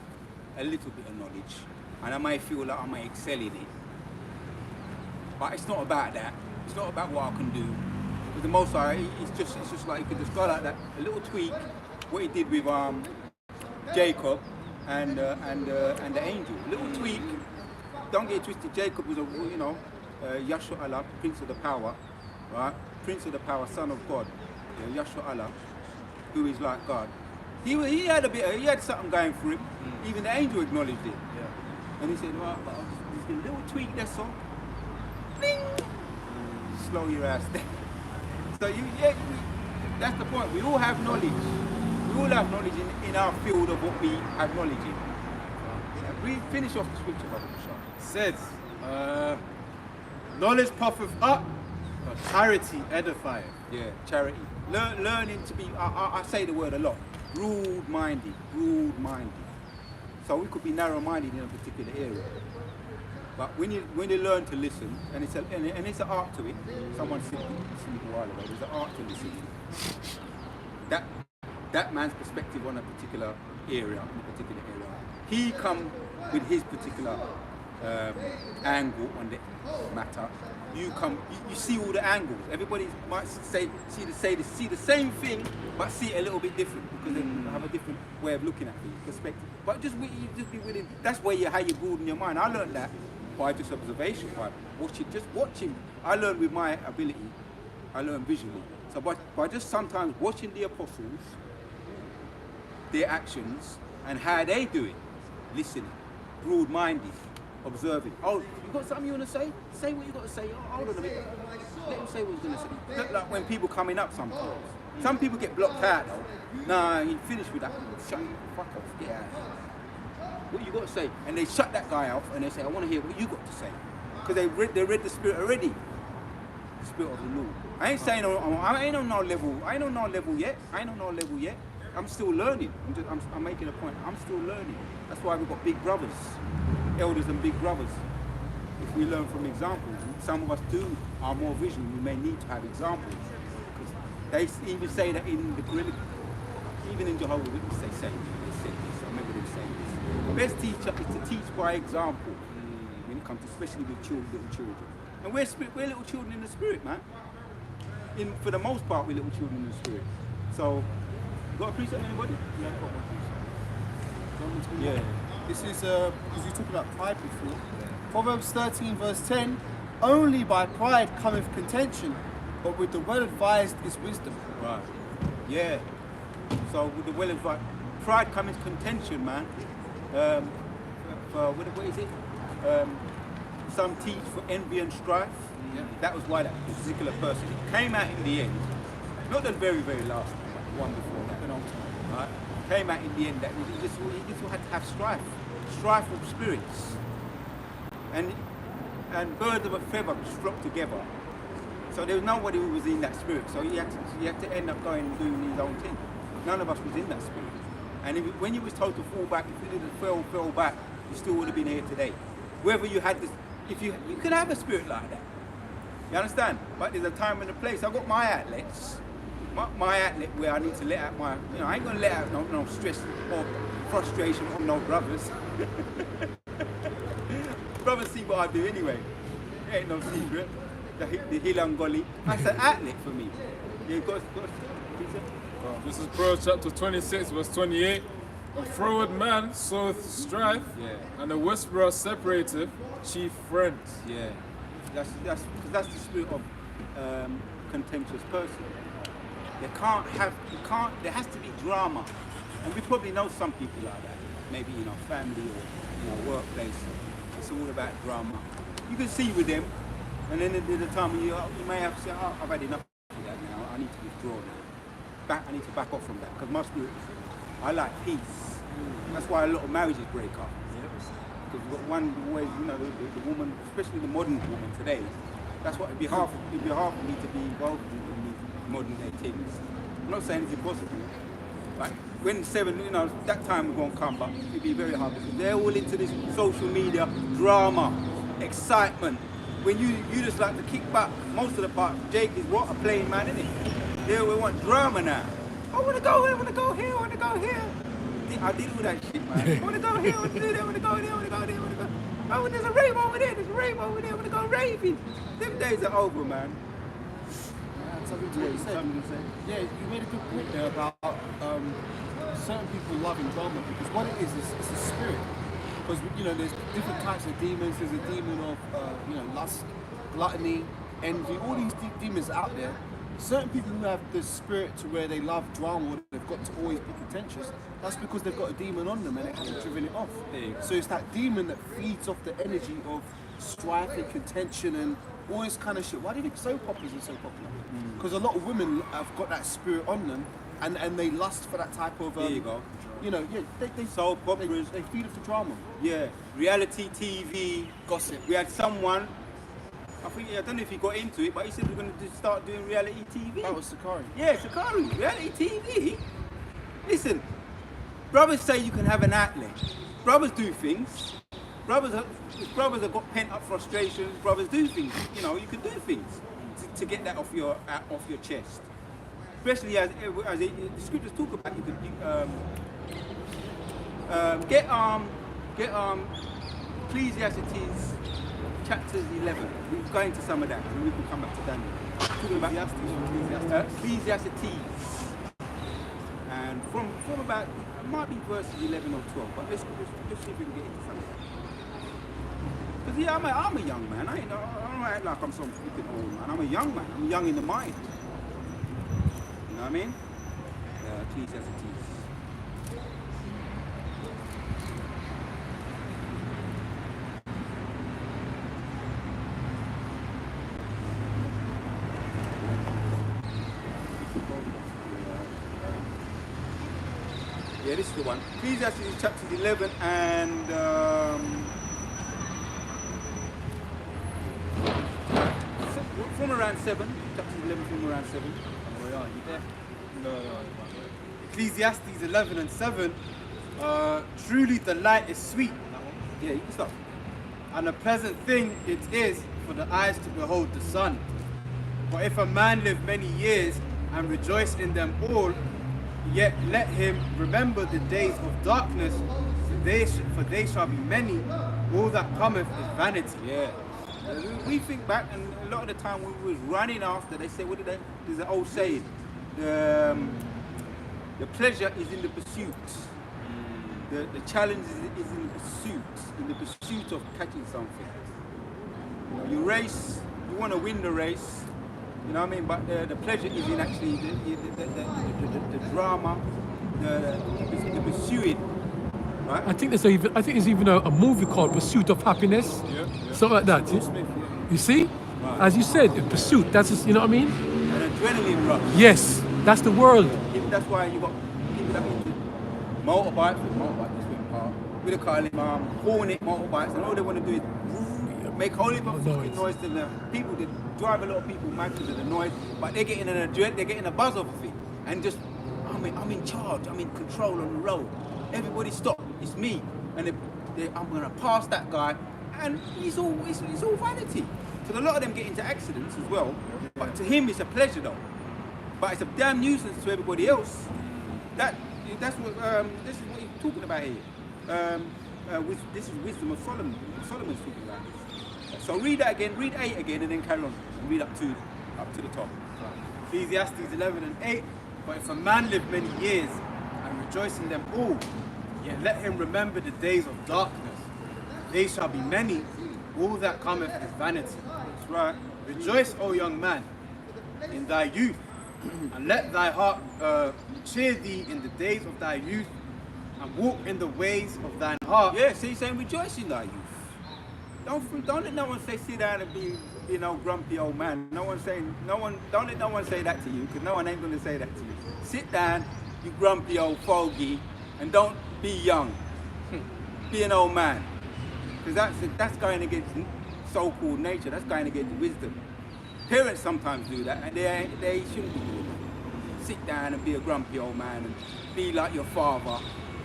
a little bit of knowledge, and I may feel like I may excel in it. But it's not about that. It's not about what I can do. With the Most High, it's just like you could just go like that. A little tweak, what he did with Jacob and the angel. Little tweak. Don't get it twisted. Jacob was Yahshua Allah, Prince of the Power, right? Prince of the Power, Son of God, Yahshua Allah, who is like God. He had something going for him. Even the angel acknowledged it. And he said, well, just a little tweak, that's all. Bling! Slow your ass down. So that's the point. We all have knowledge. We all have knowledge in our field of what we have knowledge in. We finish off the scripture, brother. Says, knowledge puffeth up, but charity edifieth. Yeah, charity. Learning to be, I say the word a lot, broad-minded. So we could be narrow-minded in a particular area. But when you learn to listen, and it's an art to it. Someone said a while ago, there's an art to listening. That man's perspective on a particular area, he come with his particular angle on the matter. You see all the angles. Everybody might see the same thing, but see it a little bit different because they have a different way of looking at the perspective. But just be willing. That's how you broaden your mind. I learned that by just observation, by watching. I learned with my ability. I learned visually. So by just sometimes watching the apostles, their actions and how they do it, listening, broad-minded, observing. Oh, you got something you want to say? Say what you got to say. Oh, hold on a minute. Let him say what he's going to say. Look like when people coming up sometimes. Some people get blocked out though. Nah, you finished with that. Shut the fuck off. Get out. What you got to say? And they shut that guy off and they say, I want to hear what you got to say. Because they read the spirit already. The spirit of the Lord. I ain't saying I ain't on no level yet. I'm still learning. I'm making a point. I'm still learning. That's why we've got big brothers, elders and big brothers. If we learn from examples, some of us are more vision. We may need to have examples. Because they even say that in the Quran, even in Jehovah's Witness, they say this. I remember them saying this. The best teacher is to teach by example. When it comes to, especially with little children. And we're little children in the spirit, man. For the most part, we're little children in the spirit. So, you got a precept, anybody? Yeah, I've got one precept. Yeah. This is, because you talked about pride before. Proverbs 13 verse 10, only by pride cometh contention, but with the well-advised is wisdom. Right. Yeah. So with the well-advised, pride cometh contention, man. What is it? Some teach for envy and strife. Yeah. That was why that particular person came out in the end. Not the very, very last one, but the one before that. Right? Came out in the end that he just had to have strife of spirits, and birds of a feather flock together. So there was nobody who was in that spirit. So he had to end up going and doing his own thing. None of us was in that spirit. And when you was told to fall back, if you didn't fall back, you still would have been here today. Whether you had this, if you could have a spirit like that. You understand? But there's a time and a place. I've got my outlets. My outlet where I need to let out my, I ain't gonna let out no stress or frustration from no brothers. Brothers see what I do anyway. It ain't no secret. The Hilangoli. That's an outlet for me. Yeah, got This is Proverbs chapter 26, verse 28. A froward man soweth strife, and a whisperer separateth chief friends. Yeah, that's the spirit of contentious person. There has to be drama. And we probably know some people like that. Maybe in our family or in our workplace. It's all about drama. You can see with them, and then there's a time when you may have to say, oh, I've had enough of that now. I need to withdraw now. I need to back off from that. Because my spirit, I like peace. That's why a lot of marriages break up. because you've got one always, you know, the woman, especially the modern woman today. That's what it'd be hard for me to be involved in these modern day things. I'm not saying it's impossible. Like when that time we're gonna come, but it'd be very hard because they're all into this social media drama, excitement. When you just like to kick back. Most of the part, Jake is what a plain man, isn't it? Yeah, we want drama now. I want to go here, I want to go here, I want to go here. I deal with that shit, man. I want to go here, I want to do that, I want to go there, I want to go there, I want to go. Oh, there's a rave over there, there's a rave over there, I want to go raving. Them days are over, man. Something to what you said. Yeah, you made a good point there about certain people loving drama, because what it is it's a spirit. Because there's different types of demons. There's a demon of lust, gluttony, envy. All these demons out there. Certain people who have the spirit to where they love drama, or they've got to always be contentious. That's because they've got a demon on them and they haven't driven it off. So it's that demon that feeds off the energy of strife and contention and all this kind of shit. Why do you think soap operas are so popular? Because a lot of women have got that spirit on them, and they lust for that type of. There you go. They soap operas. They feed off the drama. Yeah, reality TV, gossip. We had someone. I don't know if he got into it, but he said we're going to start doing reality TV. That was Sakari. Yeah, Sakari. Reality TV. Listen, brothers say you can have an outlet. Brothers do things. Brothers have got pent up frustrations. Brothers do things. You can do things to get that off your chest. Especially as the scriptures talk about, you could get Ecclesiastes chapters 11. We'll go into some of that, and we can come back to Daniel. Talking about Ecclesiastes. And from about, it might be verses 11 or 12, but let's see if we can get into some of that. Because I'm a young man. I don't act like I'm some freaking old man. I'm a young man. I'm young in the mind. You know what I mean? Ecclesiastes. Yeah, this is the one. Ecclesiastes chapter 11 and from around 7. Chapter 11 from around 7. Oh, are you there? No. Ecclesiastes 11 and 7. Truly the light is sweet. Yeah, you can stop. And a pleasant thing it is for the eyes to behold the sun. But if a man live many years and rejoice in them all, yet let him remember the days of darkness, for they shall be many. All that cometh is vanity. Yeah. We think back, and a lot of the time we was running after. They say, there's an old saying, the pleasure is in the pursuit. The challenge is in the pursuit of catching something. You race, you want to win the race. You know what I mean? But the pleasure is in actually the drama, the pursuing. Right? I think there's even a movie called Pursuit of Happiness. Yeah. Something like that. Smith, You see? Right. As you said, in pursuit, that's just, you know what I mean? An adrenaline rush. Yes, that's the world. That's why you got people that into motorbikes, with a car, hornet motorbikes, and all they want to do is make whole heap of fucking noise to the people that drive. A lot of people mad because of the noise, but they're getting they're getting a buzz off of it, and just I'm in charge, I'm in control on the road. Everybody stop, it's me, and I'm gonna pass that guy, and it's all vanity. So a lot of them get into accidents as well, but to him it's a pleasure though. But it's a damn nuisance to everybody else. That's what this is what he's talking about here. This is wisdom of Solomon. Solomon's talking about this. So read that again, read 8 again, and then carry on and read up to the top. Ecclesiastes 11 and 8. But if a man live many years and rejoice in them all, yet let him remember the days of darkness. They shall be many. All that cometh is vanity. That's right. Rejoice, O young man, in thy youth, and let thy heart cheer thee in the days of thy youth, and walk in the ways of thine heart. Yeah, so he's saying rejoice in thy youth. Don't let no one say sit down and be grumpy old man. Don't let no one say that to you, because no one ain't gonna say that to you. Sit down, you grumpy old fogey, and don't be young. Be an old man. Because that's going against so-called nature. That's going against wisdom. Parents sometimes do that, and they shouldn't be doing that. Sit down and be a grumpy old man and be like your father,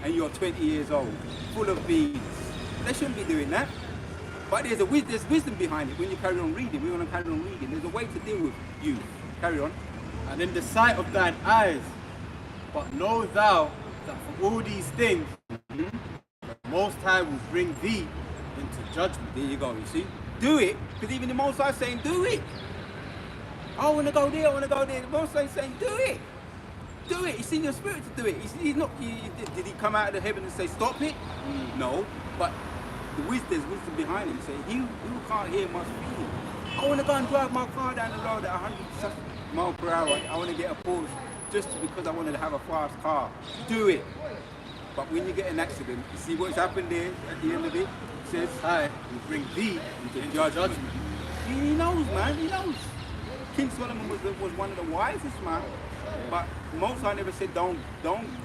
and you're 20 years old, full of beans. They shouldn't be doing that. But there's wisdom behind it when you carry on reading. We want to carry on reading. There's a way to deal with youth. Carry on. And in the sight of thine eyes, but know thou that for all these things, the Most High will bring thee into judgment. There you go, you see? Do it, because even the Most High is saying, do it. I want to go there, I want to go there. The Most High is saying, do it. Do it. It's in your spirit to do it. He's not. Did he come out of the heaven and say, stop it? No, but there's wisdom behind it. He said, you can't hear much feeling. I want to go and drive my car down the road at 100 miles per hour. I want to get a Porsche just because I wanted to have a fast car. Do it. But when you get an accident, you see what's happened there at the end of it? It says, I will bring thee into judgment. He knows, man, he knows. King Solomon was one of the wisest, man. But Most High never said, don't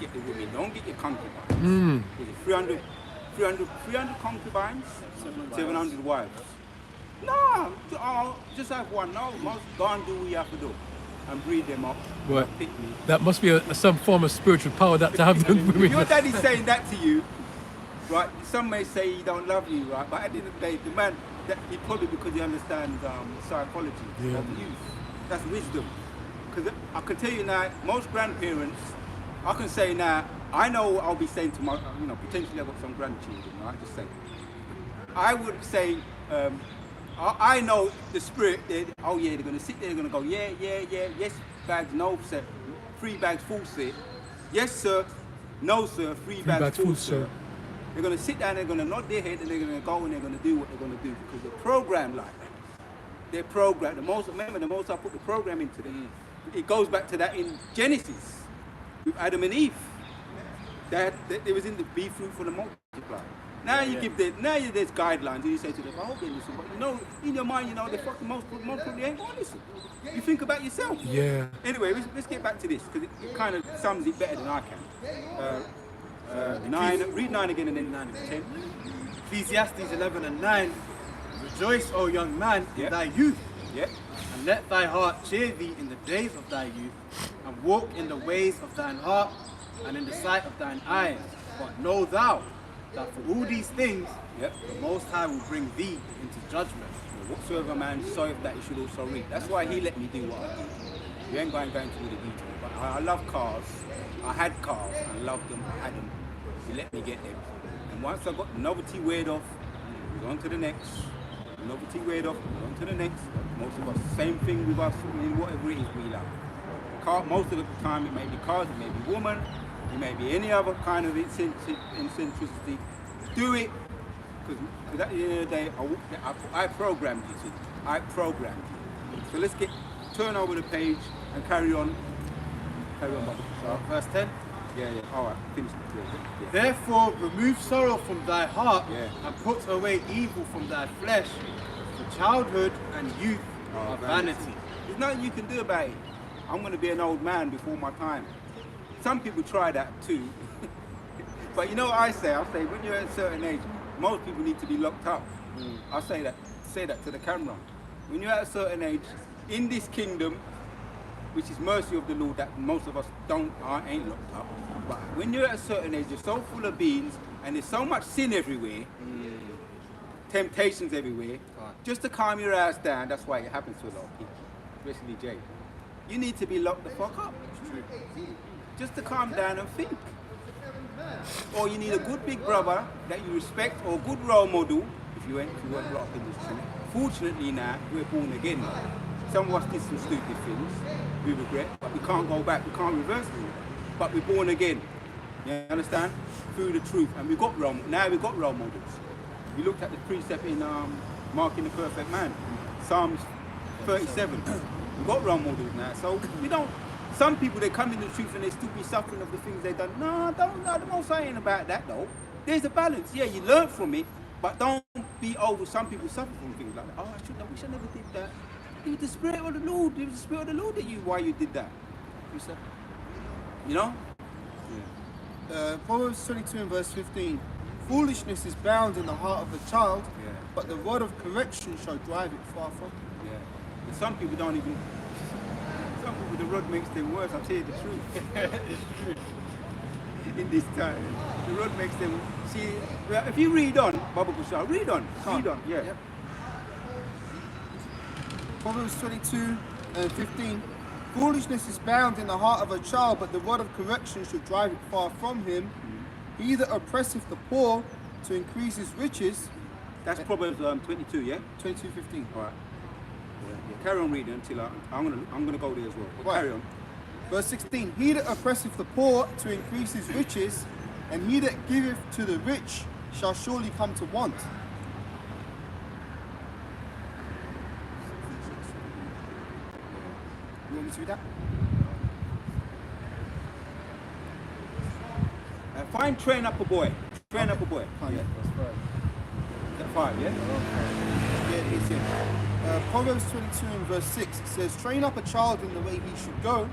get the women, don't get your concubines. Was it 300 concubines, 700 wives? No, just have one. No, go and do what you have to do and breed them up. But that must be some form of spiritual power that to have them. If your daddy's saying that to you, right? Some may say he don't love you, right? But at the end of the day, the man, he probably because he understands psychology of youth. That's wisdom. Because I can tell you now, most grandparents, I can say now, I know what I'll be saying to my, potentially I've got some grandchildren, right? Just say, I would say, I know the spirit, they're going to sit there, they're going to go, yes, bags, no, sir, 3 bags full, sir. Yes, sir, no, sir, 3 bags full, sir. They're going to sit down, they're going to nod their head, and they're going to go and they're going to do what they're going to do because they're programmed like that. They're programmed. Remember, the most I put the program into them. It goes back to that in Genesis with Adam and Eve. That it was in the be fruitful and multiply. Now you give there's guidelines and you say to them, I hope they listen. But in your mind, the fucking most probably ain't gonna listen. You think about yourself. Yeah. Anyway, let's get back to this because it kind of sums it better than I can. Read 9 again and then 9 and 10. Ecclesiastes 11 and 9. Rejoice, O young man, in thy youth. Yeah. And let thy heart cheer thee in the days of thy youth, and walk in the ways of thine heart, and in the sight of thine eyes. But know thou that for all these things, the Most High will bring thee into judgment. Whatsoever man soweth that he should also reap. That's why he let me do what I do. You ain't going into all the detail, but I love cars. I had cars, I loved them, I had them. He let me get them. And once I got the novelty weared off, we on to the next. The novelty weared off, we on to the next. Most of us, same thing with us in whatever it is we love. Most of the time it may be cars, it may be woman, it may be any other kind of eccentricity. Do it, because at the end of the day, I programmed you. See? I programmed you. So let's turn over the page and carry on. Carry on, So, verse 10. Yeah. All right, finish it. Yeah. Therefore, remove sorrow from thy heart and put away evil from thy flesh. For childhood and youth are vanity. There's nothing you can do about it. I'm going to be an old man before my time. Some people try that too. But you know what I say? I'll say when you're at a certain age, most people need to be locked up. I'll say that to the camera. When you're at a certain age, in this kingdom, which is mercy of the Lord, that most of us ain't locked up. But when you're at a certain age, you're so full of beans, and there's so much sin everywhere, temptations everywhere, just to calm your ass down, that's why it happens to a lot of people, especially Jay. You need to be locked the fuck up. Just to calm down and think. Or you need a good big brother that you respect, or a good role model, if you weren't brought up in this truth. Fortunately now, we're born again. Some of us did some stupid things, we regret, but we can't go back, we can't reverse it. But we're born again, you understand? Through the truth, and we've got role models. We looked at the precept in Marking the Perfect Man, Psalms 37. We've got role models now, so we don't, some people, they come in the truth and they still be suffering of the things they've done. No, the Most High ain't about that though. There's a balance, yeah, you learn from it, but don't be over, some people suffer from things like that. Oh, I wish I never did that. It was the Spirit of the Lord. It was the Spirit of the Lord why you did that. You know? Proverbs 22 and verse 15. Foolishness is bound in the heart of a child, but the rod of correction shall drive it far from him. Yeah. And some people don't even. Some people, the rod makes them worse. I'm saying the truth. It's true. In this time, the rod makes them see. Well, if you read on, Baba Kushal, read on. Read on. Yeah. Yep. Proverbs 22 and 15. Foolishness is bound in the heart of a child, but the rod of correction shall drive it far from him. He that oppresseth the poor to increase his riches. That's Proverbs 22. Yeah. 22:15. All right. Yeah. Carry on reading until I'm gonna go there as well. But Right. carry on. Verse 16. He that oppresseth the poor to increase his riches, and he that giveth to the rich shall surely come to want. You want me to read that? Train up a boy. Train up a boy. Fine. Yeah. That's fine. Is that 5, yeah? Yeah, it is, yeah. Proverbs 22 and verse 6 says, train up a child in the way he should go,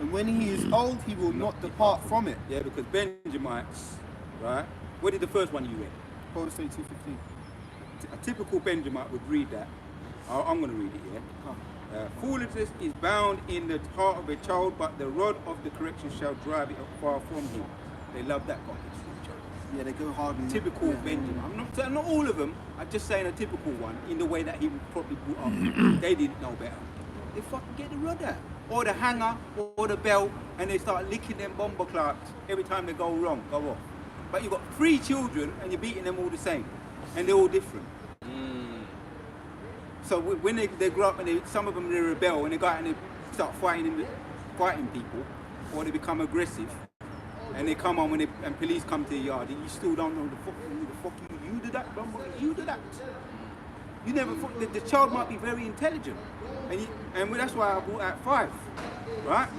and when he is old, he will not depart from it. Yeah, because Benjamites, right? What did the first one you read? Proverbs 22:15. A typical Benjamite would read that. I'm going to read it, yeah? Foolishness is bound in the heart of a child, but the rod of the correction shall drive it far from him. They love that cottage scripture. Yeah, they go hard and Typical Benjamin. I'm not saying not all of them. I'm just saying a typical one in the way that he was probably brought up. They didn't know better. They fucking get the rod out, or the hanger, or the belt, and they start licking them bomber clocks every time they go wrong, go off. But you've got 3 children and you're beating them all the same, and they're all different. So when they grow up and some of them they rebel and they go out and they start fighting people, or they become aggressive, and they come on and police come to the yard, and you still don't know who the fuck you did that, bumble, you did that. You never. The child might be very intelligent, and that's why I brought out 5, right?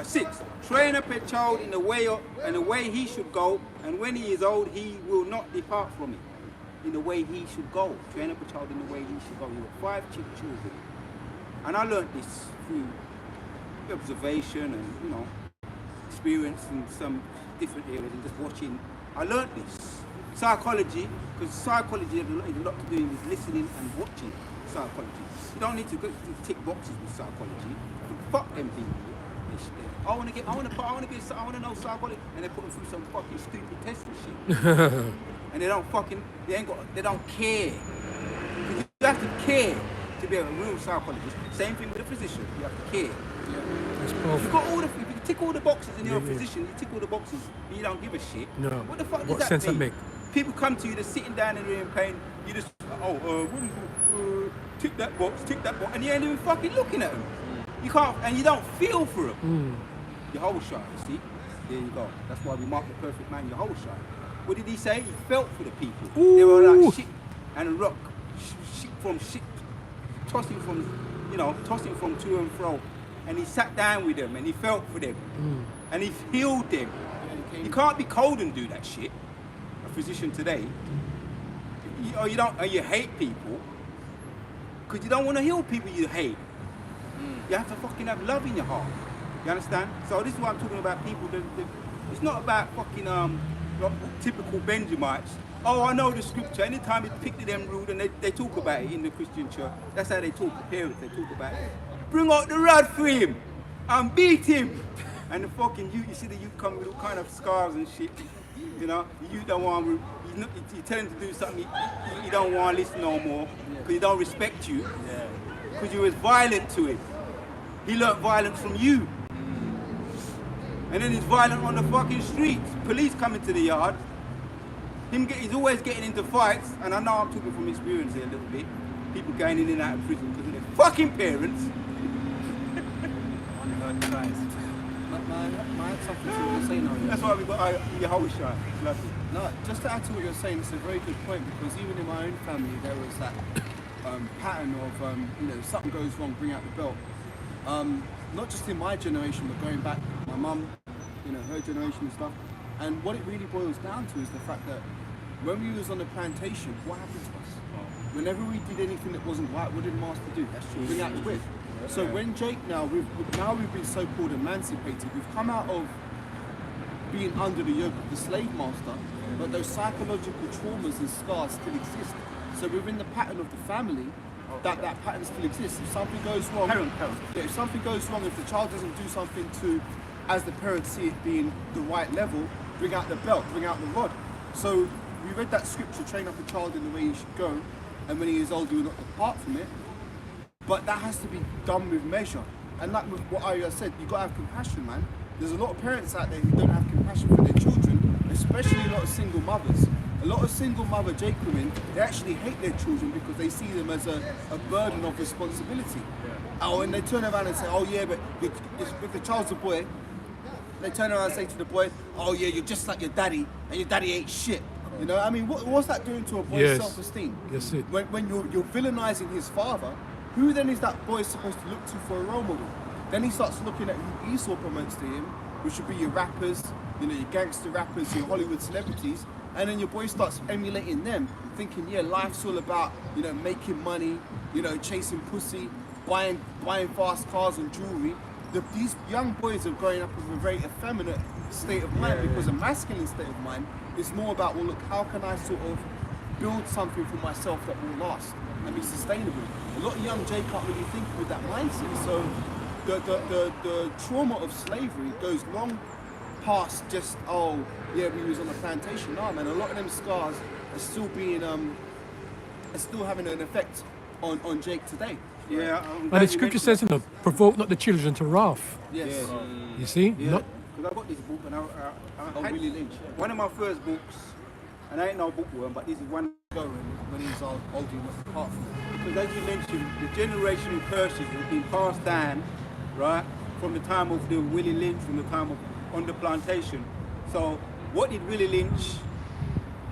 6. Train up a child in the way he should go, and when he is old, he will not depart from it. In the way he should go. Train up a child in the way he should go. You got 5 children, and I learned this through observation and experience in some different areas and just watching. I learned this psychology, because psychology has a lot to do with listening and watching psychology. You don't need to go to tick boxes with psychology. Fuck them people. I want to know psychology, and they put them through some fucking stupid test and shit. And they don't care. Because you have to care to be a real psychologist. Same thing with a physician. You have to care. If you tick all the boxes and you're a physician, you tick all the boxes, and you don't give a shit. No. What the fuck What does sense that that mean? make? People come to you, they're sitting down and they're in pain. You just, tick that box, and you ain't even fucking looking at them. You can't, and you don't feel for them. Your whole shot, you see? There you go. That's why we mark the perfect man, your whole shot. What did he say? He felt for the people. They were like shit and rock, tossing from to and fro. And he sat down with them and he felt for them. And he healed them. You can't be cold and do that shit. A physician today. You hate people because you don't want to heal people you hate. You have to fucking have love in your heart. You understand? So this is what I'm talking about. People, it's not about fucking typical Benjamites. Oh, I know the scripture. Anytime it's picked to them rude and they talk about it in the Christian church, that's how they talk. The parents, they talk about it. Bring out the rod for him and beat him. And the fucking you see the youth come with all kind of scars and shit. The youth don't want you tell him to do something he don't want to listen no more because he don't respect you. Because you was violent to him. He learnt violence from you. And then he's violent on the fucking streets. Police coming to the yard. He's always getting into fights, and I know I'm talking from experience here a little bit. People going in and out of prison because of their fucking parents. I have something to say now. That's why we got your whole shot. Lovely. No, just to add to what you're saying, it's a very good point, because even in my own family there was that pattern of something goes wrong, bring out the belt. Not just in my generation, but going back, my mum, her generation and stuff. And what it really boils down to is the fact that when we was on the plantation, what happened to us? Whenever we did anything that wasn't right, what did master do? Bring out the whip. So when Jake we've been so-called emancipated, we've come out of being under the yoke of the slave master, but those psychological traumas and scars still exist. So within the pattern of the family, that pattern still exists. If something goes wrong, yeah, if something goes wrong, if the child doesn't do something to, as the parents see it being the right level, bring out the belt, bring out the rod. So we read that scripture, train up a child in the way he should go, and when he is old, he will not depart from it. But that has to be done with measure. And like with what Arya said, you've got to have compassion, man. There's a lot of parents out there who don't have compassion for their children, especially a lot of single mothers. A lot of single mother Jake women, they actually hate their children because they see them as a burden of responsibility. Oh, and they turn around and say, oh yeah, but if the child's a boy, they turn around and say to the boy, oh yeah, you're just like your daddy, and your daddy ain't shit. You know, I mean, what's that doing to a boy's self-esteem? Yes, it. When you're villainizing his father, who then is that boy supposed to look to for a role model? Then he starts looking at who Esau promotes to him, which would be your rappers, you know, your gangster rappers, your Hollywood celebrities, and then your boy starts emulating them, thinking, yeah, life's all about, you know, making money, you know, chasing pussy, buying fast cars and jewelry. These young boys are growing up with a very effeminate state of mind, because a masculine state of mind is more about, well, look, how can I sort of build something for myself that will last and be sustainable? A lot of young Jay can't really think with that mindset. So the trauma of slavery goes long past just, oh yeah, we was on a plantation. No, man, a lot of them scars are still being are still having an effect on Jake today. Yeah. And the scripture says, you know, provoke not the children to wrath. Yes. You see? Yeah. Not, Because I got this book and I had Willie Lynch. one of my first books, and I ain't no bookworm, but this is one Going when he's old, he was apart from it. because as you mentioned, the generational curses have been passed down, right, from the time of the Willie Lynch, from the time of on the plantation. So what did Willie Lynch,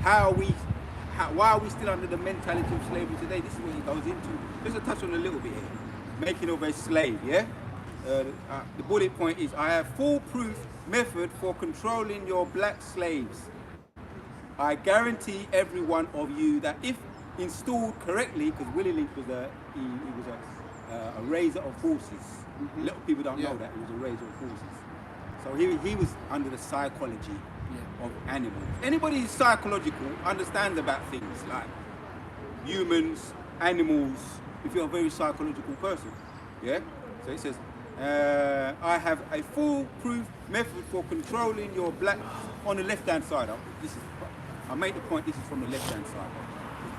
why are we still under the mentality of slavery today? This is what he goes into. Just to touch on a little bit here. Making of a slave, yeah? The bullet point is, I have foolproof method for controlling your black slaves. I guarantee every one of you that if installed correctly, because Willie Lynch was a raiser of horses. A lot of people don't know that he was a raiser of horses. So he was under the psychology of animals. Anybody who's psychological understands about things like humans, animals, if you're a very psychological person. Yeah? So it says, I have a foolproof method for controlling your black on the left-hand side. I make the point, this is from the left-hand side.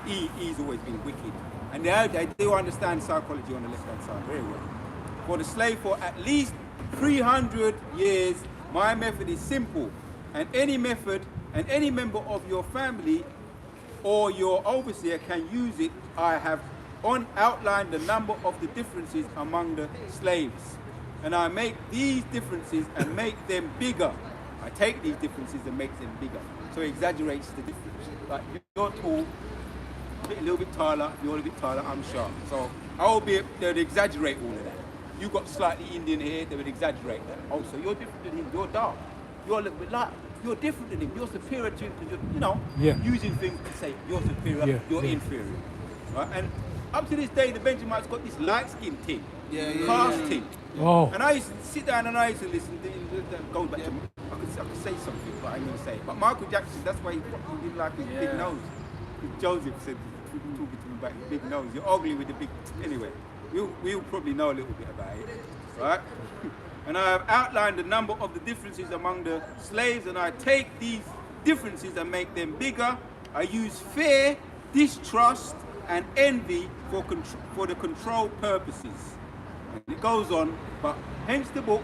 He's always been wicked. And they do understand psychology on the left-hand side very well. For the slave for at least 300 years, my method is simple. And any method and any member of your family or your overseer can use it. I have outlined the number of the differences among the slaves. And I make these differences and make them bigger. I take these differences and make them bigger. So it exaggerates the difference. Like you're tall, a little bit taller, you're a little bit taller, I'm short. So they'll exaggerate all of that. You got slightly Indian hair, they would exaggerate that. Also, you're different than him, you're dark. You're a little bit light, you're different than him, you're superior to him, because you're, using things to say you're superior, you're inferior. Right? And up to this day, the Benjamites got this light skin thing, caste thing. oh, And I used to sit down and I used to listen, go back to, I could say something, but I ain't gonna say it. But Michael Jackson, that's why he didn't like his big nose. Joseph said, talking to me about his big nose, you're ugly with the big, anyway. We'll probably know a little bit about it, right? And I have outlined the number of the differences among the slaves, and I take these differences and make them bigger. I use fear, distrust, and envy for the control purposes. And it goes on, but hence the book,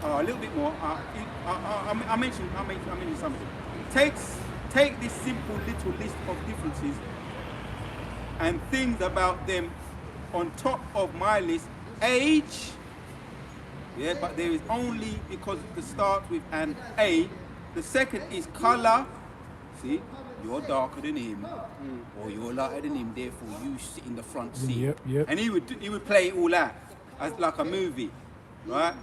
a little bit more. I mentioned something. Take this simple little list of differences and things about them. On top of my list, age, but there is only, because it starts with an A. The second is color. See, you're darker than him, or you're lighter than him, therefore you sit in the front seat. Yep. And he would play it all out as like a movie, right?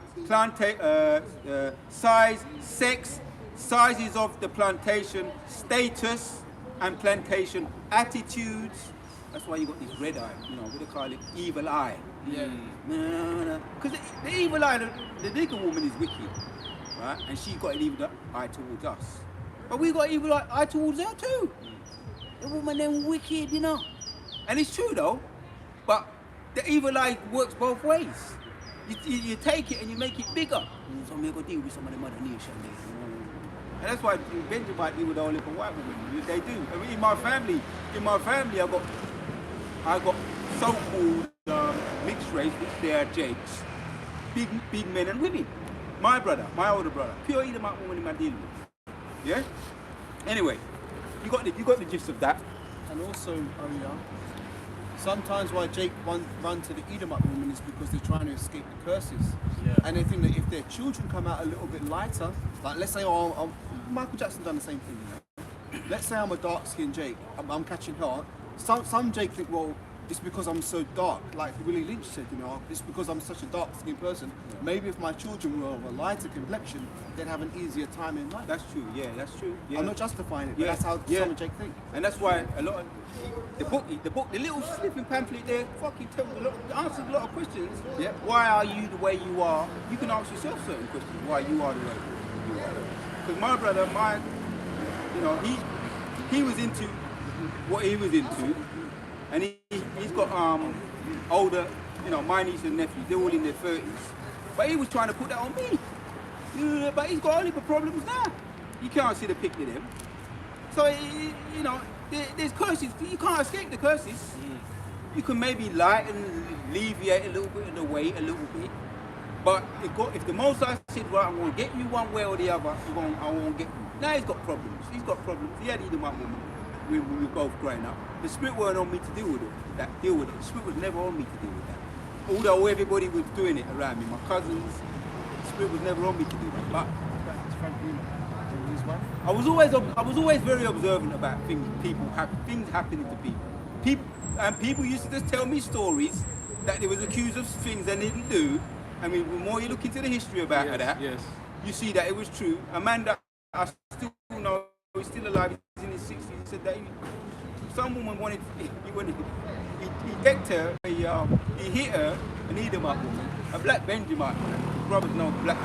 Size, sex, sizes of the plantation, status and plantation attitudes. That's why you got this red eye, what they call it, evil eye. Because the evil eye, the nigger woman is wicked. right? And she got an evil eye towards us. But we got evil eye towards her too. The woman them wicked, you know. And it's true though, but the evil eye works both ways. You take it and you make it bigger. So I'm going to deal with some of them other nations. And that's why Benjamin might deal with all little white women. They do. I mean, in my family, I got so-called mixed race, which they are Jakes, big men and women. My brother, my older brother, pure Edomite woman in my dealing with. Yeah. Anyway, you got the gist of that. And also, sometimes why Jake run to the Edomite woman is because they're trying to escape the curses. Yeah. And they think that if their children come out a little bit lighter, like let's say, Michael Jackson done the same thing. You know? Let's say I'm a dark-skinned Jake, I'm catching hell. Some Jake think, well, it's because I'm so dark, like Willie Lynch said, you know, it's because I'm such a dark-skinned person. Yeah. Maybe if my children were of a lighter complexion, they'd have an easier time in life. That's true, yeah, that's true. Yeah. I'm not justifying it, but that's how some Jake think. And that's why a lot of the little slipping pamphlet there fucking answers a lot of questions. Yeah. Why are you the way you are? You can ask yourself certain questions. Why you are the way you are. Because my brother, he was into what he was into, and he's got older, my niece and nephews. They're all in their 30s, but he was trying to put that on me. But he's got only problems now. You can't see the pick of them. So there's curses. You can't escape the curses. You can maybe lighten, alleviate a little bit of the weight, a little bit. But if the Most High said, right, I'm going to get you one way or the other, I won't get you. Now he's got problems. He's got problems. He had Edomite woman when we were both growing up. The Spirit weren't on me to deal with it. The Spirit was never on me to deal with that. Although everybody was doing it around me, my cousins, the Spirit was never on me to do that. But I was always very observant about things happening to people. People used to just tell me stories that they was accused of things they didn't do. I mean, the more you look into the history about that, you see that it was true. A man that I still know, he's still alive, he's in his 60s, he said that some woman he decked her, he hit her, an Edomite woman, a black Benjamin. Brothers know black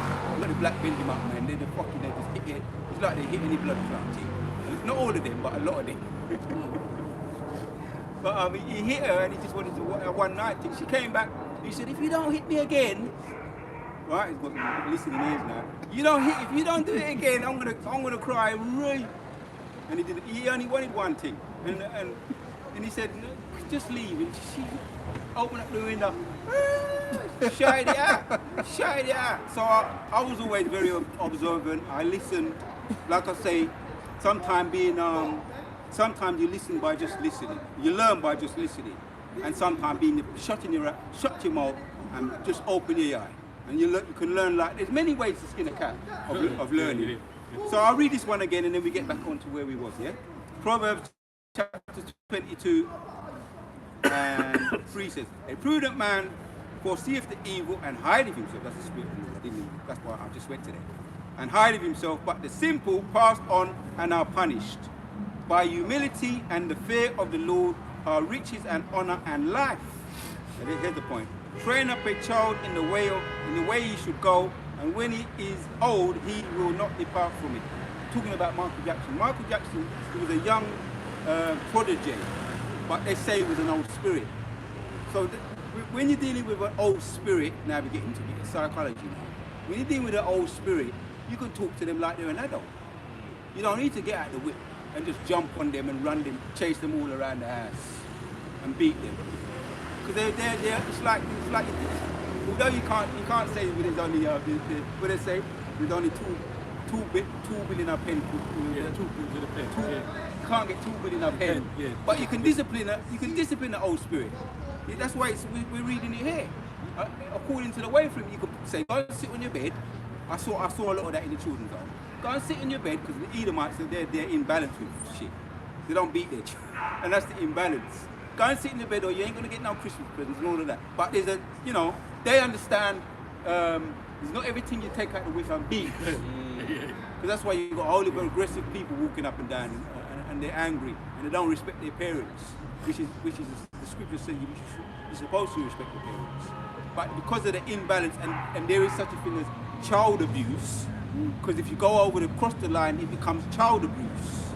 Benjamin man, they just hit it. It's like they hit any blood clot. Not all of them, but a lot of them. But he hit her and he just wanted to one night thing. She came back, he said, if you don't hit me again, right, he's got listening ears now. If you don't do it again, I'm gonna cry, right? And he only wanted one thing. And he said, no, just leave. And she opened up the window, shouted it out. So I was always very observant. I listened, like I say, sometimes you listen by just listening. You learn by just listening. And sometimes shut your mouth and just open your eye. And you can learn, like, there's many ways to skin a cat of learning. So I'll read this one again and then we get back on to where we was, yeah? Proverbs chapter 22 and 3 says, a prudent man foreseeth the evil and hideth himself. That's the spirit of the Lord. That's why I just went to that. And hideth himself, but the simple pass on and are punished. By humility and the fear of the Lord are riches and honor and life. And here's the point. Train up a child in the way he should go, and when he is old, he will not depart from it. Talking about Michael Jackson. Michael Jackson, he was a young prodigy, but they say it was an old spirit. So when you're dealing with an old spirit, now we're getting to psychology now. When you're dealing with an old spirit, you can talk to them like they're an adult. You don't need to get out the whip and just jump on them and run them, chase them all around the house and beat them. Because it's like, although you can't say there's only, what they say, there's only two billion a pen. Yeah, 2 billion in a pen. You can't get 2 billion a pen. Yeah. But you can discipline the old spirit. That's why we're reading it here. According to the way from you could say, go and sit on your bed. I saw a lot of that in the children's home. Go and sit on your bed, because the Edomites, they're in balance with shit. They don't beat their children. And that's the imbalance. Go and sit in your bed, or you ain't gonna get no Christmas presents and all of that. But there's they understand it's not everything you take out the whip and beat. Because that's why you got all of aggressive people walking up and down and they're angry and they don't respect their parents, which is the scripture says you're supposed to respect your parents. But because of the imbalance and there is such a thing as child abuse, Because if you go over across the line, it becomes child abuse.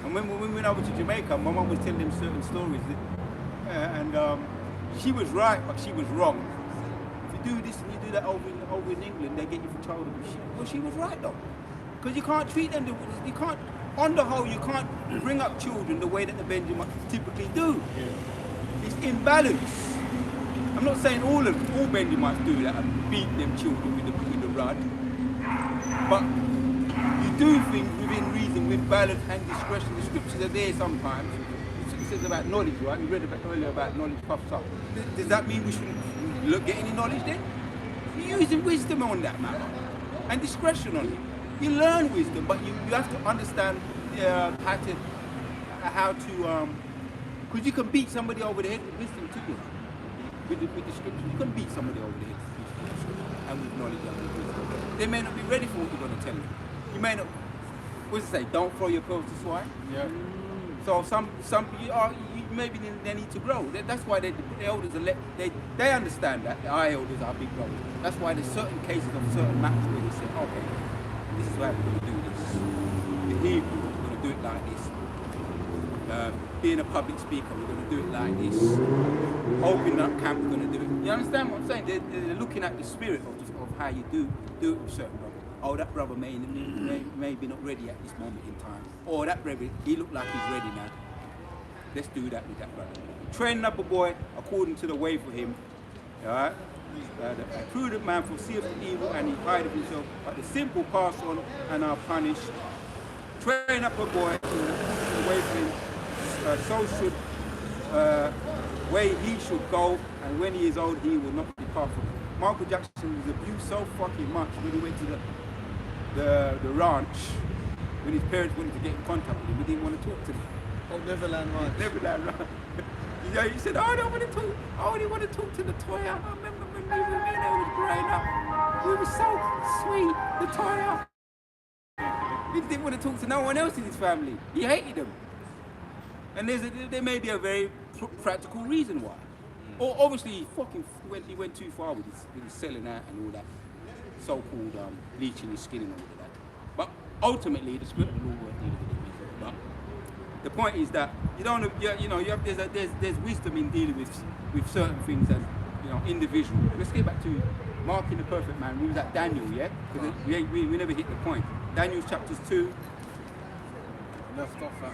And when we went over to Jamaica, my mum was telling them certain stories, that, she was right, but she was wrong. If you do this and you do that over in England, they get you for child abuse. Well, she was right though, because you can't treat them. You can't, on the whole, you can't bring up children the way that the Benjamites typically do. Yeah. It's imbalance. I'm not saying all Benjamites do that and beat them children with the rod, but you do things within reason, with balance and discretion. The scriptures are there sometimes. It says about knowledge, right? We read earlier about knowledge puffs up. Does that mean we shouldn't get any knowledge then? You're using wisdom on that matter and discretion on it. You learn wisdom, but you have to understand how to, because you can beat somebody over the head with wisdom too. With the scripture, you can beat somebody over the head with scripture and with knowledge and with wisdom. They may not be ready for what you're going to tell them. You may not. What does it say? Don't throw your pearls to swine. Yeah. So some maybe they need to grow. That's why the elders are they understand that our elders are big brothers. That's why there's certain cases of certain matters where they say, okay, this is why we're going to do this. The Hebrew, we're going to do it like this. Being a public speaker, we're going to do it like this. Opening up camp, we're going to do it. You understand what I'm saying? They're looking at the spirit of how you do it with certain brothers. Oh, that brother may be not ready at this moment in time. Or that brother, he look like he's ready now. Let's do that with that brother. Train up a boy according to the way for him. Alright? A prudent man foreseeth the evil and he hideth himself, but the simple pass on and are punished. Train up a boy according to the way for him, so should way he should go, and when he is old he will not depart from it. Michael Jackson was abused so fucking much when he went to the ranch, when his parents wanted to get in contact with him, he didn't want to talk to them. Oh, Neverland Ranch. Neverland Ranch. You know, he said, oh, I don't want to talk, I only want to talk to the Toya. I remember when me and her was growing up, we were so sweet, the Toya. He didn't want to talk to no one else in his family. He hated them. And there may be a very practical reason why. Or obviously he went too far with his selling out and all that so-called bleaching his skin and all of that. But ultimately, the spirit of the Lord won't deal with it. But the point is that you don't, you know, there's wisdom in dealing with certain things as, you know, individual. Let's get back to marking the perfect man. We was at Daniel, yeah? Because we never hit the point. Daniel chapters 2. Left off at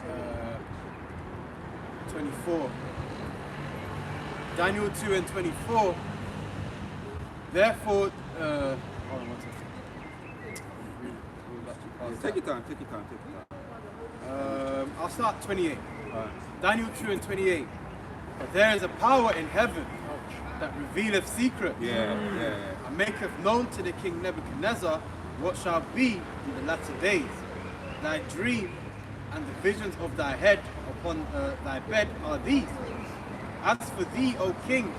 24. Daniel 2 and 24. Therefore, hold on one second. Take your time. I'll start 28. Daniel 2 and 28. But there is a power in heaven that revealeth secrets. And maketh known to the king Nebuchadnezzar what shall be in the latter days. Thy dream and the visions of thy head upon thy bed are these. As for thee, O king,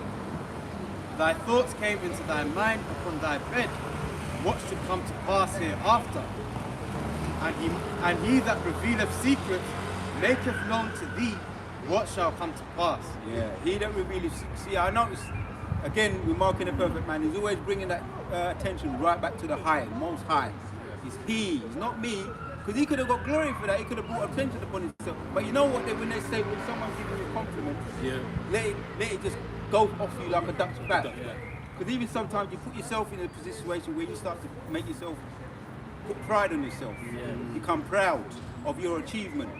thy thoughts came into thy mind upon thy bed, what should come to pass hereafter. And he that revealeth secrets maketh known to thee what shall come to pass. Yeah, he that revealeth. See, I notice, again, with marking the perfect man, he's always bringing that attention right back to the high, most high. It's he, it's not me. Because he could have got glory for that, he could have brought attention upon himself. But you know what, when they say, when someone's giving you a compliment, let it just go off you like a duck's back. Because even sometimes you put yourself in a situation where you start to make yourself, put pride on yourself. Become proud of your achievement.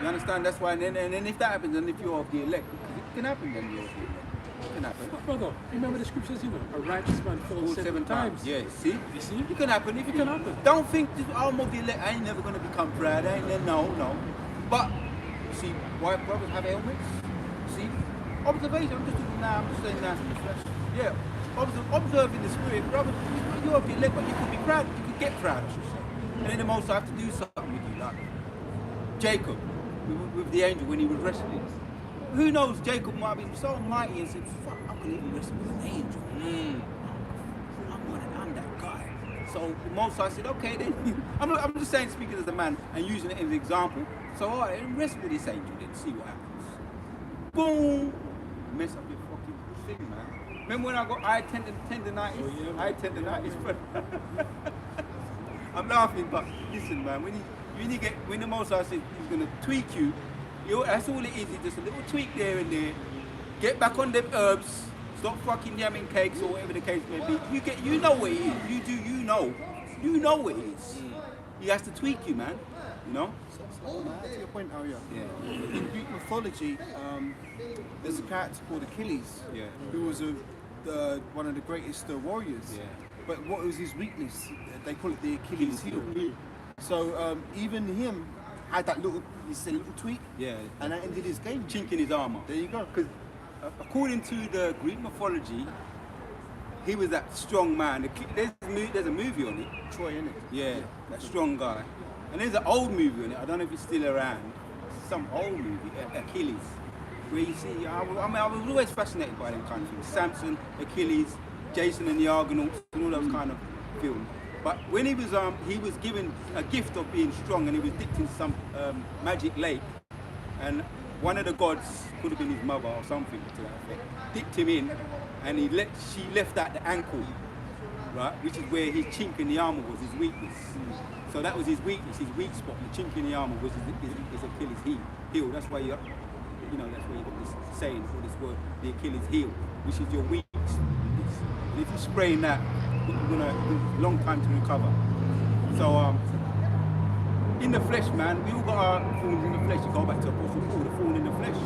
You understand? That's why, and then if that happens, and if you're of the elect, it can happen then you're of the elect. It can happen. But brother, remember the scriptures, you know, a righteous man falls 7 times. Yeah, see? You see? It can happen. It can happen. Don't think, I'm of the elect, I ain't never going to become proud. No. But, you see, white brothers have helmets. See? Observation, I'm just doing now, I'm just saying now in the flesh. Yeah. Observing the spirit, brother, you're of the elect, but you could be proud. You could get proud, I should say. And then the Most I have to do something with you, like Jacob, with the angel when he was wrestling. Who knows, Jacob might have been so mighty and said, fuck, I could even wrestle with an angel. I'm that guy. So the Most High said, okay then, I'm just saying, speaking as a man and using it as an example. So all right, wrestle with this angel then, see what happens. Boom! Mess up your fucking thing, man. Remember when I got eye tendonitis? Oh, yeah, man. Eye tendonitis. I'm laughing, but listen, man. When the Most High says He's gonna tweak you, that's all it is. It's just a little tweak there and there. Get back on them herbs. Stop fucking yamming cakes or whatever the case may be. You know what it is. You know what it is. He has to tweak you, man. You know? To your point, Arya. Yeah. In Greek mythology, there's a character called Achilles, Yeah. who was one of the greatest warriors. Yeah. But what was his weakness? They call it the Achilles heel. So even him had that little tweak, Yeah. and that ended his game. Chink in his armor. There you go. Because according to the Greek mythology, he was that strong man. There's a movie on it. Troy, innit? Yeah, that strong guy. And there's an old movie on it. I don't know if it's still around. Some old movie, Achilles, where you see. I was always fascinated by them kind of things. Samson, Achilles, Jason and the Argonauts, and all those kind of films. But when he was given a gift of being strong, and he was dipped in some magic lake, and one of the gods, could have been his mother or something to that effect, dipped him in, and she left out the ankle, right, which is where his chink in the armor was, his weakness. So that was his weakness, his weak spot. The chink in the armor was his Achilles heel. That's why that's why you got this saying or this word, the Achilles heel, which is your weakness. And if you sprain that, you're gonna a long time to recover. So in the flesh, man, we all got our thorns in the flesh. You go back to Apostle Paul, the thorn in the flesh.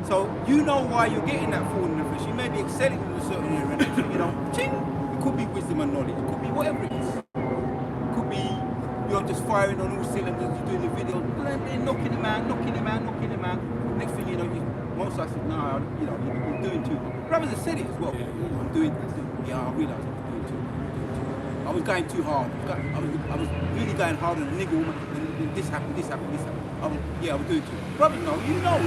So you know why you're getting that thorn in the flesh. You may be excelling in a certain area, and you know, ching. It could be wisdom and knowledge. It could be whatever it is. It could be you're just firing on all cylinders. You're doing the video, knocking him out. Next thing you know, most I said, nah, you know, you're doing too. Brothers have said it as well. I'm doing. Yeah, I realise I'm doing too. I was going too hard. I was really going hard on a nigga woman. And this happened. I was doing too. Brothers, no, you know.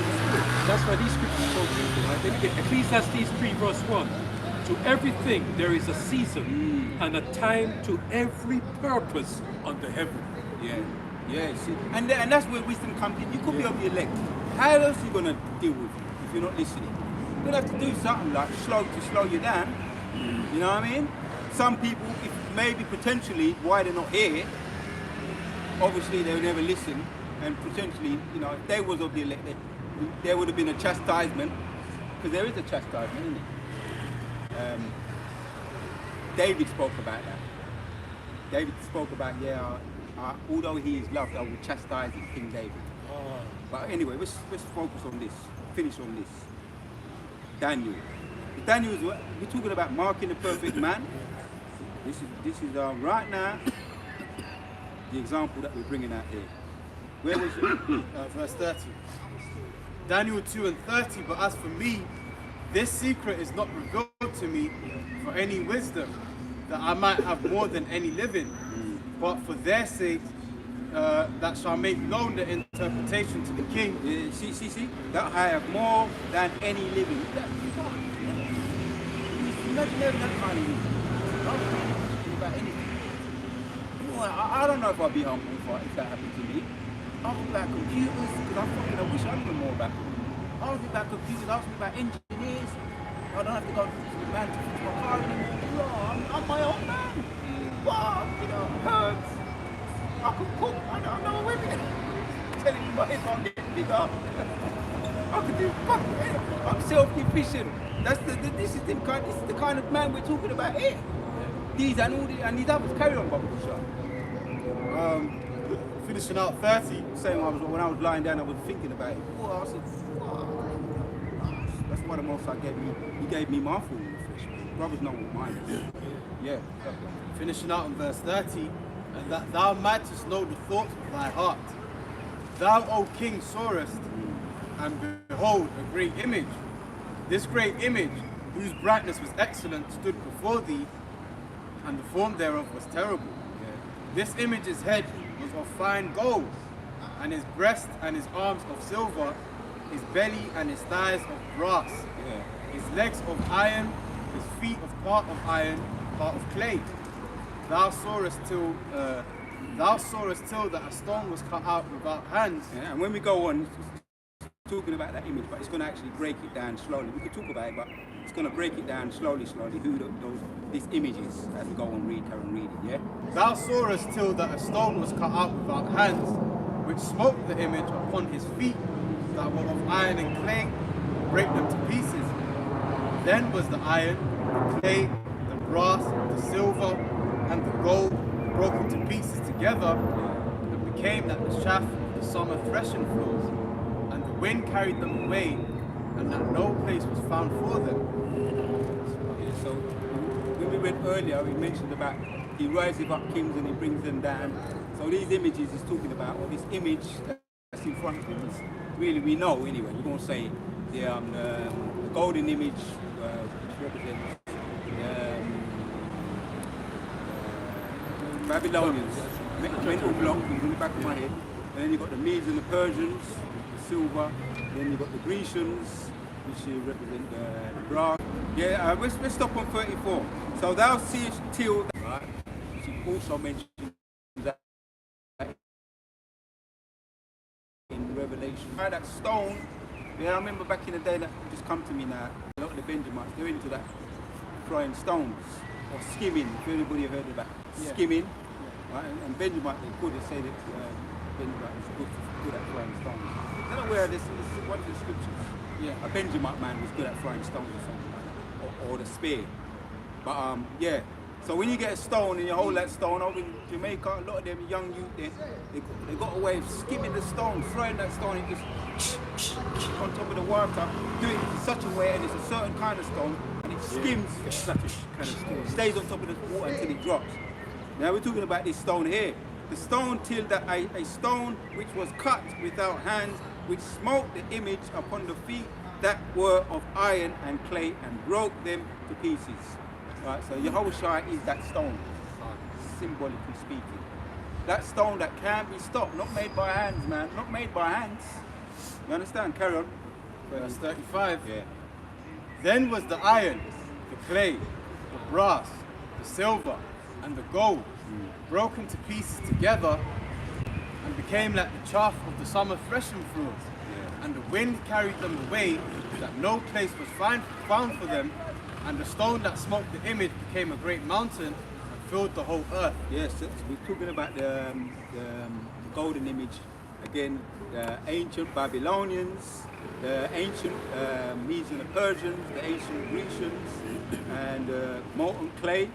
That's why these scriptures are so beautiful, right? Then you get Ecclesiastes 3 verse 1. To everything there is a season and a time to every purpose under heaven. Yeah. See, and that's where wisdom comes in. You could be of the elect. How else are you gonna deal with it if you're not listening? You're gonna have to do something like slow you down. You know what I mean? Some people, if maybe potentially why they're not here, obviously they would never listen, and potentially, you know, if they was of the elect, there would have been a chastisement, because there is a chastisement, isn't it? David spoke about that. David spoke about, although he is loved, I will chastise him, King David. But anyway, let's focus on this, finish on this. Daniel is, we're talking about marking the perfect man. This is right now the example that we're bringing out here. Where was it? Verse 30. Daniel 2 and 30, but as for me, this secret is not revealed to me for any wisdom, that I might have more than any living, but for their sake, that shall make known the interpretation to the king. See, that I have more than any living. Imagine having that kind of living. About anything. Boy, I don't know if I'd be humble if that happened to me. Ask me about computers, because I wish I knew more about them. Ask me about computers, ask me about engineers. I don't have to go to the man to fix my car anymore. No, I'm my own man. Wow, you know, herbs. I could cook, I know women. Telling me my head won't get bigger. I could do I'm self-efficient. This is the kind of man we're talking about here. These and these others. Carry on, Bubba Shah. Finishing out 30. Same when I was lying down, I was thinking about it. Oh, I said, that's why the Most High gave me. He gave me my food in the flesh. Brothers know what mine is. Yeah. Finishing out in verse 30, and that thou mightest know the thoughts of thy heart. Thou, O king, sawest, and behold, a great image. This great image, whose brightness was excellent, stood before thee, and the form thereof was terrible. This image's head was of fine gold, and his breast and his arms of silver, his belly and his thighs of brass, his legs of iron, his feet of part of iron, part of clay. Thou sawest till that a stone was cut out without hands. Yeah, and when we go on talking about that image, but it's going to actually break it down slowly. We could talk about it, but it's going to break it down slowly, who these images as we go and read, carry on reading, yeah? Thou sawest till that a stone was cut out without hands, which smote the image upon his feet, that were of iron and clay, break them to pieces. Then was the iron, the clay, the brass, the silver, and the gold broken to pieces together, and became like the chaff of the summer threshing floors, and the wind carried them away, and that no place was found for them. Yeah, so when we read earlier, we mentioned about he rises up kings and he brings them down. So these images he's talking about, or this image that's in front of him, is really, we know anyway, we're going to say the golden image, which represents Babylonians, mental block in the back of my head. And then you've got the Medes and the Persians, the silver. Then you've got the Grecians, which represent the brass. Yeah, let's stop on 34. So thou seest till, right? She also mentions that in Revelation. That stone, yeah, I remember back in the day that just come to me now. A lot of the Benjamites, they're into that throwing stones or skimming. If anybody heard of that, skimming. Right? And Benjamite, they could say that Benjamite is good at throwing stones. I don't know where this is one of the scriptures. Yeah, a Benjamite man was good at throwing stones or something like that, or the spear. But yeah. So when you get a stone and you hold that stone over in Jamaica, a lot of them young youth there, they got a way of skimming the stone, throwing that stone and just on top of the water, do it in such a way, and it's a certain kind of stone, and it skims, stays on top of the water until it drops. Now we're talking about this stone here. The stone till that a stone which was cut without hands, which smote the image upon the feet that were of iron and clay, and broke them to pieces. Right, so Yahushua is that stone, symbolically speaking. That stone that can't be stopped, not made by hands, man, not made by hands. You understand? Carry on. Verse 35. Yeah. Then was the iron, the clay, the brass, the silver, and the gold broken to pieces together, and became like the chaff of the summer threshing floors. Yeah. And the wind carried them away, that no place was found for them. And the stone that smote the image became a great mountain and filled the whole earth. Yes, we're talking about the golden image. Again, the ancient Babylonians, the ancient Medes and the Persians, the ancient Grecians, and molten clay,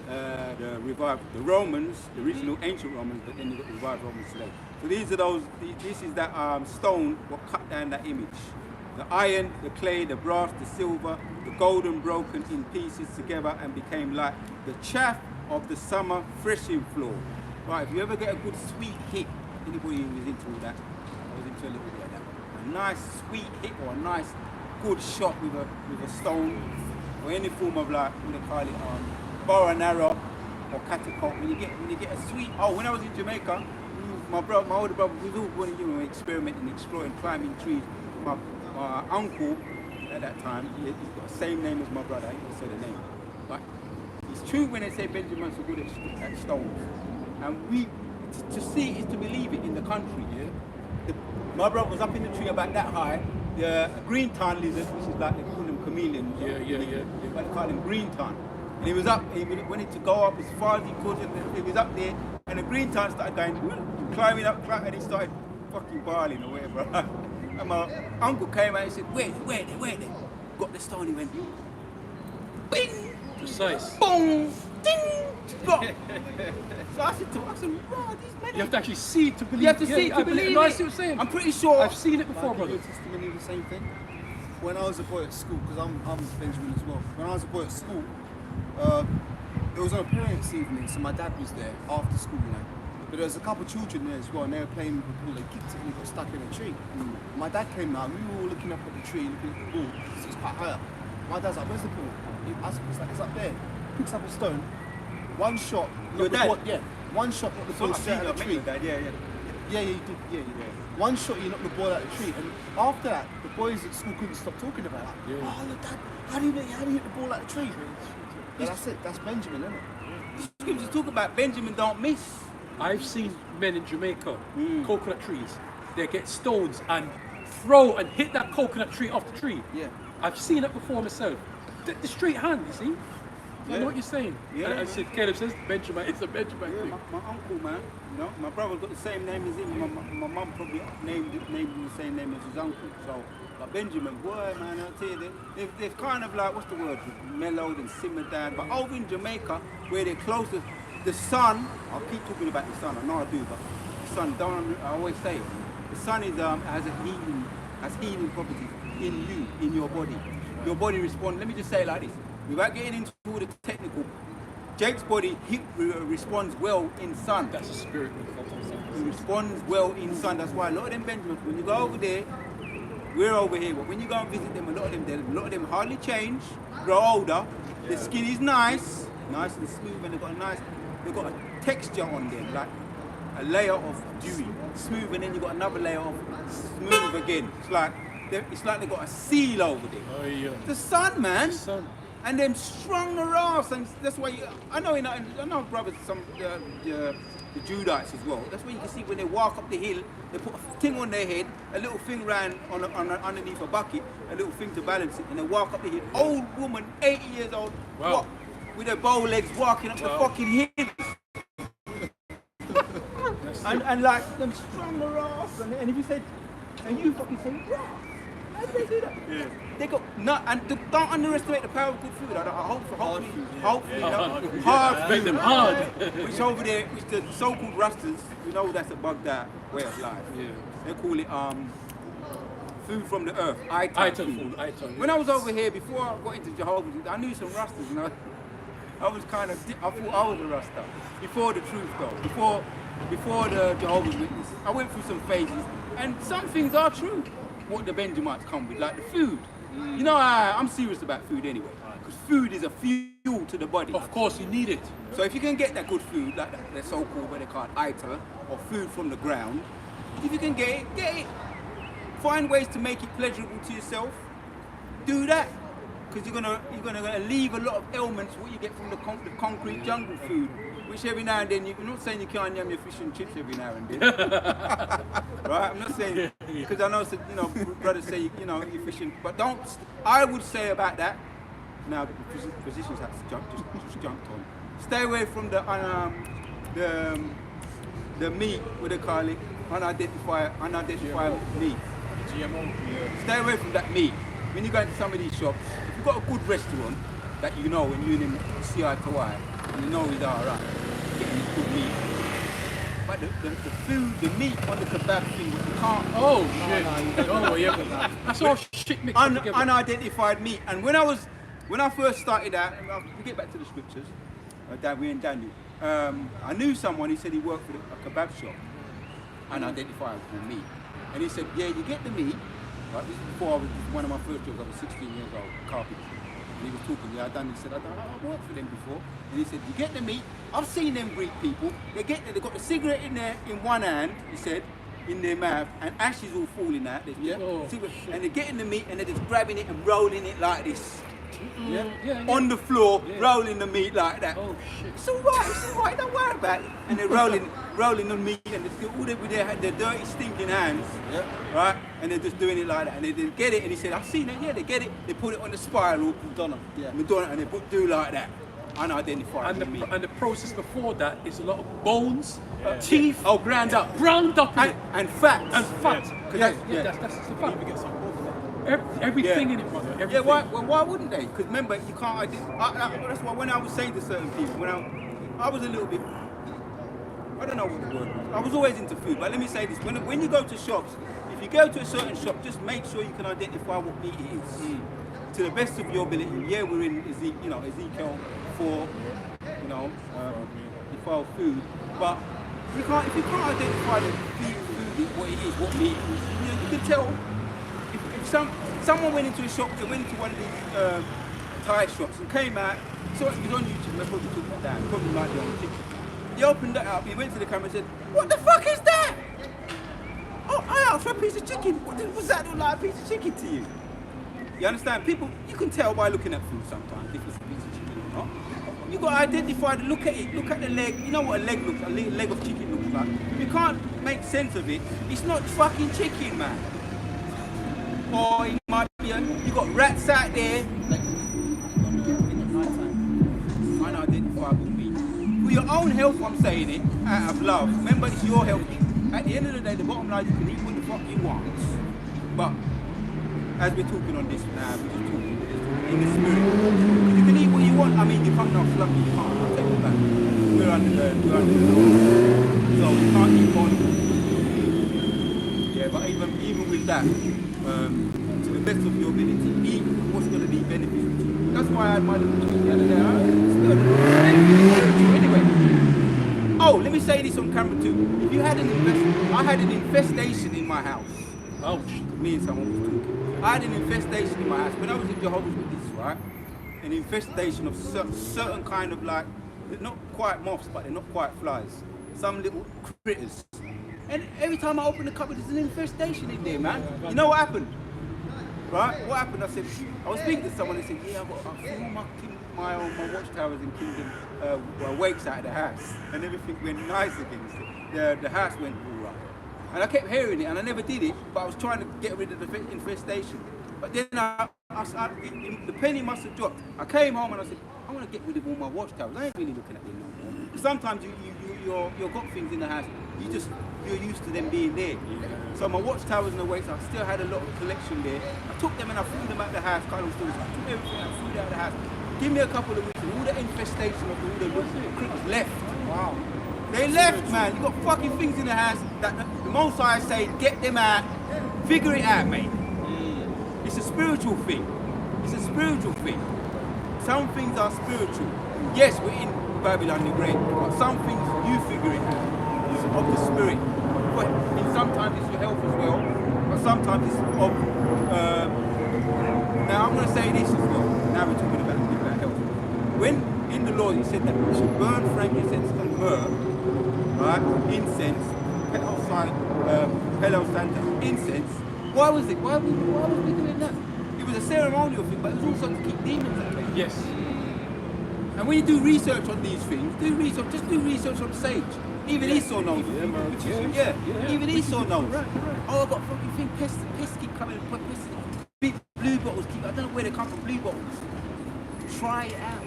the Romans, the original ancient Romans, but then you've got the revived Romans today. So these are those, this is that stone what cut down that image. The iron, the clay, the brass, the silver, the golden broken in pieces together and became like the chaff of the summer threshing floor. Right, if you ever get a good sweet hit, anybody who was into all that, I was into a little bit of that. A nice sweet hit or a nice good shot with a stone or any form of like, what do they call it, bow and arrow or catapult. When you get a sweet, when I was in Jamaica, my older brother, we was all going to experiment and exploring, climbing trees. My uncle at that time, he's got the same name as my brother, I ain't gonna say the name. But it's true when they say Benjamin's so good at stones. And to see is to believe it in the country, yeah? My brother was up in the tree about that high, the green tarn lizard, which is like they call them chameleons. They call them green tarn. And he was up, he wanted to go up as far as he could, and he was up there, and the green tarn started going, climbing up, and he started fucking barling or whatever. And my uncle came out and said, wait there. Got the stone, he went, bing! Precise. Boom! Ding! Drop! So I said to him, wow, these men. You have to actually see to believe. You have to see to believe No, I it. see what you're saying. I'm pretty sure. I've seen it before, brother. Testimony the same thing. When I was a boy at school, because I'm Benjamin as well. When I was a boy at school, it was on a parents' evening, so my dad was there after school, But there was a couple of children there as well, and they were playing with the ball. They kicked it and it got stuck in a tree. My dad came out, and we were all looking up at the tree, looking at the ball, because it was quite high up. My dad's like, where's the ball? It's up there. Picks up a stone, one shot. Your dad? One shot knocked the ball straight out of the tree. Yeah, you did. Yeah. One shot, you knocked the ball out of the tree, and after that, the boys at school couldn't stop talking about it. Yeah. Oh, look, Dad, how do you hit the ball out of the tree? Yeah, that's it. That's Benjamin, isn't it? The scriptures talk about Benjamin don't miss. I've seen men in Jamaica, coconut trees, they get stones and throw and hit that coconut tree off the tree. Yeah. I've seen it before myself. the straight hand, you see? I know what you're saying. Yeah. And Caleb says Benjamin, it's a Benjamin Yeah, thing. my uncle, man. You know, my brother's got the same name as him. My mum probably named him the same name as his uncle. So, but Benjamin, boy, man, I tell you, they've kind of like, what's the word? Mellowed and simmered down. But over in Jamaica, where they're closer, the sun. I'll keep talking about the sun. I know I do, but the sun. I always say it. The sun is has healing properties in you, in your body. Your body responds. Let me just say it like this, without getting into all the technical. Jake's body responds well in sun. That's a spirit. He responds well in sun. That's why a lot of them Benjamins, when you go over there, we're over here. But when you go and visit them, a lot of them hardly change, grow older. Yeah. The skin is nice and smooth, and they've got a texture on them, like a layer of dewy, smooth, and then you got another layer of smooth again. It's like they've got a seal over there. Oh yeah. The sun, man. The sun. And them strong ass, and that's why I know brothers, some the Judites as well. That's why you can see when they walk up the hill, they put a thing on their head, a little thing round underneath a bucket, a little thing to balance it, and they walk up the hill. Old woman, 80 years old, wow. With her bow legs walking up the fucking hill. and like them strong ass, and if you said, and you fucking say, wow. How do they do that? Yeah. They got don't underestimate the power of good food. Hopefully, hard Make food. them hard. Which over there, which the so-called Rastas, we know that's a bugged out way of life. Yeah. They call it food from the earth. Item food. When I was over here, before I got into Jehovah's, I knew some Rastas, and I was kind of, I thought I was a Rasta. Before the truth though, before the Jehovah's Witness, I went through some phases, and some things are true. What the Benjamites come with, like the food. You know, I'm serious about food anyway, because food is a fuel to the body. Of course, you need it. So if you can get that good food, like that so-called, what they call ital, or food from the ground, if you can get it. Find ways to make it pleasurable to yourself. Do that, because you're gonna leave a lot of ailments what you get from the concrete jungle food. Which every now and then, I'm not saying you can't yum your fish and chips every now and then. Right? I'm not saying, because I know, you know, brothers say, you know, you're fishing, but don't, I would say about that, now the positions have just jumped on. Stay away from the meat, what they call it, unidentified meat. GMO. Yeah. Stay away from that meat. When you go into some of these shops, if you've got a good restaurant that you know and you and him see eye to eye, and you know he's alright, getting his good meat. But the food, the meat on the kebab thing, you can't. Oh shit! Oh yeah, that's all shit mixed together. Unidentified meat. And when I first started out, and I'll get back to the scriptures, we and Daniel. I knew someone. He said he worked for a kebab shop, unidentified meat. And he said, yeah, you get the meat. Right, this is before this is one of my first jobs. I was 16 years old, carpenter. And he was talking, yeah, he said, I worked for them before. And he said, you get the meat. I've seen them Greek people. They've got the cigarette in there in one hand, he said, in their mouth, and ashes all falling out. Yeah? Oh, and they're getting the meat and they're just grabbing it and rolling it like this. Yeah. On the floor, rolling the meat like that. Oh shit! It's all right, don't worry about it. And they're rolling the meat, and they had their dirty, stinking hands, right? And they're just doing it like that, and they get it. And he said, "I've seen it. Yeah, they get it. They put it on the spiral, Madonna, and they do like that, unidentified meat. And the process before that is a lot of bones, teeth, ground up, and fat, That's the fact. Everything in it, brother. Everything. Yeah, why wouldn't they? Because remember, you can't. That's why when I was saying to certain people, when I was a little bit, I don't know what the word was. I was always into food, but let me say this: when you go to shops, if you go to a certain shop, just make sure you can identify what meat it is to the best of your ability. Yeah, we're in Ezekiel 4, defile food, but if you can't identify the food, what it is, what meat it is, you can tell. Someone went into a shop, they went into one of these Thai shops and came out, saw it was on YouTube, they probably took it down, probably might be on the TikTok. He opened it up, he went to the camera and said, "What the fuck is that?" "Oh, I asked for a piece of chicken. Was that look like a piece of chicken to you?" You understand? People, you can tell by looking at food sometimes if it's a piece of chicken or not. You've got to identify, look at the leg. You know what a leg looks like, a leg of chicken looks like. If you can't make sense of it, it's not fucking chicken, man. Or it might be, you got rats out there your own health, I'm saying it, out of love. Remember, it's your health. At the end of the day, the bottom line, you can eat what the fuck you want. But as we're talking on this now, we're just talking in the spirit. You can eat what you want. I mean, you can't not slug me, you can't. I'll take it back. We're under the law. So you can't eat on. Yeah, but even with that, to the best of your ability, eat what's going to be beneficial to you. That's why I had my little tweet the other day. Anyway. Oh, let me say this on camera too. If you had I had an infestation in my house. Ouch. Me and someone was talking. I had an infestation in my house. When I was in Jehovah's Witness, right? An infestation of certain kind of like, they're not quite moths, but they're not quite flies. Some little critters. And every time I open the cupboard, there's an infestation in there, man. You know what happened? Right? What happened? I said, I was speaking to someone and said, yeah, I threw my watchtowers in Kingdom wakes out of the house. And everything went nice again. The house went all right. And I kept hearing it, and I never did it, but I was trying to get rid of the infestation. But then the penny must have dropped. I came home and I said, I want to get rid of all my watchtowers. I ain't really looking at them no more. Sometimes you've got things in the house, you're used to them being there. So my watchtowers and the weights, I still had a lot of collection there. I took them and I threw them out the house, kind of stories. I took everything and threw it out the house. Give me a couple of weeks and all the infestation of all the critters left. Wow. They left, man. You got fucking things in the house that the Most High say, get them out, figure it out, mate. It's a spiritual thing. It's a spiritual thing. Some things are spiritual. Yes, we're in Babylon the Great, but some things you figure it out. It's of the spirit. But sometimes it's your health as well, but sometimes it's of. Now I'm going to say this as well. Now we're talking about health. When in the law it said that we should burn frankincense and myrrh, right? Incense, Palo Santo, incense. Why was it? Why was we doing that? It was a ceremonial thing, but it was also to keep demons at bay. Yes. And when you do research on these things, just do research on sage. Even Esau knows. Even Esau knows. Right. Oh, I've got a fucking thing. Pests keep coming. Big blue bottles keep. I don't know where they come from. Blue bottles. Try it out.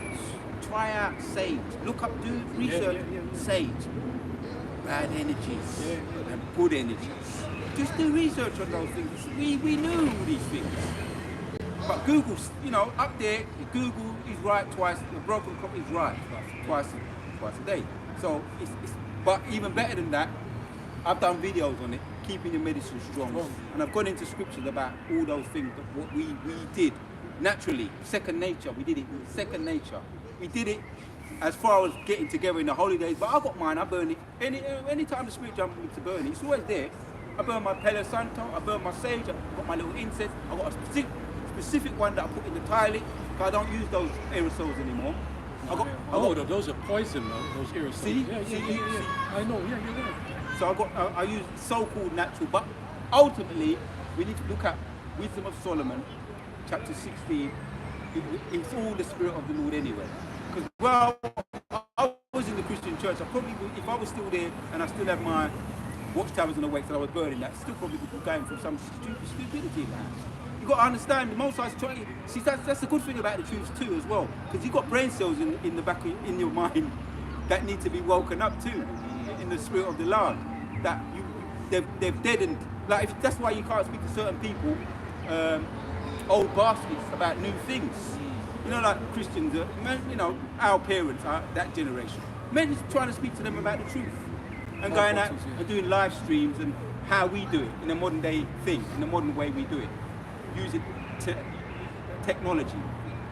Try out sage. Look up. Do research. Sage. Bad energies and good energies. Just do research on those things. We knew these things. But Google's, up there, Google is right twice. The broken copy is right twice a day. So but even better than that, I've done videos on it, keeping your medicine strong. And I've gone into scriptures about all those things, what we did naturally, second nature. We did it with second nature. We did it as far as getting together in the holy days. But I got mine, I burn it. Anytime the spirit jumps me to burn it, it's always there. I burn my Palo Santo, I burn my sage, I've got my little incense, I've got a specific one that I put in the toilet, because I don't use those aerosols anymore. Those are poison, though, those aerosols. See? I know, you're right. So I use so-called natural, but ultimately, we need to look at Wisdom of Solomon, chapter 16. It's all the Spirit of the Lord anyway. Because, I was in the Christian church, I probably would, if I was still there and I still had my watchtowers and the wakes that I was burning, that still probably would be going through some stupidity in the house. You've got to understand, the Most High's trying. See, that's the good thing about the truth too as well, because you've got brain cells in the back in your mind that need to be woken up too, in the spirit of the Lord. That they've deadened. Like that's why you can't speak to certain people, old baskets, about new things. Like Christians, our parents, that generation. Men is trying to speak to them about the truth, and going out and doing live streams and how we do it in a modern day thing, in the modern way we do it. Using technology.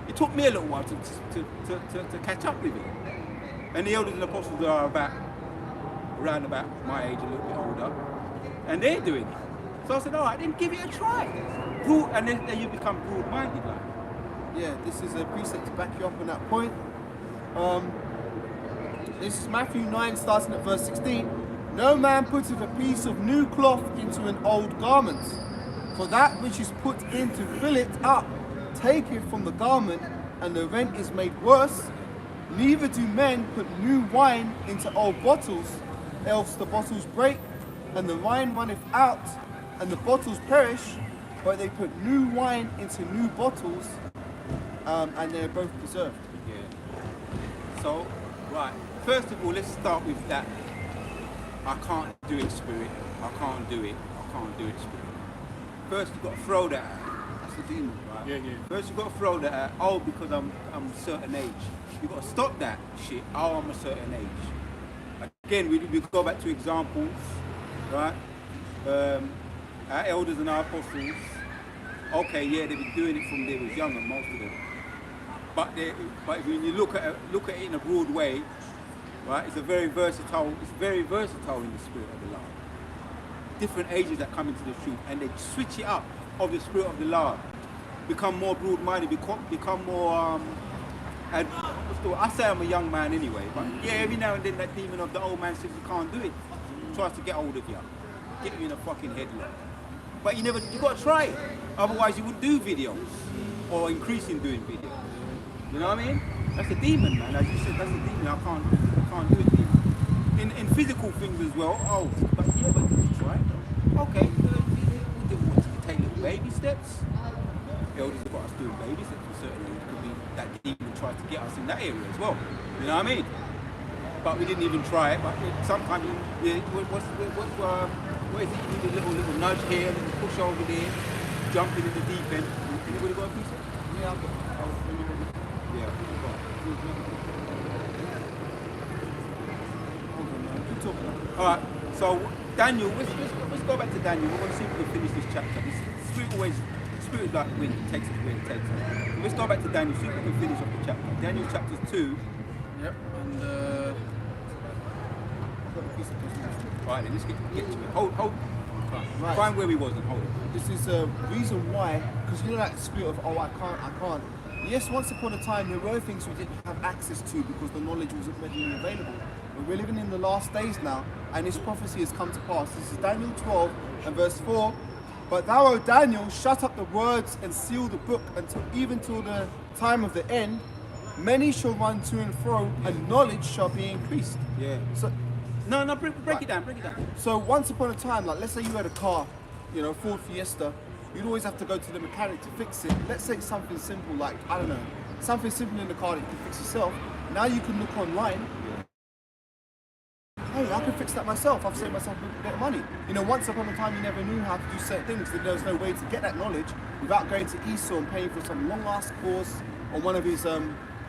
It took me a little while to catch up with it. And the elders and apostles are around about my age, a little bit older, and they're doing it. So I said, all right, then give it a try. And then you become broad-minded, like. Yeah, this is a precept to back you up on that point. This is Matthew 9, starting at verse 16. No man putteth a piece of new cloth into an old garment. For that which is put in to fill it up taketh from the garment, and the rent is made worse. Neither do men put new wine into old bottles, else the bottles break, and the wine runneth out, and the bottles perish. But they put new wine into new bottles, and they're both preserved. Yeah. So Right. First of all, let's start with that. I can't do it, spirit. I can't do it. I can't do it, spirit. First, you've got to throw that out. That's the demon, right? Yeah, yeah. First, you've got to throw that out. Oh, because I'm a certain age. You've got to stop that shit. Oh, I'm a certain age. Again, we go back to examples, right? Our elders and our apostles. Okay, yeah, they've been doing it from they was younger, most of them. But when you look at it in a broad way, right? It's very versatile in the spirit of the Lord. Different ages that come into the truth, and they switch it up of the spirit of the Lord, become more broad-minded, become more. And I say I'm a young man anyway, but yeah, every now and then that demon of the old man says you can't do it, tries to get hold of you, get you in a fucking headlock. But you got to try it. Otherwise, you would do videos or increase in doing videos. You know what I mean? That's a demon, man. As you said, that's a demon. I can't do it. In physical things as well. Oh, but did you try? Okay. Did you take little baby steps? Elders have got us doing baby steps for certain areas. Could be that demon tries to get us in that area as well. You know what I mean? But we didn't even try it. But sometimes, what is it? You need a little nudge here, and then push over there, jumping in the deep end. Anybody got a piece of it? Yeah, I've got it. Alright, so Daniel, let's go back to Daniel. We're going to see if we can finish this chapter. Spirit like wind, it takes us where it takes us. Let's go back to Daniel, see if we can finish off the chapter. Daniel chapter 2. Yep, and Alright then, let's get to it. Hold. Right. Find where we was and hold it. this is a reason why, because you know that spirit of, oh, I can't. Yes, once upon a time there were things we didn't have access to because the knowledge wasn't readily available. But we're living in the last days now, and this prophecy has come to pass. This is Daniel 12 and verse 4. But thou, O Daniel, shut up the words and seal the book even till the time of the end. Many shall run to and fro, and knowledge shall be increased. Yeah. So, No, break it down. so once upon a time, like let's say you had a car, Ford Fiesta, you'd always have to go to the mechanic to fix it. Let's say it's something simple like, I don't know, something simple in the car that you can fix yourself. Now you can look online. Hey, I can fix that myself. I've saved myself a bit of money. Once upon a time you never knew how to do certain things. There was no way to get that knowledge without going to Esau and paying for some long-ass course on one of his,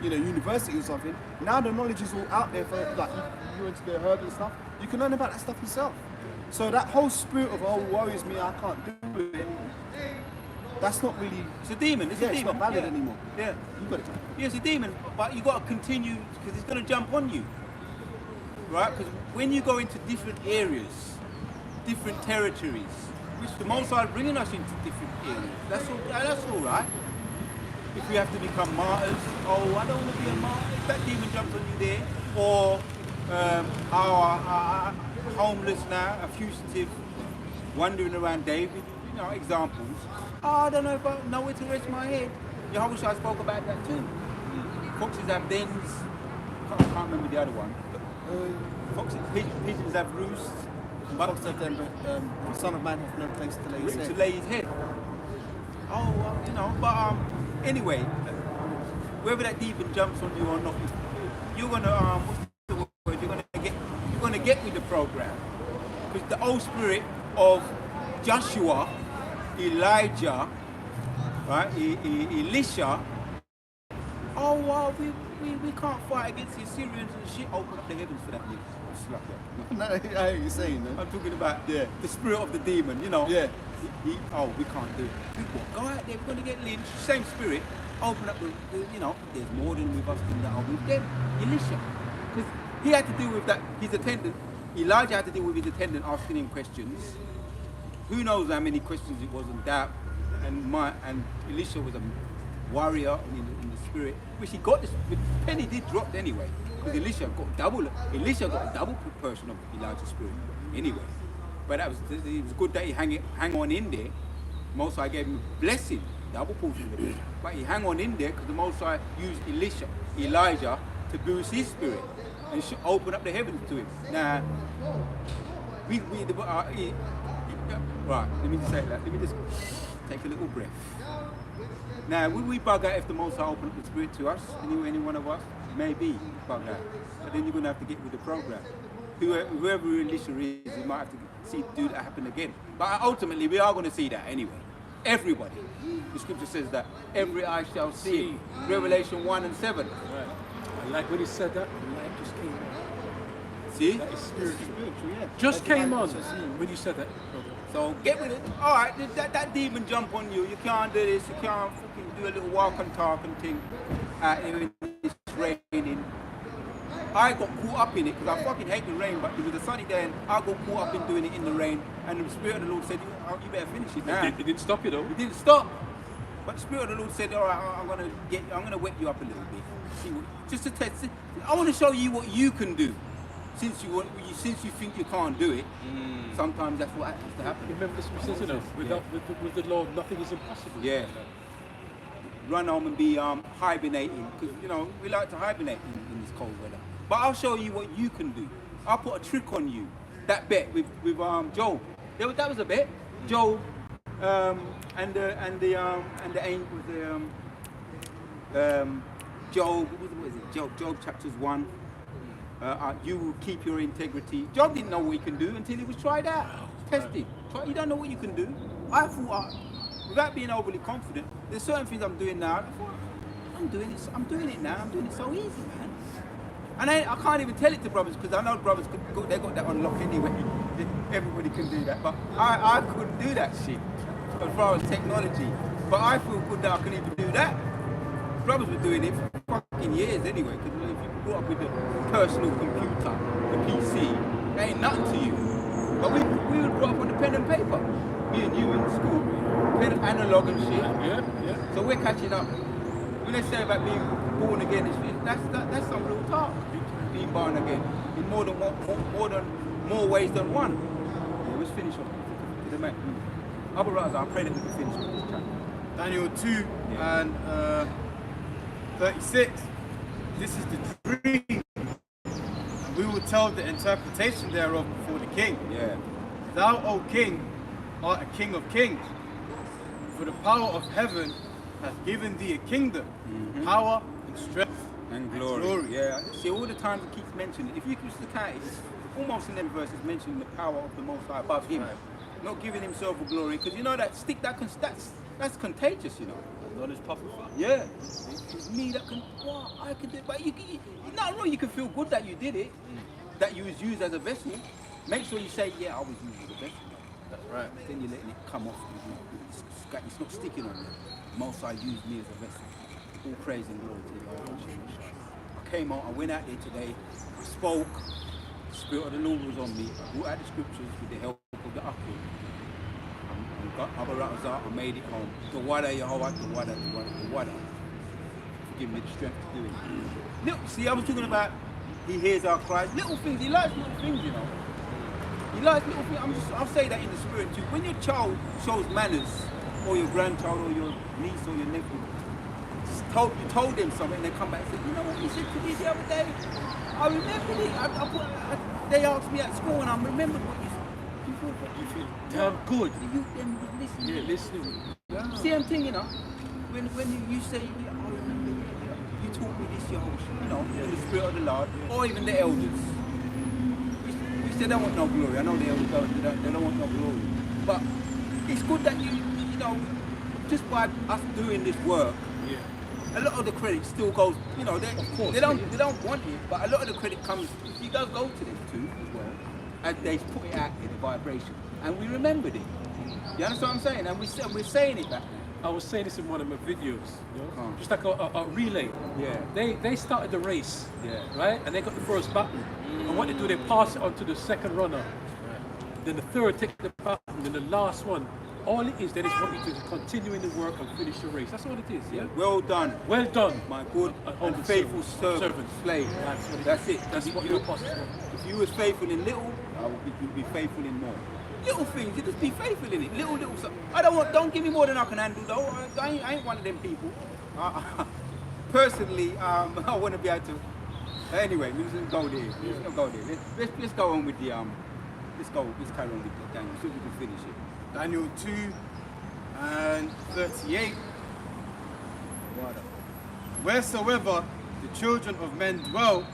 university or something. Now the knowledge is all out there for, like, you're into the herb and stuff. You can learn about that stuff yourself. So that whole spirit of, oh, worries me, I can't do it, that's not really... It's a demon. It's not valid anymore. Yeah. You got it. Yeah, it's a demon, but you got to continue because it's going to jump on you, right? Because when you go into different areas, different territories, which the Most High is bringing us into different areas, that's all right. If we have to become martyrs, oh, I don't want to be a martyr. If that demon jumps on you there, or our homeless now, a fugitive wandering around David, examples. Oh, I don't know if I know where to rest my head. Yahushua spoke about that too. Foxes have dens. I can't remember the other one. Pigeons have roosts. Fox said then, but the Son of Man has no place to lay his head. To lay his head. Oh, but anyway, whether that demon jumps on you or not, you're gonna You're gonna get with the program, because the old spirit of Joshua, Elijah, right, Elisha. Oh wow, we can't fight against the Assyrians and shit. Open up the heavens for that nigga. No, I hear what you're saying, man. I'm talking about the spirit of the demon, Yeah. We can't do it. People go out there, we're going to get lynched. Same spirit, open up there's more than with us than that are with them. Elisha. Because he had to deal with that, his attendant, Elijah had to deal with his attendant asking him questions. Who knows how many questions it was in doubt. And Elisha was a warrior in the spirit, which he got this, penny did drop anyway. Because Elisha got a double portion of Elijah's spirit anyway. But it was good that he hang on in there. Most High gave him a blessing, double portion of it. But he hang on in there because the Most High used Elijah to boost his spirit and open up the heavens to him. Now, right, let me just say that. Let me just take a little breath. Now, would we bug out if the Most High opened up the spirit to us, any one of us? maybe about that. But then you're going to have to get with the program. Whoever Elisha is, you might have to do that happen again. But ultimately, we are going to see that anyway. Everybody. The scripture says that every eye shall see it. Revelation 1 and 7. Right. I like when he said that. The light just came on. See? That is spiritual. Yeah. Just came on when you said that. So get with it. All right, that demon jump on you. You can't do this. You can't fucking do a little walk and talk and thing. When it's raining. I got caught up in it because I fucking hate the rain, but it was a sunny day and I got caught up in doing it in the rain. And the Spirit of the Lord said, you better finish it now. It didn't stop you though. It didn't stop. But the Spirit of the Lord said, all right, I'm gonna wet you up a little bit. See what, just to test it. I want to show you what you can do. Since you think you can't do it, sometimes that's what has to happen. Remember this says, you know, with the Lord, nothing is impossible. Yeah. Run home and be hibernating, because you know we like to hibernate in this cold weather. But I'll show you what you can do. I'll put a trick on you. That bet with Job. That was a bet. Job and the angel was Job. What is it? Job chapters 1. You will keep your integrity. Job didn't know what he can do until he was tried out, tested. You don't know what you can do. I thought, without being overly confident, there's certain things I'm doing now. I thought, I'm doing it now. I'm doing it so easy, man. And I can't even tell it to brothers because I know brothers they got that unlocked anyway. Everybody can do that, but I couldn't do that shit as far as technology. But I feel good that I can even do that. Brothers were doing it for fucking years anyway. Because if you grew up with the personal computer, the PC, that ain't nothing to you. But we would grow up on the pen and paper. Me and you in school, pen, analog and shit. Yeah. So we're catching up. When they say about being born again, that's some real talk. Being born again in more ways than one. Yeah, let's finish off to the man. Other brothers, I pray that we can finish with this chapter. Daniel 2 and 36. This is the dream. And we will tell the interpretation thereof before the king. Yeah. Thou, O king, art a king of kings. For the power of heaven hath given thee a kingdom, power and strength and glory. Yeah. See, all the times it keeps mentioning, if you just look at it, it's almost in every verse it's mentioning the power of the Most High above him. Right. Not giving himself a glory, because you know that stick that's contagious, you know. Not as puffy. Yeah. It's me that can, I can do it. But you're not wrong, you can feel good that you did it, that you was used as a vessel. Make sure you say, yeah, I was used as a vessel. That's right. Then you're letting it come off. It's not sticking on you. Most High used me as a vessel. All praise and glory to the Lord. I came out, I went out there today, I spoke, the Spirit of the Lord was on me, I brought out the scriptures with the help of the Akil. I got other routers out, I made it home. The wada, Yahweh, the wada. Give me the strength to do it. Look, see, I was talking about he hears our cries. Little things, he likes little things, you know. He likes little things. I'll say that in the spirit too. When your child shows manners, or your grandchild, or your niece, or your nephew, you told them something, and they come back and say, you know what you said to me the other day? I remembered it. They asked me at school, and I remembered what you said. You feel damn good. You them was listening. Yeah, listening. Yeah. Same thing, you know. When you say, I remember, you taught me this, you know, in the Spirit of the Lord, or even the elders. We said they don't want no glory. I know the elders they don't want no glory. But it's good that you know, just by us doing this work, a lot of the credit still goes, you know, they don't want it, but a lot of the credit comes, it does go to them too, as well, as they put it out in the vibration. And we remembered it. You understand what I'm saying? And we're saying it back now. I was saying this in one of my videos, you know? Just like a relay. Yeah. They started the race, right? And they got the first baton. And what they do, they pass it on to the second runner. Then the third take the baton, and the last one. All it is, they just want you to continue in the work and finish the race. That's all it is, yeah? Well done. Well done. My good and faithful servant, slave. That's it. That's what your apostles want. If you was faithful in little, you'll be faithful in more. Little things, you just be faithful in it. Little stuff. Don't give me more than I can handle though. I ain't one of them people. Personally, I want to be able to. Anyway, let's go there. Let's go there. Let's go on with the let's carry on with the Daniel so we can finish it. Daniel 2 and 38. Wheresoever the children of men dwell,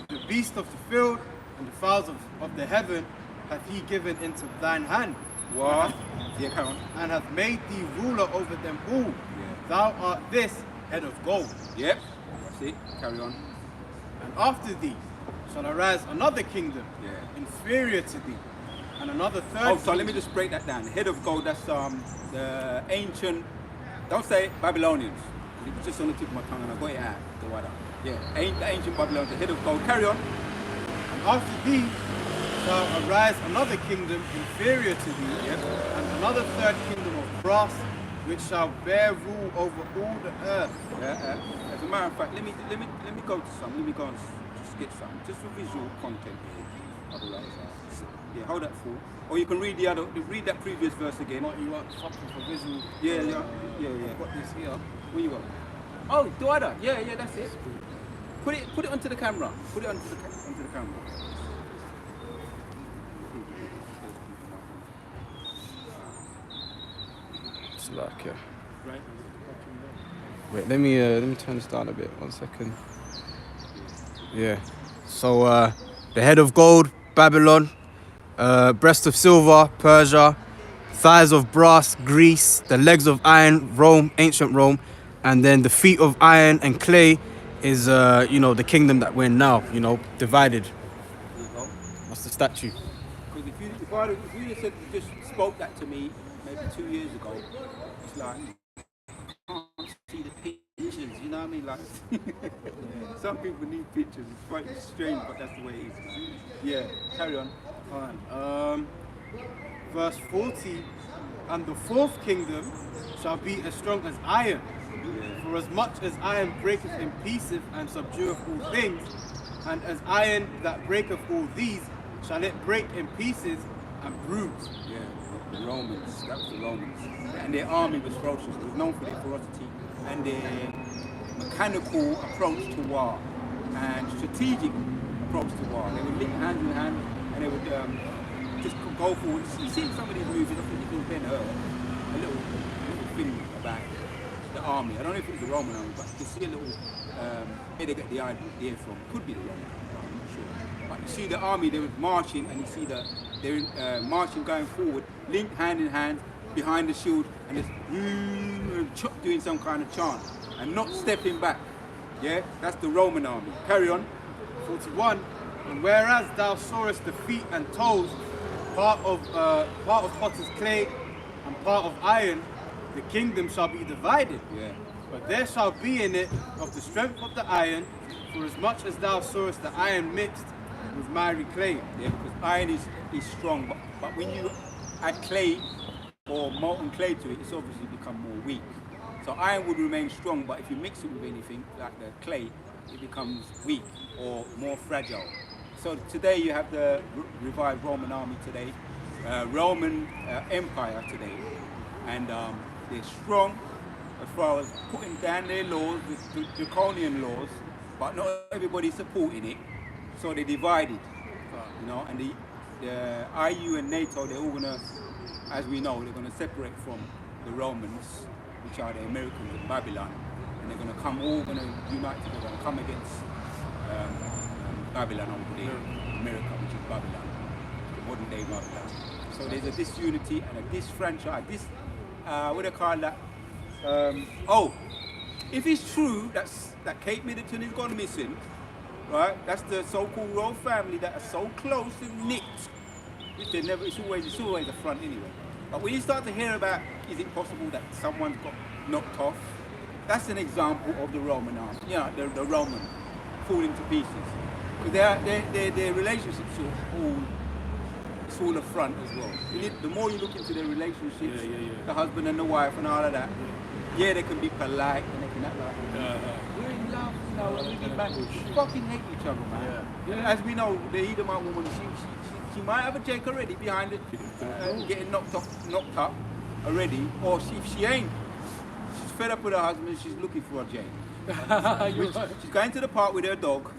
the beasts of the field and the fowls of the heaven hath he given into thine hand. What? Yeah, come on. And hath made thee ruler over them all. Yeah. Thou art this head of gold. Yep. That's it. Carry on. And after thee shall arise another kingdom, Yeah. inferior to thee, and another third. Oh, so let me just break that down. Head of gold, that's the ancient, don't say Babylonians. It was just on the tip of my tongue and I got it out. The water. Yeah, the ancient Babylonians, the head of gold. Carry on. And after thee shall arise another kingdom inferior to thee, Yep. and another third kingdom of brass, which shall bear rule over all the earth. Yeah, as a matter of fact, let me go to some. Let me go and just get some, just for visual content here. Otherwise, yeah, hold that for. Or you can read read that previous verse again. What you want something for visual? Yeah. I've got this here. Where you got? Oh, the other. Yeah, that's it. Put it onto the camera. Put it onto the camera. It's like, yeah. Wait, let me turn this down a bit. 1 second. Yeah. So the head of gold, Babylon. Breast of silver, Persia. Thighs of brass, Greece. The legs of iron, Rome, ancient Rome. And then the feet of iron and clay is, the kingdom that we're in now, divided. That's the statue. Because if you just spoke that to me maybe 2 years ago, it's like I can't see the pictures. You know what I mean? Like some people need pictures. It's quite strange, but that's the way it is. Yeah. Carry on. Fine. Verse 40. And the fourth kingdom shall be as strong as iron. For as much as iron breaketh in pieces and subdueth all things, and as iron that breaketh all these, shall it break in pieces and bruise. Yeah, the Romans, that was the Romans. And their army was ferocious. It was known for their ferocity and their mechanical approach to war and strategic approach to war. They would link hand in hand and they would just go forward. You see in some of these movies, I think you can Ben Hur, a little thing about the army. I don't know if it was the Roman army, but you can see a little where they get the idea from. Could be the Roman, I'm not sure. But you see the army, they were marching, and you see they're marching going forward, linked hand in hand behind the shield, and just doing some kind of chant and not stepping back. Yeah, that's the Roman army. Carry on. 41. And whereas thou sawest the feet and toes, part of potter's clay and part of iron, the kingdom shall be divided. Yeah. But there shall be in it of the strength of the iron, for as much as thou sawest the iron mixed with miry clay. Yeah, because iron is strong, but when you add clay or molten clay to it, it's obviously become more weak. So iron would remain strong, but if you mix it with anything like the clay, it becomes weak or more fragile. So today you have the revived Roman army today, Roman Empire today, and they're strong as far as putting down their laws, the draconian laws, but not everybody's supporting it, so they're divided, and the EU and NATO, they're all gonna, as we know, they're gonna separate from the Romans, which are the Americans in Babylon, and they're gonna come, all gonna unite together and come against Babylon over there, America, which is Babylon, the modern day Babylon. So there's a disunity and a disfranchise, what do they call that? If it's true that Kate Middleton has gone missing, right? That's the so-called royal family that are so close and knit, which they never. It's always a front anyway. But when you start to hear about, is it possible that someone's got knocked off? That's an example of the Roman army. The Roman falling to pieces. Because their relationships are all a front as well. The more you look into their relationships, the husband and the wife and all of that, they can be polite and they can act like we're in love, we fucking hate each other, man. As we know, the Edomite woman, she might have a Jake already behind it, getting knocked up already, or if she ain't, she's fed up with her husband, she's looking for a Jake. She's going to the park with her dog,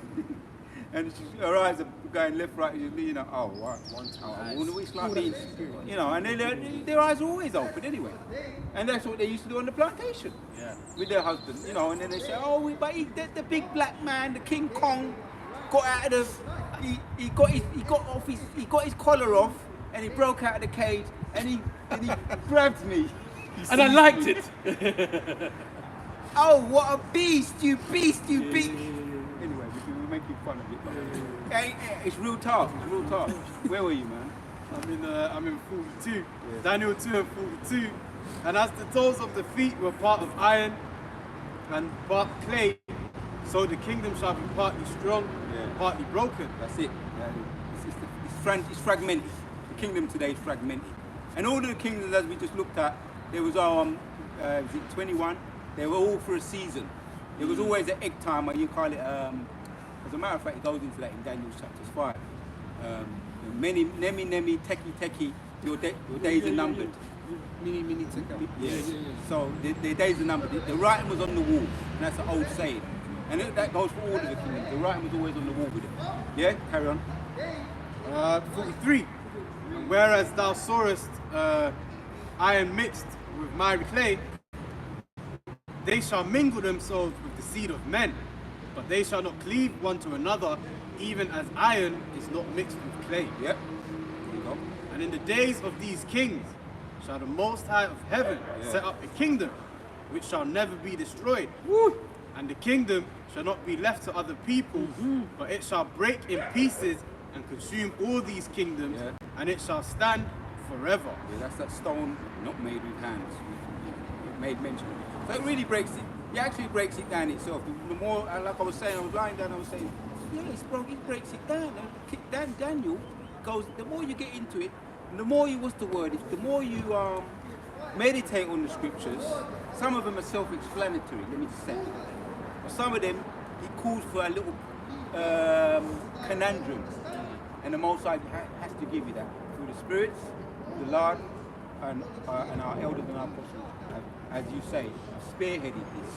and her eyes are going left, right, you know, oh, what? eyes. It's like being, you know, and their eyes are always open anyway. And that's what they used to do on the plantation. Yeah. With their husband, you know, and then they say, oh, but the big black man, the King Kong, got out of he got his collar off, and he broke out of the cage, and he grabbed me. And I liked it. Oh, what a beast, you beast, you beast. Anyway, we're making fun of it. Hey, it's real tough, Where were you, man? I'm in 42. Daniel 2 and 42. And as the toes of the feet were part of iron and part clay, so the kingdom shall be partly strong, partly broken. That's it. It's fragmented. The kingdom today is fragmented. And all of the kingdoms, as we just looked at, there was 21. They were all for a season. There was always an egg time, or you call it. As a matter of fact, it goes into that in Daniel chapters 5. Many, nemi, teki, your days are numbered. Mini, teki. Yes. So the days are numbered. The writing was on the wall, and that's an old saying. And that goes for all of the kingdoms. The writing was always on the wall with it. Yeah, carry on. 43. Whereas thou sawest iron mixed with miry clay, they shall mingle themselves with the seed of men, but they shall not cleave one to another, even as iron is not mixed with clay. Yep. There you go. And in the days of these kings shall the Most High of heaven set up a kingdom which shall never be destroyed. Woo. And the kingdom shall not be left to other people, but it shall break in pieces and consume all these kingdoms, and it shall stand forever. Yeah, that's that stone not made with hands. It made mention of it. So it really breaks it. It actually breaks it down itself. The more, like I was saying, I was lying down, I was saying, yeah, it breaks it down. And Daniel goes, the more you get into it, and the more you, the more you meditate on the scriptures, some of them are self-explanatory, let me just say. But some of them, he calls for a little conundrum. And the Most High has to give you that through the spirits, the Lord, and our elders and our apostles, as you say, spearheaded this,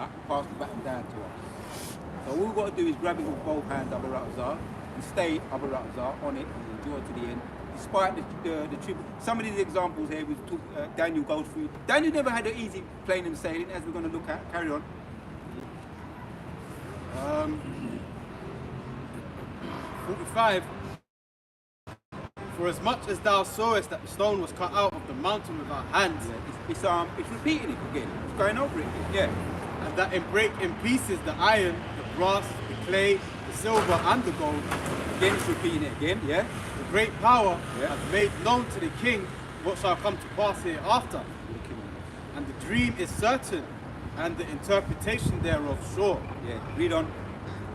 right? Passed the baton down to us. So all we've got to do is grab it with both hands, Abba Ratazar, and stay Abba Ratazar on it and endure to the end. Despite the tribute, some of these examples here, Daniel goes through. Daniel never had an easy plain and sailing, as we're going to look at. Carry on. 45. For as much as thou sawest that the stone was cut out of the mountain without hands, It's repeating it again. It's going over it again. Yeah. and that it break in pieces the iron, the brass, the clay, the silver, and the gold. Again, it's repeating it again. Yeah. The great power hath made known to the king what shall come to pass hereafter. And the dream is certain, and the interpretation thereof sure. Yeah. Read on.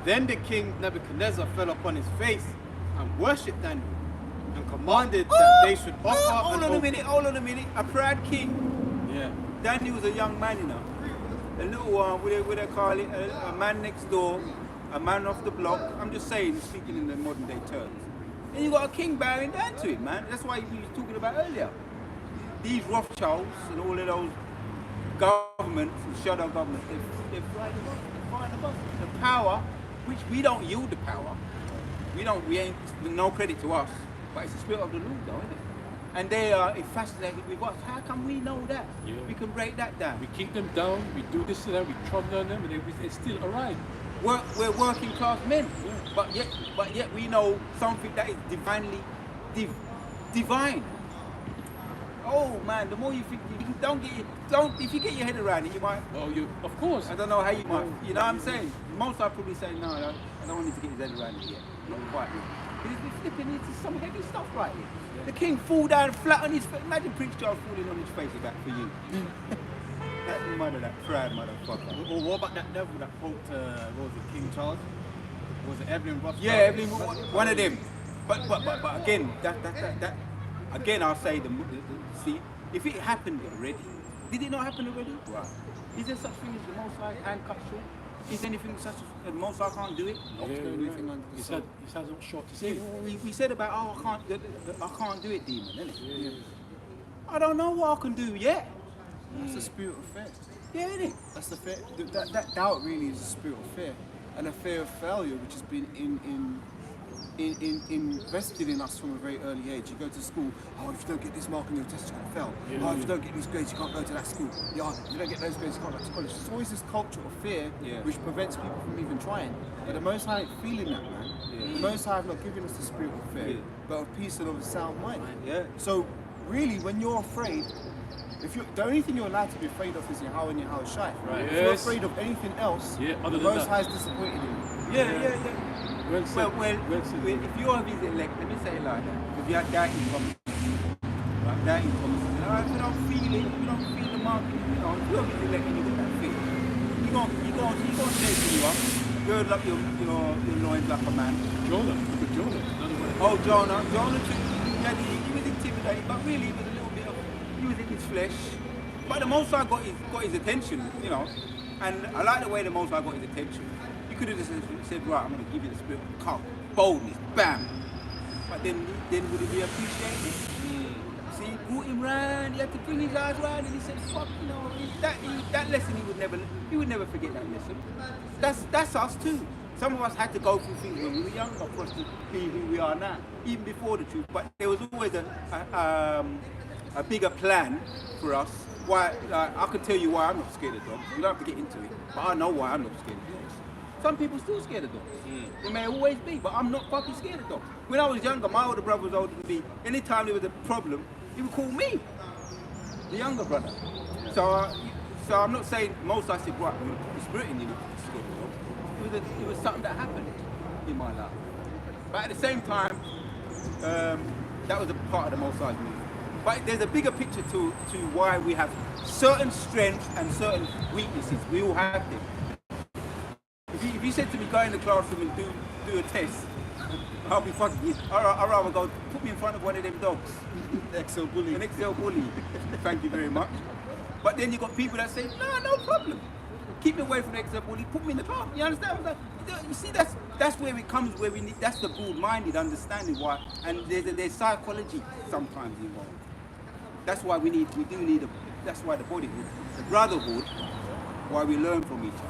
Then the king Nebuchadnezzar fell upon his face and worshipped Daniel, and commanded that they should offer Hold on a minute. A proud king. Yeah. Daniel was a young man, you know. A little one, what they call it, a man next door, a man off the block. I'm just saying, speaking in the modern day terms. And you got a king bowing down to him, man. That's why we were talking about earlier. These Rothschilds and all of those governments and shadow governments, they're fighting above the power, which we don't yield the power. We ain't, no credit to us, but it's the spirit of the Lord though, isn't it? And they are fascinated with us. How can we know that? Yeah. We can break that down. We keep them down, we do this and that, we trod on them, and they still arrive. We're working class men, but yet we know something that is divinely divine. Oh man, the more you think, if you get your head around it, you might. Oh, of course. I don't know how you might. You know what I'm saying? Most are probably saying, no, I don't want him to get his head around it yet. Not quite yet. He's flipping into some heavy stuff right here. The king fall down flat on his face. Imagine Prince Charles falling on his face like that for you. That proud motherfucker. Or what about that devil that poked, what was it, King Charles? Was it Evelyn Rothschild? Yeah, Evelyn, one of them. But again, that again, I'll say see, if it happened already, did it not happen already? Wow. Is there such thing as the Most High hand cut short? Is anything such as the Most High can't do it? His hands not short to say. We said about, I can't do it, demon, innit? Yeah. I don't know what I can do yet. That's the spirit of fear. Yeah, innit? That's the fear. That doubt really is a spirit of fear, and a fear of failure, which has been invested in us from a very early age. You go to school, oh, if you don't get this mark on your test, you're going to fail. Yeah. Oh, if you don't get these grades, you can't go to that school. Yeah, if you don't get those grades, you can't go to college. There's always this culture of fear which prevents people from even trying. But the Most High ain't feeling that, man. The Most High have not given us the spirit of fear, but of peace and of a sound mind. So really, when you're afraid, the only thing you're allowed to be afraid of is Yahweh and Yahweh Shai. Right. If you're afraid of anything else, the Most High is disappointed in you. Well said. If you are his elect, let me say it like that. If you have doubting promises, right? Doubting promises. If you don't feel it, you don't feel the market, if you're his elect and you got that fear, you're gonna chase you up, gird up your loins like a man. Jonah, look at Jonah. Oh, Jonah too. Yeah, he was intimidated, but really it was a little bit of, he was in his flesh. But the Most High got his attention, and I like the way the Most High got his attention. You could have just said, right, I'm going to give you the spirit of cock, boldness, bam. But then would it be appreciated? See, he brought him round, he had to bring his eyes round, and he said, fuck, that lesson he would never forget that lesson. That's us too. Some of us had to go through things when we were younger for us to be who we are now, even before the truth. But there was always a bigger plan for us. Why? I can tell you why I'm not scared of dogs. You don't have to get into it, but I know why I'm not scared of dogs. Some people still scared of dogs. They may always be, but I'm not fucking scared of dogs. When I was younger, my older brother was older than me. Anytime there was a problem, he would call me, the younger brother. So I'm not saying most I said, right, the spirit in you not scared of dogs. It was something that happened in my life. But at the same time, that was a part of the Most High's move. But there's a bigger picture to why we have certain strengths and certain weaknesses. We all have them. If you said to me, go in the classroom and do a test, I'll be fucking, I'd rather go, put me in front of one of them dogs. XL bully. An XL bully. Thank you very much. But then you got people that say, no problem. Keep me away from the XL bully, put me in the class. You understand? You see, that's where it comes, where we need, that's the broad-minded understanding why, and there's psychology sometimes involved. That's why that's why the bodyhood, the brotherhood, why we learn from each other.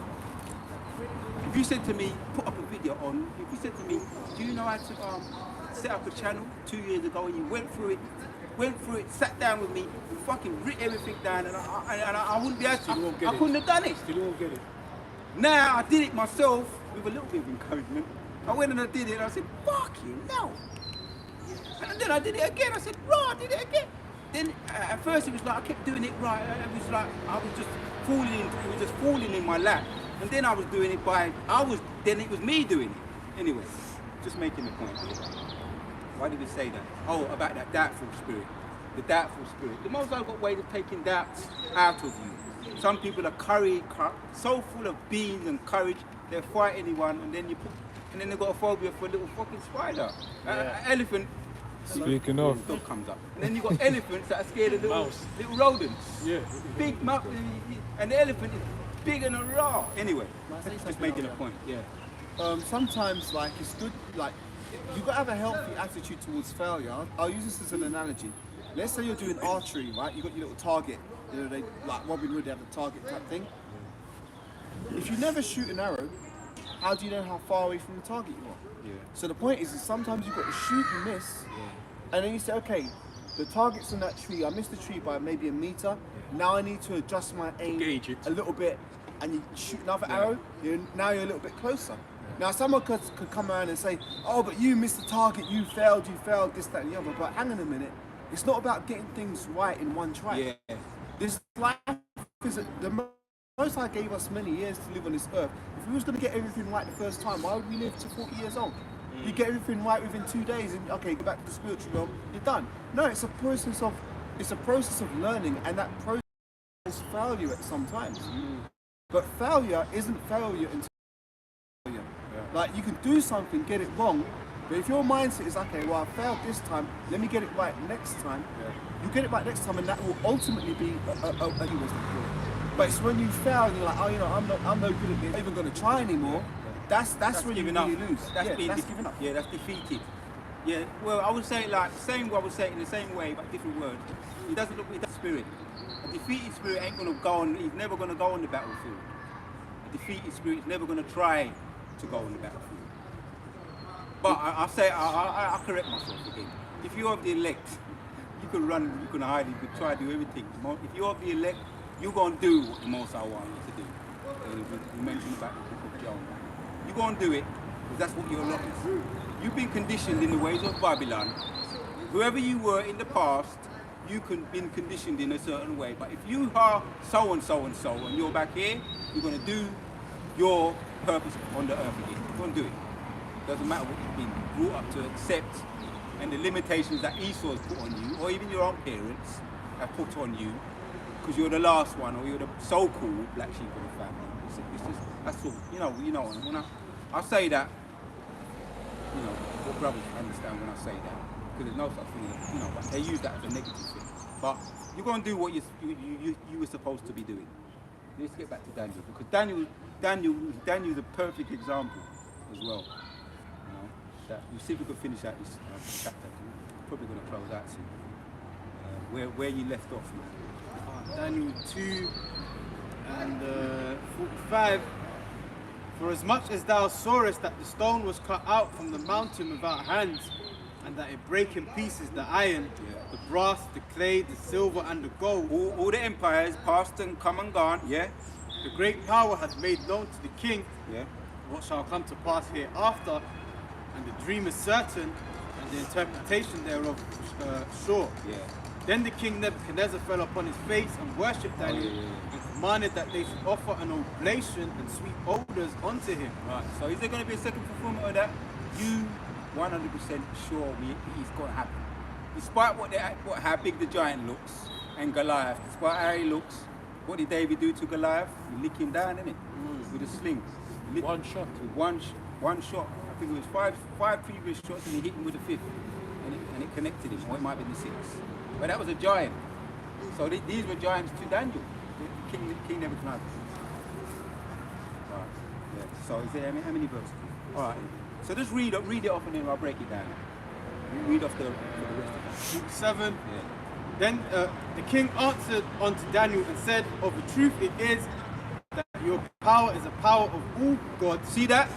If you said to me, put up a video on, if you said to me, do you know how to set up a channel 2 years ago, and you went through it, sat down with me, and fucking writ everything down, and I wouldn't be able to, I couldn't have done it. Still won't get it. Now I did it myself with a little bit of encouragement. I went and I did it, and I said, fuck you, no. And then I did it again, I said, right, I did it again. Then at first it was like I kept doing it right. It was like I was just falling in my lap. And then I was doing it then it was me doing it. Anyway, just making the point. Why did we say that? Oh, about that doubtful spirit. The doubtful spirit. The Most I've got ways of taking doubts out of you. Some people are so full of beans and courage, they'll fight anyone, and then they've got a phobia for a little fucking spider. Elephant. Speaking of, Dog comes up. And then you've got elephants that are scared of little rodents. Yeah. Big mouth, and the elephant is big and raw. Anyway, just making a point. Yeah. Sometimes, like, it's good, like, you got to have a healthy attitude towards failure. I'll use this as an analogy. Let's say you're doing archery, right? You got your little target. They like Robin Hood, they have the target type thing. If you never shoot an arrow, how do you know how far away from the target you are? Yeah. So the point is sometimes you've got to shoot and miss, and then you say, okay, the target's on that tree, I missed the tree by maybe a meter, now I need to adjust my aim a little bit, and you shoot another arrow, now you're a little bit closer. Now someone could come around and say, oh, but you missed the target, you failed, this, that, and the other, but hang on a minute, it's not about getting things right in one try. Yeah. This life is, the Most High gave us many years to live on this earth. If we was going to get everything right the first time, why would we live to 40 years old? You get everything right within 2 days and okay, go back to the spiritual realm, you're done. No, it's a process of learning, and that process is failure at some times. But failure isn't failure until failure. Like, you can do something, get it wrong, but if your mindset is, okay, well, I failed this time, let me get it right next time, you get it right next time, and that will ultimately be a but it's when you fail and you're like, oh, I'm no good at this, I'm not even going to try anymore. That's when you really lose. That's giving up. Yeah, that's defeated. Yeah, well, I would say it like, I would say it in the same way, but different words. It doesn't look, it's spirit. A defeated spirit ain't going to go on, he's never going to go on the battlefield. A defeated spirit is never going to try to go on the battlefield. But I correct myself again. If you're of the elect, you can run, you can hide, you can try to do everything. If you're of the elect, you're going to do what the Most High want you to do. We mentioned about the book of John. You're going to do it because that's what your lot is. You've been conditioned in the ways of Babylon. Whoever you were in the past, you've been conditioned in a certain way. But if you are so and so and so and you're back here, you're going to do your purpose on the earth again. You're going to do it. Doesn't matter what you've been brought up to accept and the limitations that Esau has put on you, or even your own parents have put on you, because you're the last one, or you're the so-called black sheep of the family. It's just, that's all. You know. When I say that, you know, your brothers understand when I say that, because there's no such thing as, you know, but they use that as a negative thing. But you're going to do what you were supposed to be doing. Let's get back to Daniel, because Daniel's a perfect example as well. That you see if we could finish out this chapter. We're probably going to close out soon. Where you left off. Daniel 2 and 45. For as much as thou sawest that the stone was cut out from the mountain without hands, and that it brake in pieces the iron, the brass, the clay, the silver, and the gold. All the empires past and come and gone. Yeah. The great power hath made known to the king. Yeah. What shall come to pass hereafter. And the dream is certain, and the interpretation thereof sure. Yeah. Then the king Nebuchadnezzar fell upon his face and worshipped Daniel, and commanded that they should offer an oblation and sweet odors unto him. Right. So is there going to be a second fulfillment of that? You 100% sure it's going to happen. Despite how big the giant looks, and Goliath, despite how he looks, what did David do to Goliath? He licked him down, didn't he? With a sling. One shot. With one shot. I think it was five previous shots, and he hit him with the fifth, and it connected him, or it might be the sixth. But that was a giant. So these were giants to Daniel, King Nebuchadnezzar. Right. Yeah. So is there how many verses? All right. So just read it off, and then I'll break it down. Read off the rest of it. 7. Yeah. Then the king answered unto Daniel and said, of a truth it is that your power is a power of all gods. See that?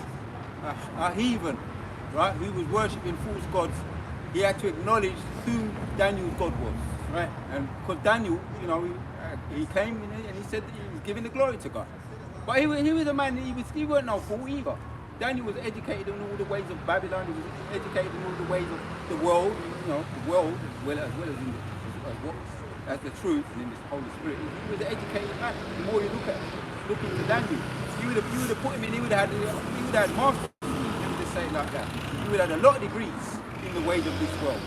A heathen, right, who was worshipping false gods, he had to acknowledge who Daniel's God was. Right. And because Daniel, you know, he came and he said that he was giving the glory to God. But he was a man, he weren't no fool either. Daniel was educated in all the ways of Babylon, he was educated in all the ways of the world, you know, the world, as well as the truth and in the Holy Spirit. He was an educated man. The more you look into Daniel, you would have put him in, he would have had masters, let me just say it like that. He would have had a lot of degrees in the ways of this world.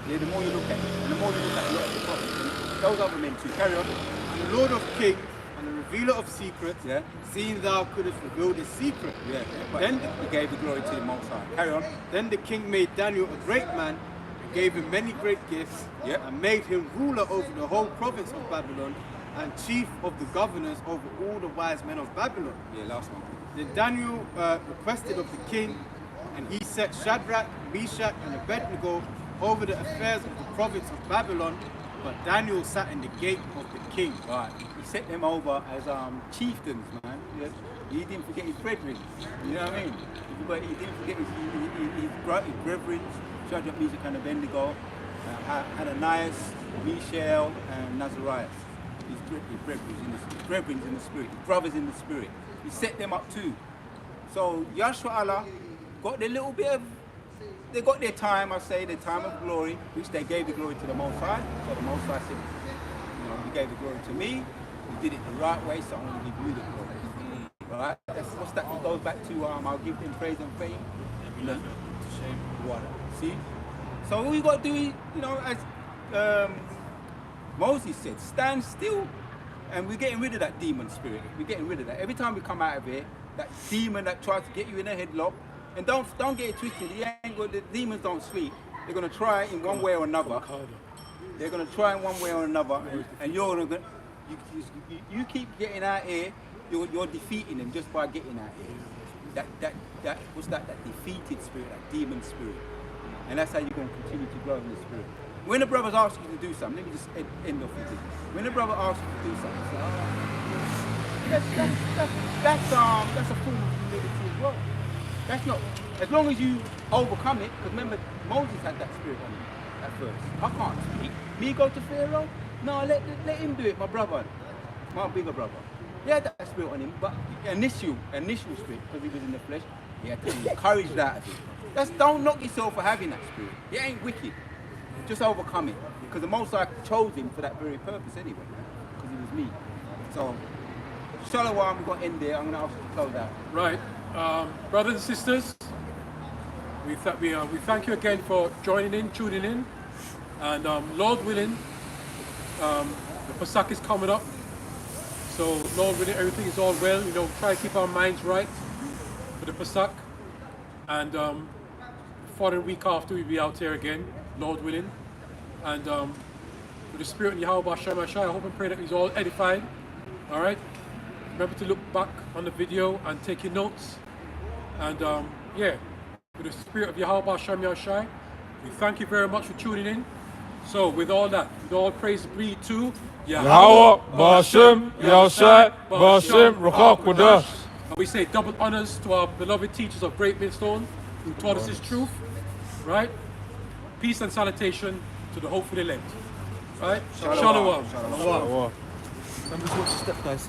Yeah, the more you look at it, and the more you look at a lot of the prophets, those other men too. Carry on. And the Lord of kings and the revealer of secrets, yeah, seeing thou couldst reveal this secret. Yeah, then he gave the glory to the Most High. Carry on. Then the king made Daniel a great man, and gave him many great gifts, and made him ruler over the whole province of Babylon, and chief of the governors over all the wise men of Babylon. Yeah, last one. Then Daniel requested of the king, and he set Shadrach, Meshach, and Abednego over the affairs of the province of Babylon, but Daniel sat in the gate of the king. Right. He set them over as chieftains, man. Yeah. He didn't forget his brethren. You know what I mean? But he didn't forget his brethren, Shadrach, Meshach, and Abednego, Ananias, Mishael, and Nazarias. His brethren in the spirit, his brothers in the spirit. He set them up too. So Yahshua Allah got their little bit of, they got their time, I say, their time of glory, which they gave the glory to the Most High. So the Most High said, you know, you gave the glory to me, you did it the right way, so I'm going to give you the glory. Right? What's that? It goes back to, I'll give them praise and fame. Water. See? So all you got to do is, you know, as Moses said, stand still. And we're getting rid of that demon spirit. We're getting rid of that. Every time we come out of here, that demon that tries to get you in a headlock, and don't get it twisted. The demons don't sleep. They're going to try in one way or another. They're going to try in one way or another, and you're going to, you keep getting out here. You're defeating them just by getting out here. That what's that? That defeated spirit, that demon spirit, and that's how you're going to continue to grow in the spirit. When the brothers ask you to do something, let me just end off with this. When the brother asks you to do something, say, that's a form of humility as well. That's not, as long as you overcome it, because remember, Moses had that spirit on him at first. I can't speak. Me go to Pharaoh? No, let him do it, my brother, my bigger brother. He had that spirit on him, but initial spirit, because he was in the flesh, he had to be encouraged out of it. Don't knock yourself for having that spirit. It ain't wicked. Just overcome it. Because the Most High chose him for that very purpose anyway. Because he was me. So, Shalom, we've got to end there. I'm going to ask you to close out. Right. Brothers and sisters, we thank you again for joining in, tuning in. And Lord willing, the Pesach is coming up. So Lord willing, everything is all well. You know, try to keep our minds right for the Pesach. And the following week after, we'll be out here again, Lord willing. And with the spirit in Yahweh Hashem, I hope and pray that he's all edified. All right. Remember to look back on the video and take your notes. And yeah, with the spirit of Yahweh Hashem Yahshai, we thank you very much for tuning in. So with all that, with all praise be to Yahweh Hashem Yahshai Hashem Ruach Kodesh. And we say double honors to our beloved teachers of Great Millstone who taught us his truth. Right? Peace and salutation to the hopeful elect. Right? Shalom. Shalom. Remember to watch your step, guys.